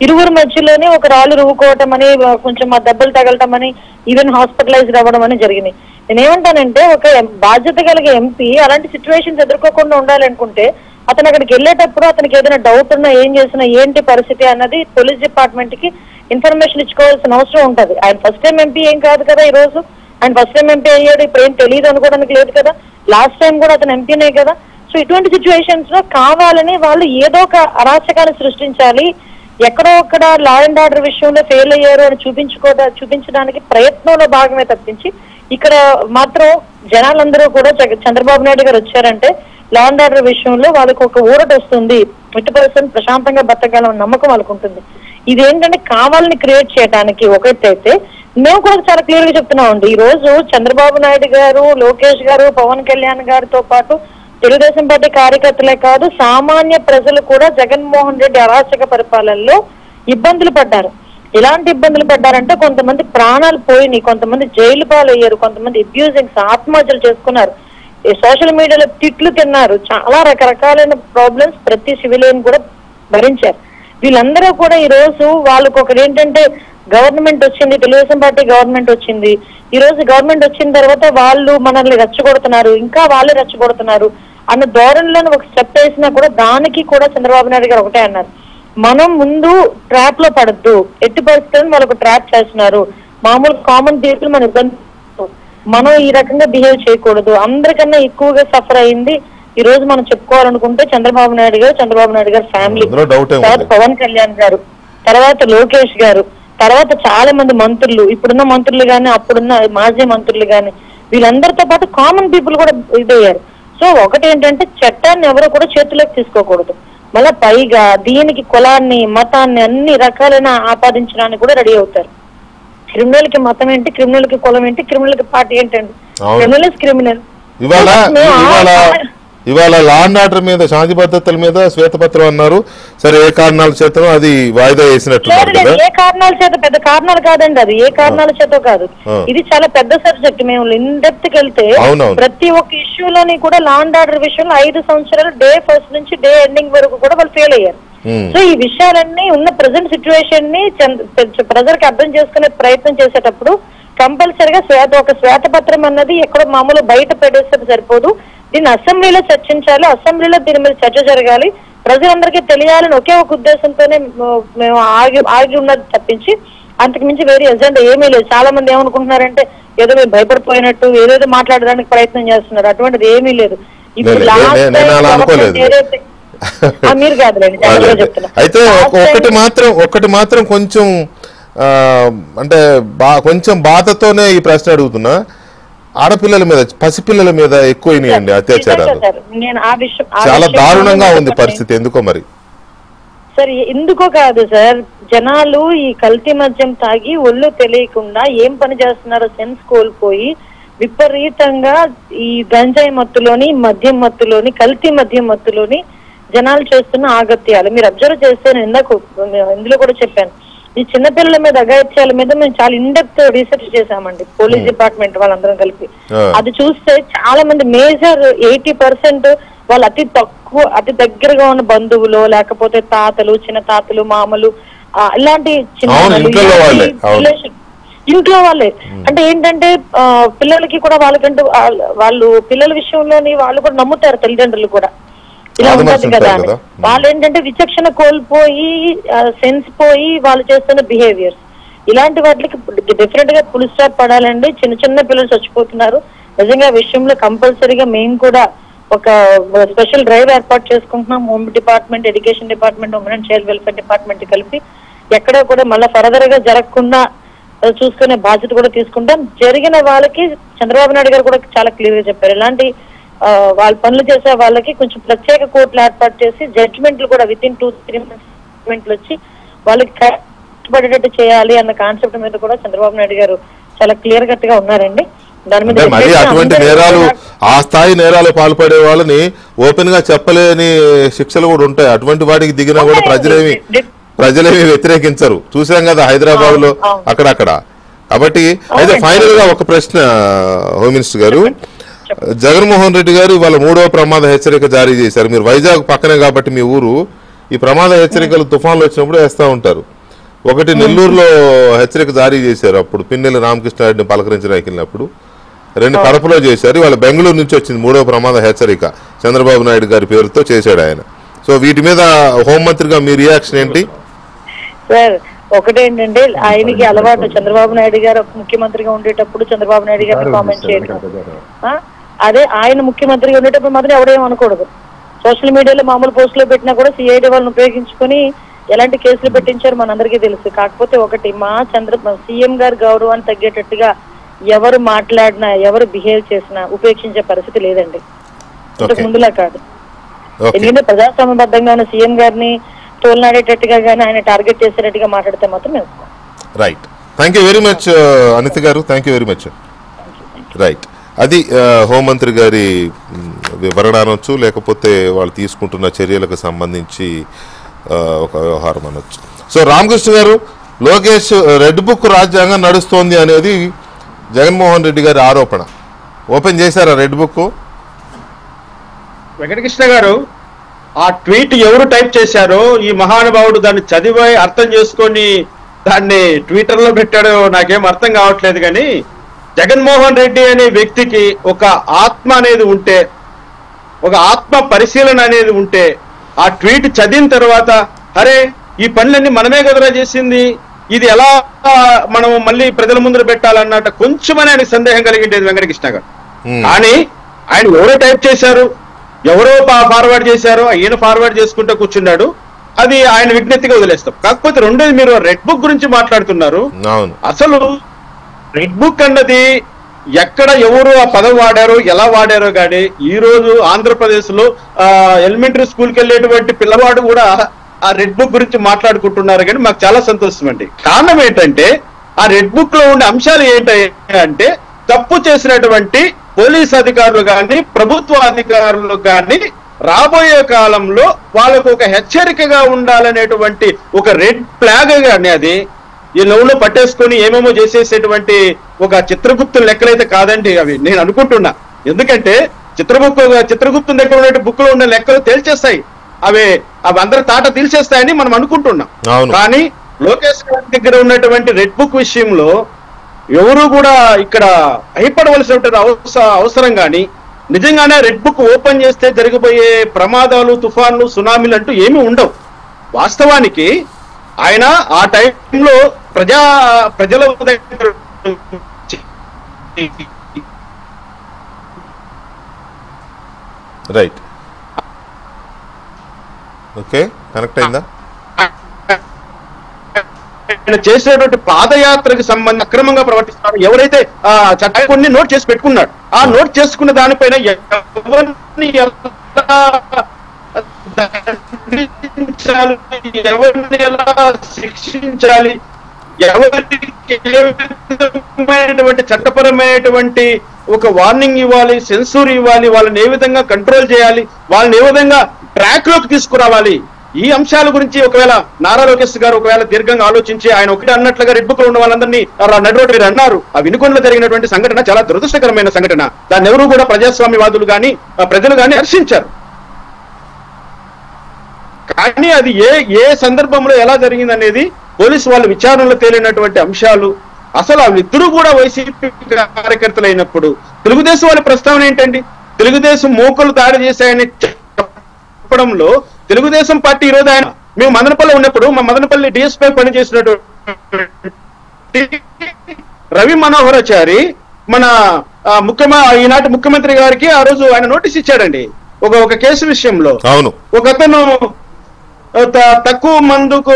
ఇరువురు మధ్యలోనే ఒక రాళ్ళు రువ్వుకోవటం అని, కొంచెం ఆ దెబ్బలు తగలటం అని, ఈవెన్ హాస్పిటలైజ్ అవ్వడం అని జరిగినాయి. నేనేమంటానంటే ఒక బాధ్యత కలిగే ఎంపీ అలాంటి సిచ్యువేషన్స్ ఎదుర్కోకుండా ఉండాలనుకుంటే అతను అక్కడికి వెళ్ళేటప్పుడు అతనికి ఏదైనా డౌట్ ఉన్నా ఏం చేసినా ఏంటి పరిస్థితి అన్నది పోలీస్ డిపార్ట్మెంట్ కి ఇన్ఫర్మేషన్ ఇచ్చుకోవాల్సిన అవసరం ఉంటది. ఆయన ఫస్ట్ టైం ఎంపీ ఏం కాదు కదా, ఈ రోజు ఆయన ఫస్ట్ టైం ఎంపీ అయ్యాడు, ఇప్పుడు ఏం తెలియదు అనుకోవడానికి లేదు కదా, లాస్ట్ టైం కూడా అతను ఎంపీనే కదా. సో ఇటువంటి సిచ్యువేషన్స్ లో కావాలని వాళ్ళు ఏదో ఒక అరాచకాన్ని సృష్టించాలి, ఎక్కడో ఒక్కడ లా అండ్ ఆర్డర్ విషయంలో ఫెయిల్ అయ్యారు అని చూపించడానికి ప్రయత్నంలో భాగమే తప్పించి ఇక్కడ మాత్రం జనాలందరూ కూడా చంద్రబాబు నాయుడు గారు వచ్చారంటే లా అండ్ ఆర్డర్ విషయంలో వాళ్ళకి ఒక ఊరట వస్తుంది, 50% ప్రశాంతంగా బతకాలని నమ్మకం వాళ్ళకు ఉంటుంది. ఇదేంటంటే కావాలని క్రియేట్ చేయడానికి ఒకటైతే మేము కూడా చాలా క్లియర్ గా చెప్తున్నామండి. ఈ రోజు చంద్రబాబు నాయుడు గారు, లోకేష్ గారు, పవన్ కళ్యాణ్ గారితో పాటు తెలుగుదేశం పార్టీ కార్యకర్తలే కాదు సామాన్య ప్రజలు కూడా జగన్మోహన్ రెడ్డి అరాచక పరిపాలనలో ఇబ్బందులు పడ్డారు. ఎలాంటి ఇబ్బందులు పడ్డారంటే కొంతమంది ప్రాణాలు పోయినాయి, కొంతమంది జైలు పాలయ్యారు, కొంతమంది అబ్యూజింగ్స్ ఆత్మహత్యలు చేసుకున్నారు, సోషల్ మీడియాలో తిట్లు తిన్నారు, చాలా రకరకాలైన ప్రాబ్లమ్స్ ప్రతి సివిలియన్ కూడా భరించారు. వీళ్ళందరూ కూడా ఈ రోజు వాళ్ళకు ఒకటి ఏంటంటే గవర్నమెంట్ వచ్చింది, తెలుగుదేశం పార్టీ గవర్నమెంట్ వచ్చింది, ఈ రోజు గవర్నమెంట్ వచ్చిన తర్వాత వాళ్ళు మనల్ని రెచ్చగొడుతున్నారు, ఇంకా వాళ్ళే రెచ్చగొడుతున్నారు అన్న ధోరణిలోనే ఒక స్టెప్ వేసినా కూడా దానికి కూడా చంద్రబాబు నాయుడు గారు ఒకటే అన్నారు, మనం ముందు ట్రాప్ లో పడద్దు, ఎట్టి పరిస్థితులను వాళ్ళకు ట్రాప్ చేస్తున్నారు, మామూలు కామన్ పీపుల్ మన ఇబ్బంది, మనం ఈ రకంగా బిహేవ్ చేయకూడదు. అందరికన్నా ఎక్కువగా సఫర్ అయింది ఈ రోజు మనం చెప్పుకోవాలనుకుంటే చంద్రబాబు నాయుడు గారు ఫ్యామిలీ, తర్వాత పవన్ కళ్యాణ్ గారు, తర్వాత లోకేష్ గారు, తర్వాత చాలా మంది మంత్రులు, ఇప్పుడున్న మంత్రులు గాని అప్పుడున్న మాజీ మంత్రులు గాని, వీళ్ళందరితో పాటు కామన్ పీపుల్ కూడా ఇదయ్యారు. సో ఒకటి ఏంటంటే చట్టాన్ని ఎవరు కూడా చేతిలోకి తీసుకోకూడదు, మళ్ళా పైగా దీనికి కులాన్ని, మతాన్ని, అన్ని రకాలైన ఆపాదించడానికి కూడా రెడీ అవుతారు. క్రిమినల్ కి మతం ఏంటి, క్రిమినల్ కి కులం ఏంటి, క్రిమినల్ కి పార్టీ ఏంటండి, క్రిమినల్ ఇస్ క్రిమినల్. ఇవాళ లా అండ్ ఆర్డర్ మీద, శాంతి భద్రతల మీద శ్వేతపత్రం అన్నారు. సరే, ఏ కారణాల చేత అది వాయిదా వేసినట్టున్నారు కదా? ఏ కారణాల చేత, పెద్ద కారణాలు కాదండి, అది ఏ కారణాల చేత కాదు, ఇది చాలా పెద్ద సబ్జెక్ట్. మేము ఇన్ డెప్త్ కి వెళ్తే ప్రతి ఒక్క ఇష్యూలోని కూడా లా అండ్ ఆర్డర్ విషయంలో 5 సంవత్సరాలు డే ఫస్ట్ నుంచి డే ఎండింగ్ వరకు కూడా వాళ్ళు ఫెయిల్ అయ్యారు. సో ఈ విషయాలన్నీ ఉన్న ప్రజెంట్ సిచ్యువేషన్ ని ప్రజలకు అర్థం చేసుకునే ప్రయత్నం చేసేటప్పుడు కంపల్సరిగా ఒక శ్వేతపత్రం అన్నది ఎక్కడో మామూలు బయట పెట్టేస్తే సరిపోదు, దీన్ని అసెంబ్లీలో చర్చించాలి, అసెంబ్లీలో దీని మీద చర్చ జరగాలి, ప్రజలందరికీ తెలియాలని ఒకే ఒక ఉద్దేశంతోనే మేము ఆగి ఉన్నది తప్పించి అంతకు మించి వేరే ఎజెండా ఏమీ లేదు. చాలా మంది ఏమనుకుంటున్నారంటే ఏదో మేము భయపడిపోయినట్టు ఏదేదో మాట్లాడడానికి ప్రయత్నం చేస్తున్నారు, అటువంటిది ఏమీ లేదు. ఇప్పుడు మీరు కాదులేండి చెప్తున్నా. అయితే ఒకటి మాత్రం కొంచెం అంటే కొంచెం బాధతోనే ఈ ప్రశ్న అడుగుతున్నా, ఆడపిల్లల మీద, పసిపిల్లల మీద ఎక్కువైనాయండి అత్యాచారాలు, చాలా దారుణంగా ఉంది పరిస్థితి. ఎందుకో మరి సార్, ఎందుకో కాదు సార్, జనాలు ఈ కల్తీ మద్యం తాగి ఒళ్ళు తెలియకుండా ఏం పని చేస్తున్నారో సెన్స్ కోల్పోయి విపరీతంగా ఈ గంజాయి మత్తులోని, మద్యం మత్తులోని, కల్తీ మద్యం మత్తులోని జనాలు చేస్తున్న ఆగత్యాలు మీరు అబ్జర్వ్ చేస్తే, నేను ఇందులో కూడా చెప్పాను, ఈ చిన్నపిల్లల మీద అఘాయిత్యాల మీద మేము చాలా ఇండెప్త్ రీసెర్చ్ చేశామండి, పోలీస్ డిపార్ట్మెంట్ వాళ్ళందరం కలిపి. అది చూస్తే చాలా మంది మేజర్ 80% వాళ్ళు అతి దగ్గరగా ఉన్న బంధువులు, లేకపోతే తాతలు, చిన్న తాతలు, మామలు, ఇలాంటి చిన్న ఇంట్లో వాళ్ళే. అంటే ఏంటంటే పిల్లలకి కూడా వాళ్ళకంటూ వాళ్ళు పిల్లల విషయంలోని వాళ్ళు కూడా నమ్ముతారు తల్లిదండ్రులు కూడా ఇలా ఉంటది కదా అని. వాళ్ళు ఏంటంటే విచక్షణ కోల్పోయి సెన్స్ పోయి వాళ్ళు చేస్తున్న బిహేవియర్స్ ఇలాంటి వాటికి డెఫినెట్ గా ఫుల్ స్టాప్ పడాలండి. చిన్న చిన్న పిల్లలు చచ్చిపోతున్నారు. నిజంగా విషయంలో కంపల్సరీగా మేము కూడా ఒక స్పెషల్ డ్రైవ్ ఏర్పాటు చేసుకుంటున్నాం. Home department, education department, women and child welfare department కలిపి ఎక్కడా కూడా మళ్ళీ ఫర్దర్ గా జరగకుండా చూసుకునే బాధ్యత కూడా తీసుకుంటాం. జరిగిన వాళ్ళకి చంద్రబాబు నాయుడు గారు కూడా చాలా క్లియర్ గా చెప్పారు, ఇలాంటి వాళ్ళ పనులు చేసే వాళ్ళకి కొంచెం ప్రత్యేక కోర్టులు ఏర్పాటు చేసి జడ్జిమెంట్లు కూడా విత్ ఇన్ 2-3 మంత్స్ వచ్చి వాళ్ళకి కట్టుబడేటట్టు చేయాలి అన్న కాన్సెప్ట్ మీద కూడా చంద్రబాబు నాయుడు గారు చాలా క్లియర్ కట్ గా ఉన్నారండి. దాని మీద అటువంటి నేరాలు, ఆ స్థాయి నేరాలు పాల్పడే వాళ్ళని ఓపెన్ గా చెప్పలేని శిక్షలు కూడా ఉంటాయి. అటువంటి వాటికి దిగినా కూడా ప్రజలేమి వ్యతిరేకించరు. చూసాం కదా హైదరాబాద్ లో అక్కడక్కడ. కాబట్టి అయితే ఫైనల్ గా ఒక ప్రశ్న హోమ్ మినిస్టర్ గారు, జగన్మోహన్ రెడ్డి గారు ఇవాళ 3వ ప్రమాద హెచ్చరిక జారీ చేశారు. మీరు వైజాగ్ పక్కనే కాబట్టి మీ ఊరు ఈ ప్రమాద హెచ్చరికలు తుఫాన్లు వచ్చినప్పుడు వేస్తూ ఉంటారు. ఒకటి నెల్లూరులో హెచ్చరిక జారీ చేశారు, అప్పుడు పిన్నెల్లి రామకృష్ణారెడ్డిని పలకరించడానికి వెళ్ళినప్పుడు. 2 కడపలో చేశారు. ఇవాళ బెంగళూరు నుంచి వచ్చింది 3వ ప్రమాద హెచ్చరిక, చంద్రబాబు నాయుడు గారి పేరుతో చేశాడు ఆయన. సో వీటి మీద హోంమంత్రిగా మీ రియాక్షన్ ఏంటి? సార్ ఒకటేంటంటే ఆయనకి అలవాటు, చంద్రబాబు నాయుడు గారు ముఖ్యమంత్రిగా ఉండేటప్పుడు చంద్రబాబు నాయుడు గారిని కామెంట్ చేయడం, అదే ఆయన ముఖ్యమంత్రిగా ఉండేటప్పుడు మాత్రం ఎవడేం అనకూడదు. సోషల్ మీడియాలో మామూలు పోస్టులో పెట్టినా కూడా సిఐడి వాళ్ళని ఉపయోగించుకొని ఎలాంటి కేసులు పెట్టించారు మనందరికీ తెలుసు. కాకపోతే ఒకటి, మా సీఎం గారి గౌరవాన్ని తగ్గేటట్టుగా ఎవరు మాట్లాడినా ఎవరు బిహేవ్ చేసినా ఉపేక్షించే పరిస్థితి లేదండి, ఇంతకు ముందులా కాదు. ఎందుకంటే ప్రజాస్వామ్యబద్ధంగా ఉన్న సీఎం గారిని తోలనాడేటట్టుగా కానీ ఆయన టార్గెట్ చేసేటట్టుగా మాట్లాడితే మాత్రం right. Thank you very much Anitha గారు, thank you very much. Right, అది హోంమంత్రి గారి వివరణ అనొచ్చు, లేకపోతే వాళ్ళు తీసుకుంటున్న చర్యలకు సంబంధించి ఒక వ్యవహారం అనొచ్చు. సో రామకృష్ణ గారు, లోకేష్ రెడ్ బుక్ రాజ్యాంగం నడుస్తోంది అనేది జగన్మోహన్ రెడ్డి గారి ఆరోపణ. ఓపెన్ చేశారా రెడ్ బుక్? వెంకటకృష్ణ గారు, ఆ ట్వీట్ ఎవరు టైప్ చేశారో ఈ మహానుభావుడు దాన్ని చదివి అర్థం చేసుకొని దాన్ని ట్విట్టర్ లో పెట్టాడో నాకేం అర్థం కావట్లేదు. కానీ జగన్మోహన్ రెడ్డి అనే వ్యక్తికి ఒక ఆత్మ అనేది ఉంటే, ఒక ఆత్మ పరిశీలన అనేది ఉంటే, ఆ ట్వీట్ చదివిన తర్వాత అరే ఈ పనులన్నీ మనమే కదరా చేసింది, ఇది ఎలా మనం మళ్ళీ ప్రజల ముందు పెట్టాలన్నట్టు కొంచెమని ఆయనకు సందేహం కలిగిండేది వెంకటకృష్ణ గారు. కానీ ఆయన ఎవరో టైప్ చేశారు, ఎవరో ఫార్వర్డ్ చేశారో, ఈయన ఫార్వర్డ్ చేసుకుంటూ కూర్చున్నాడు. అది ఆయన విజ్ఞప్తిగా వదిలేస్తాం. కాకపోతే రెండోది, మీరు రెడ్ బుక్ గురించి మాట్లాడుతున్నారు. అసలు రెడ్ బుక్ అన్నది ఎక్కడ ఎవరు ఆ పదం వాడారో ఎలా వాడారో కానీ ఈ రోజు ఆంధ్రప్రదేశ్ లో ఎలిమెంటరీ స్కూల్కి వెళ్ళేటువంటి పిల్లవాడు కూడా ఆ రెడ్ బుక్ గురించి మాట్లాడుకుంటున్నారు. కానీ మాకు చాలా సంతోషం అండి. కారణం ఏంటంటే ఆ రెడ్ బుక్ లో ఉండే అంశాలు ఏంటంటే తప్పు చేసినటువంటి పోలీస్ అధికారులు కానీ ప్రభుత్వ అధికారులు కానీ రాబోయే కాలంలో వాళ్ళకు ఒక హెచ్చరికగా ఉండాలనేటువంటి ఒక రెడ్ ఫ్లాగ్ కానీ అది ఈ లెవెల్లో పట్టేసుకొని ఏమేమో చేసేసేటువంటి ఒక చిత్రగుప్తు లెక్కలైతే కాదండి అవి, నేను అనుకుంటున్నా. ఎందుకంటే చిత్రగుప్తు దగ్గర ఉన్న బుక్ లో ఉన్న లెక్కలు తేల్చేస్తాయి, అవి అందరి తాట తీల్చేస్తాయని మనం అనుకుంటున్నాం. కానీ లోకేష్ గారి దగ్గర ఉన్నటువంటి రెడ్ బుక్ విషయంలో ఎవరు కూడా ఇక్కడ భయపడవలసినటువంటి అవసరం కానీ, నిజంగానే రెడ్ బుక్ ఓపెన్ చేస్తే జరిగిపోయే ప్రమాదాలు, తుఫాన్లు, సునామీలు అంటూ ఏమీ ఉండవు. వాస్తవానికి ఆయన ఆ టైంలో ప్రజల రైట్, ఓకే, కనెక్ట్ అయిందా? ఆయన చేసేటువంటి పాదయాత్రకు సంబంధించి అక్రమంగా ప్రవర్తిస్తున్నారు ఎవరైతే చట్టాన్ని కొన్ని నోట్ చేసి పెట్టుకున్నాడు, ఆ నోట్ చేసుకున్న దానిపైన ఎవరిని ఎవరిని ఎలా శిక్షించాలి, ఎవరికి ఏ విధమైనటువంటి చట్టపరమైనటువంటి ఒక వార్నింగ్ ఇవ్వాలి, సెన్సూర్ ఇవ్వాలి, వాళ్ళని ఏ విధంగా కంట్రోల్ చేయాలి, వాళ్ళని ఏ విధంగా ట్రాక్ లోకి తీసుకురావాలి, ఈ అంశాల గురించి ఒకవేళ నారా లోకేష్ గారు ఒకవేళ దీర్ఘంగా ఆలోచించి ఆయన ఒకటి అన్నట్లుగా రెడ్ బుక్ లో ఉన్న వాళ్ళందరినీ నడిరోడ్డు మీరు అన్నారు. ఆ వినుకొండలో జరిగినటువంటి సంఘటన చాలా దురదృష్టకరమైన సంఘటన. దాన్ని ఎవరు కూడా ప్రజాస్వామ్యవాదులు కానీ ప్రజలు కానీ హర్షించారు. కానీ అది ఏ సందర్భంలో ఎలా జరిగింది అనేది పోలీసు వాళ్ళు విచారణలో తేలినటువంటి అంశాలు. అసలు వాళ్ళిద్దరూ కూడా వైసీపీ కార్యకర్తలు అయినప్పుడు తెలుగుదేశం వాళ్ళ ప్రస్తావన ఏంటండి? తెలుగుదేశం మోకలు దాడి చేశాయని చెప్పడంలో తెలుగుదేశం పార్టీ ఈరోజు ఆయన మేము మదనపల్లి ఉన్నప్పుడు మా మదనపల్లి డిఎస్పీ పనిచేసినటువంటి రవి మనోహరాచారి మన ఈనాటి ముఖ్యమంత్రి గారికి ఆ రోజు ఆయన నోటీస్ ఇచ్చాడండి ఒక కేసు విషయంలో. అవును, ఒక అతను తక్కువ మందుకు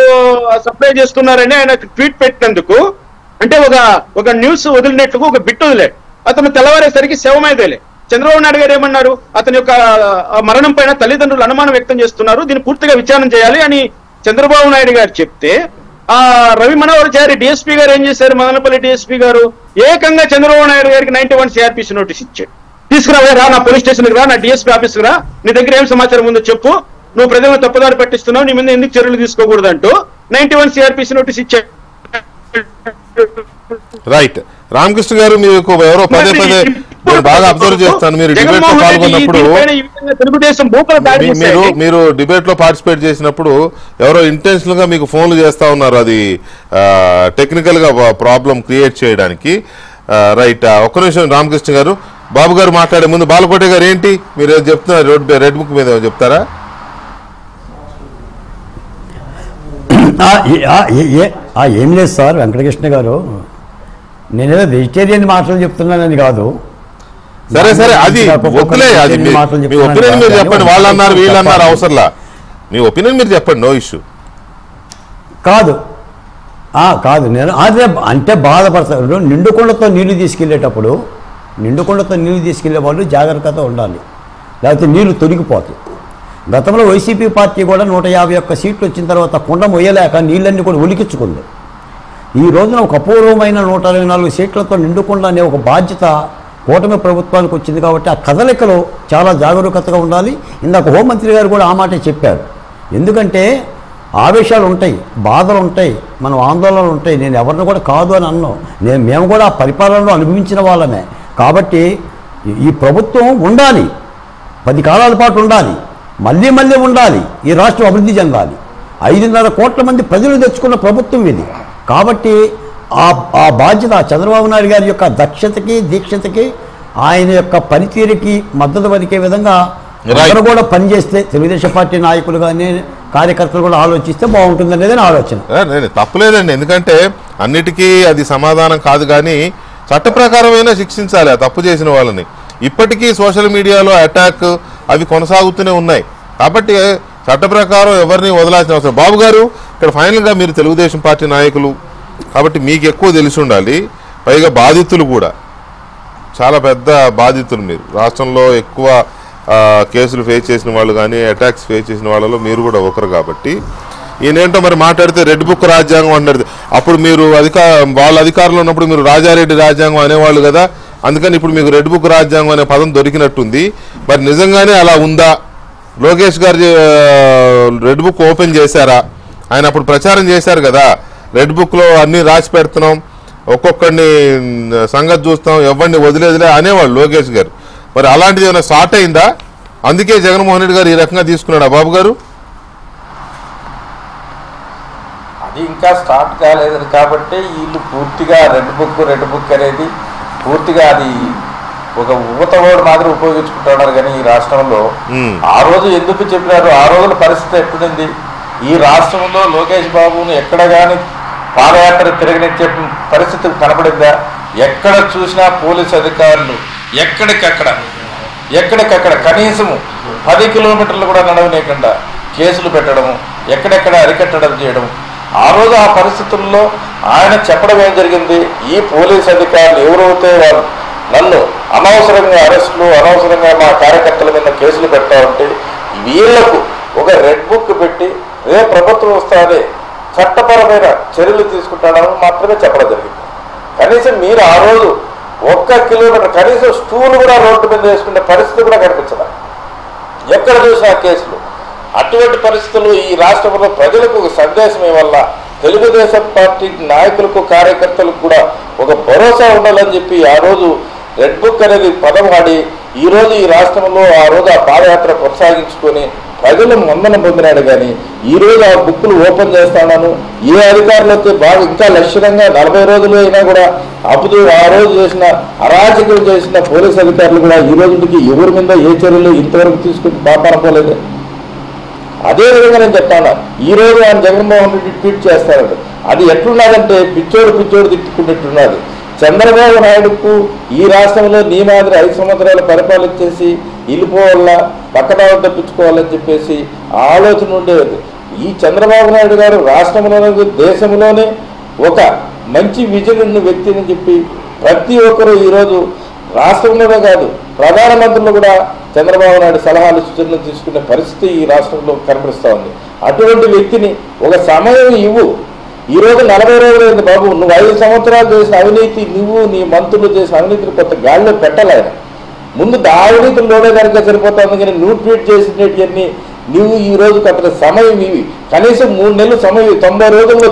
సప్లై చేస్తున్నారని ఆయన ట్వీట్ పెట్టినందుకు, అంటే ఒక న్యూస్ వదిలినట్టుగా ఒక బిట్ వదిలేడు. అతను తెల్లవారేసరికి శవమైదేలే. చంద్రబాబు నాయుడు గారు ఏమన్నారు? అతని యొక్క మరణం పైన తల్లిదండ్రులు అనుమానం వ్యక్తం చేస్తున్నారు, దీన్ని పూర్తిగా విచారణ చేయాలి అని చంద్రబాబు నాయుడు గారు చెప్తే ఆ రవి మనోహరాచారి డిఎస్పీ గారు ఏం చేశారు? మదనపల్లి డిఎస్పీ గారు ఏకంగా చంద్రబాబు నాయుడు గారికి 91 సిఆర్పిసి నోటీస్ ఇచ్చాడు. తీసుకురా, నా పోలీస్ స్టేషన్కి రా, నా డిఎస్పీ ఆఫీస్కి రా, నీ దగ్గర ఏం సమాచారం ఉందో చెప్పు, నువ్వు ప్రజలను తప్పుదారి పట్టిస్తున్నావు, నీ మీద ఎందుకు చర్యలు తీసుకోకూడదు అంటూ 91 సిఆర్పిసి నోటీస్ ఇచ్చాడు. రైట్. రామకృష్ణ గారు, మీకు ఎవరో పదే పదే బాగా అబ్జర్వ్ చేస్తాను, మీరు డిబేట్ లో పాల్గొన్నప్పుడు మీరు డిబేట్ లో పార్టిసిపేట్ చేసినప్పుడు ఎవరో ఇంటెన్షనల్ గా మీకు ఫోన్లు చేస్తా ఉన్నారు, అది టెక్నికల్ గా ప్రాబ్లం క్రియేట్ చేయడానికి. రైట్, ఒక్క నిమిషం రామకృష్ణ గారు. బాబు గారు మాట్లాడే ముందు బాలకోట గారు ఏంటి మీరు చెప్తున్నారు? రెడ్ బుక్ మీద చెప్తారా? ఏం లేదు సార్ వెంకటకృష్ణ గారు, నేనేదో వెజిటేరియన్ మాటలు చెప్తున్నానని కాదు. సరే అది వద్దులే, అది మీ ఒపీనియన్ మీరు చెప్పండి. వాళ్ళు అన్నారు వీళ్ళు అన్నారు అవసరంలా, మీ ఒపీనియన్ మీరు చెప్పండి, నో ఇష్యూ. కాదు నేను అదే అంటే బాధపడతారు. నిండుకొండతో నీళ్లు తీసుకెళ్లేటప్పుడు వాళ్ళు జాగ్రత్తగా ఉండాలి, లేకపోతే నీళ్లు తొలగిపోతాయి. గతంలో వైసీపీ పార్టీ కూడా 151 సీట్లు వచ్చిన తర్వాత కుండ మొయ్యలేక నీళ్ళన్నీ కూడా ఉలికించుకుంది. ఈ రోజున ఒక అపూర్వమైన 124 సీట్లతో నిండుకొండ అనే ఒక బాధ్యత కూటమి ప్రభుత్వానికి వచ్చింది. కాబట్టి ఆ కదలికలో చాలా జాగరూకతగా ఉండాలి. ఇందాక హోంమంత్రి గారు కూడా ఆ మాటే చెప్పారు. ఎందుకంటే ఆవేశాలు ఉంటాయి, బాధలు ఉంటాయి, మనం ఆందోళనలు ఉంటాయి. నేను ఎవరిని కూడా కాదు అని అన్నాం. మేము కూడా ఆ పరిపాలనలో అనుభవించిన వాళ్ళమే. కాబట్టి ఈ ప్రభుత్వం ఉండాలి, 10 కాలాల పాటు ఉండాలి, మళ్ళీ ఉండాలి. ఈ రాష్ట్రం అభివృద్ధి చెందాలి. 5.5 కోట్ల మంది ప్రజలు తెచ్చుకున్న ప్రభుత్వం ఇది. కాబట్టి ఆ బాధ్యత చంద్రబాబు నాయుడు గారి యొక్క దక్షతకి, దీక్షతకి, ఆయన యొక్క పనితీరుకి మద్దతు పలికే విధంగా అందరూ కూడా పనిచేస్తే, తెలుగుదేశం పార్టీ నాయకులు కానీ కార్యకర్తలు కూడా ఆలోచిస్తే బాగుంటుంది అనేది నా ఆలోచన. తప్పులేదండి, ఎందుకంటే అన్నిటికీ అది సమాధానం కాదు, కానీ చట్ట ప్రకారమైనా శిక్షించాలి ఆ తప్పు చేసిన వాళ్ళని. ఇప్పటికీ సోషల్ మీడియాలో అటాక్ అవి కొనసాగుతూనే ఉన్నాయి. కాబట్టి చట్ట ప్రకారం ఎవరిని వదలాల్సిన అవసరం. బాబు గారు, ఇక్కడ ఫైనల్గా మీరు తెలుగుదేశం పార్టీ నాయకులు కాబట్టి మీకు ఎక్కువ తెలిసి ఉండాలి. పైగా బాధితులు కూడా చాలా పెద్ద బాధితులు. మీరు రాష్ట్రంలో ఎక్కువ కేసులు ఫేస్ చేసిన వాళ్ళు కానీ అటాక్స్ ఫేస్ చేసిన వాళ్ళలో మీరు కూడా ఒకరు. కాబట్టి ఈయనేంటో మరి మాట్లాడితే రెడ్ బుక్ రాజ్యాంగం అన్నది, అప్పుడు మీరు వాళ్ళ అధికారంలో ఉన్నప్పుడు మీరు రాజారెడ్డి రాజ్యాంగం అనేవాళ్ళు కదా, అందుకని ఇప్పుడు మీకు రెడ్ బుక్ రాజ్యాంగం అనే పదం దొరికినట్టుంది. మరి నిజంగానే అలా ఉందా? లోకేష్ గారు రెడ్ బుక్ ఓపెన్ చేశారా? ఆయన అప్పుడు ప్రచారం చేశారు కదా, రెడ్ బుక్లో అన్నీ రాసి పెడుతున్నాం, ఒక్కొక్కడిని సంగతి చూస్తాం, ఎవరిని వదిలేదులే అనేవాళ్ళు లోకేష్ గారు. మరి అలాంటిది ఏమైనా స్టార్ట్ అయిందా? అందుకే జగన్మోహన్ రెడ్డి గారు ఈ రకంగా తీసుకున్నాడా బాబు గారు? అది ఇంకా స్టార్ట్ కాలేదు కాబట్టి వీళ్ళు పూర్తిగా రెడ్ బుక్ అనేది పూర్తిగా అది ఒక ఊతవాడు మాదిరి ఉపయోగించుకుంటున్నారు. కానీ ఈ రాష్ట్రంలో ఆ రోజు ఎందుకు చెప్పినారు? ఆ రోజుల పరిస్థితి ఎట్లుంది? ఈ రాష్ట్రంలో లోకేష్ బాబును ఎక్కడ కానీ పాదయాత్ర తిరగనిచ్చే పరిస్థితి కనపడిందా? ఎక్కడ చూసినా పోలీసు అధికారులు ఎక్కడికక్కడ కనీసము 10 కిలోమీటర్లు కూడా నడవనీయకుండా కేసులు పెట్టడము, ఎక్కడెక్కడ అరికట్టడం చేయడం. ఆ రోజు ఆ పరిస్థితుల్లో ఆయన చెప్పడం ఏం జరిగింది? ఈ పోలీసు అధికారులు ఎవరైతే వాళ్ళు నన్ను అనవసరంగా అరెస్టులు, అనవసరంగా మా కార్యకర్తల మీద కేసులు పెడతా ఉంటే వీళ్లకు ఒక రెడ్ బుక్ పెట్టి రేపు ప్రభుత్వం వస్తానే చట్టపరమైన చర్యలు తీసుకుంటాడని మాత్రమే చెప్పడం జరిగింది. కనీసం మీరు ఆ రోజు 1 కిలోమీటర్ కనీసం స్టూల్ కూడా రోడ్డు మీద వేసుకునే పరిస్థితి కూడా కనిపించదా? ఎక్కడ చూసినా కేసులు. అటువంటి పరిస్థితులు ఈ రాష్ట్రంలో ప్రజలకు ఒక సందేశం ఇవ్వాల, తెలుగుదేశం పార్టీ నాయకులకు కార్యకర్తలకు కూడా ఒక భరోసా ఉండాలని చెప్పి ఆ రోజు రెడ్ బుక్ అనేది పదం వాడి ఈ రోజు ఈ రాష్ట్రంలో ఆ రోజు ఆ పాదయాత్ర కొనసాగించుకొని ప్రజలు మందన పొందినాడు. కానీ ఈ రోజు ఆ బుక్కులు ఓపెన్ చేస్తాను, ఏ అధికారులు అయితే బాగా ఇంకా లక్ష్యంగా 40 రోజులు అయినా కూడా అప్పుడు ఆ రోజు చేసిన అరాచకం చేసిన పోలీస్ అధికారులు కూడా ఈ రోజుకి ఎవరి మీద ఏ చర్యలు ఇంతవరకు తీసుకుని పాపనపోలేదు. అదేవిధంగా నేను చెప్తాను, ఈ రోజు ఆయన జగన్మోహన్ రెడ్డి ట్వీట్ చేస్తాడు, అది ఎట్లున్నదంటే పిచ్చోడు తిట్టుకున్నట్టున్నది. చంద్రబాబు నాయుడుకు ఈ రాష్ట్రంలో నీ మాదిరి 5 సంవత్సరాలు పరిపాలించేసి వెళ్ళిపోవాలా, పక్కన తప్పించుకోవాలని చెప్పేసి ఆలోచన ఉండేది. ఈ చంద్రబాబు నాయుడు గారు రాష్ట్రంలోనే దేశంలోనే ఒక మంచి విజన్ ఉన్న వ్యక్తిని చెప్పి ప్రతి ఒక్కరూ ఈరోజు రాష్ట్రంలోనే కాదు ప్రధానమంత్రులు కూడా చంద్రబాబు నాయుడు సలహాలు సూచనలు తీసుకునే పరిస్థితి ఈ రాష్ట్రంలో కనిపిస్తూ ఉంది. అటువంటి వ్యక్తిని ఒక సమయం ఇవ్వు. ఈ రోజు 40 రోజులైంది బాబు, నువ్వు 5 సంవత్సరాలు చేసిన అవినీతి, నువ్వు నీ మంత్రులు చేసిన అవినీతిని కొత్త గాలిలో పెట్టాలి. ముందు ఆ అవినీతిలోనే కనుక సరిపోతుంది. కానీ నువ్వు ట్వీట్ చేసినవన్నీ నువ్వు ఈ రోజు అతని సమయం ఇవి కనీసం 3 నెలలు సమయం 90 రోజుల్లో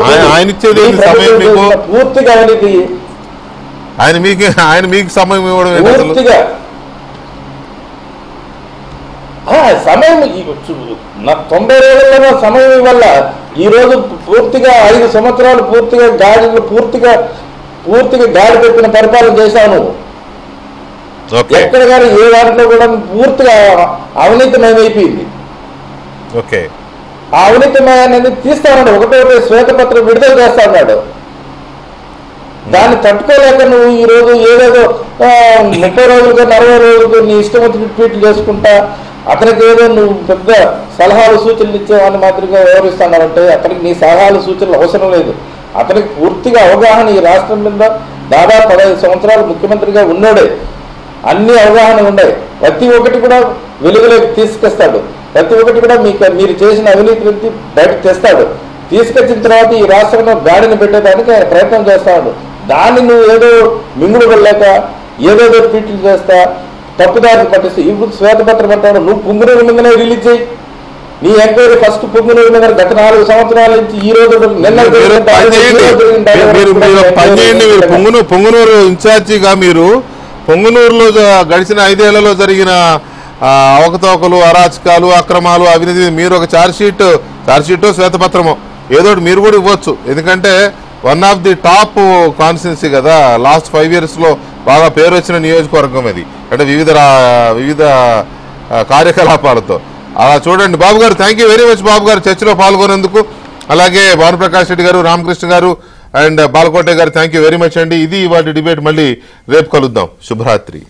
పూర్తిగా అవినీతి ఆయన మీకు సమయం ఇవ్వడం పూర్తిగా సమయం 90 రోజుల్లో సమయం వల్ల ఈ రోజు పూర్తిగా 5 సంవత్సరాలు పూర్తిగా గాడిలో పూర్తిగా గాడి పెట్టిన పరిపాలన చేశావు నువ్వు. ఎక్కడ కానీ ఏ దాంట్లో కూడా పూర్తిగా అవినీతిమయమైపోయింది. ఆ అవినీతిమయాన్ని తీస్తాడు, ఒకటో శ్వేతపత్రం విడుదల చేస్తా ఉన్నాడు. దాన్ని తట్టుకోలేక నువ్వు ఈ రోజు ఏదేదో 30 రోజులుగా 40 రోజులుగా నీ ఇష్టం వచ్చిన ట్వీట్లు చేసుకుంటా అతనికి ఏదో నువ్వు పెద్ద సలహాలు సూచనలు ఇచ్చేవాడిని మాదిరిగా వ్యవహరిస్తున్నావంటే అతనికి నీ సలహాలు సూచనలు అవసరం లేదు. అతనికి పూర్తిగా అవగాహన ఈ రాష్ట్రం మీద దాదాపు 15 సంవత్సరాలు ముఖ్యమంత్రిగా ఉన్నాడే, అన్ని అవగాహన ఉన్నాయి. ప్రతి ఒక్కటి కూడా వెలుగులోకి తీసుకొస్తాడు, ప్రతి ఒక్కటి కూడా మీరు చేసిన అవినీతి బయటకు తెస్తాడు. తీసుకొచ్చిన తర్వాత ఈ రాష్ట్రంలో గాడిని పెట్టేదానికి ఆయన ప్రయత్నం చేస్తాడు. దాన్ని నువ్వు ఏదో మింగుడు వెళ్ళలేక ఏదేదో ట్వీట్లు చేస్తా తప్పుదారిని పట్టిస్తూ ఇప్పుడు శ్వేతపత్రం అంటాడు. నువ్వు పుంగునూరు మీదనే రిలీజ్ చేయి. నీ ఎంక్వైరీ ఫస్ట్ పుంగునూరు మీద గత 4 సంవత్సరాల నుంచి ఈ రోజు పొంగునూరు ఇన్ఛార్జిగా మీరు పొంగునూరులో గడిచిన 5 ఏళ్లలో జరిగిన అవకతవకలు, అరాచకాలు, అక్రమాలు, అవినీతి మీరు ఒక ఛార్జ్షీట్ శ్వేతపత్రమో ఏదో మీరు కూడా ఇవ్వచ్చు. ఎందుకంటే one of the top constituency కదా, లాస్ట్ 5 yearsలో బాగా పేరు వచ్చిన నియోజకవర్గం అది, అంటే వివిధ కార్యకలాపాలతో. అలా చూడండి బాబు గారు. థ్యాంక్ యూ వెరీ మచ్ బాబు గారు చర్చలో పాల్గొనేందుకు. అలాగే భానుప్రకాష్ రెడ్డి గారు, రామకృష్ణ గారు అండ్ బాలకోటే గారు థ్యాంక్ యూ వెరీ మచ్ అండి. ఇది ఇవాళ డిబేట్. మళ్ళీ రేపు కలుద్దాం. శుభరాత్రి.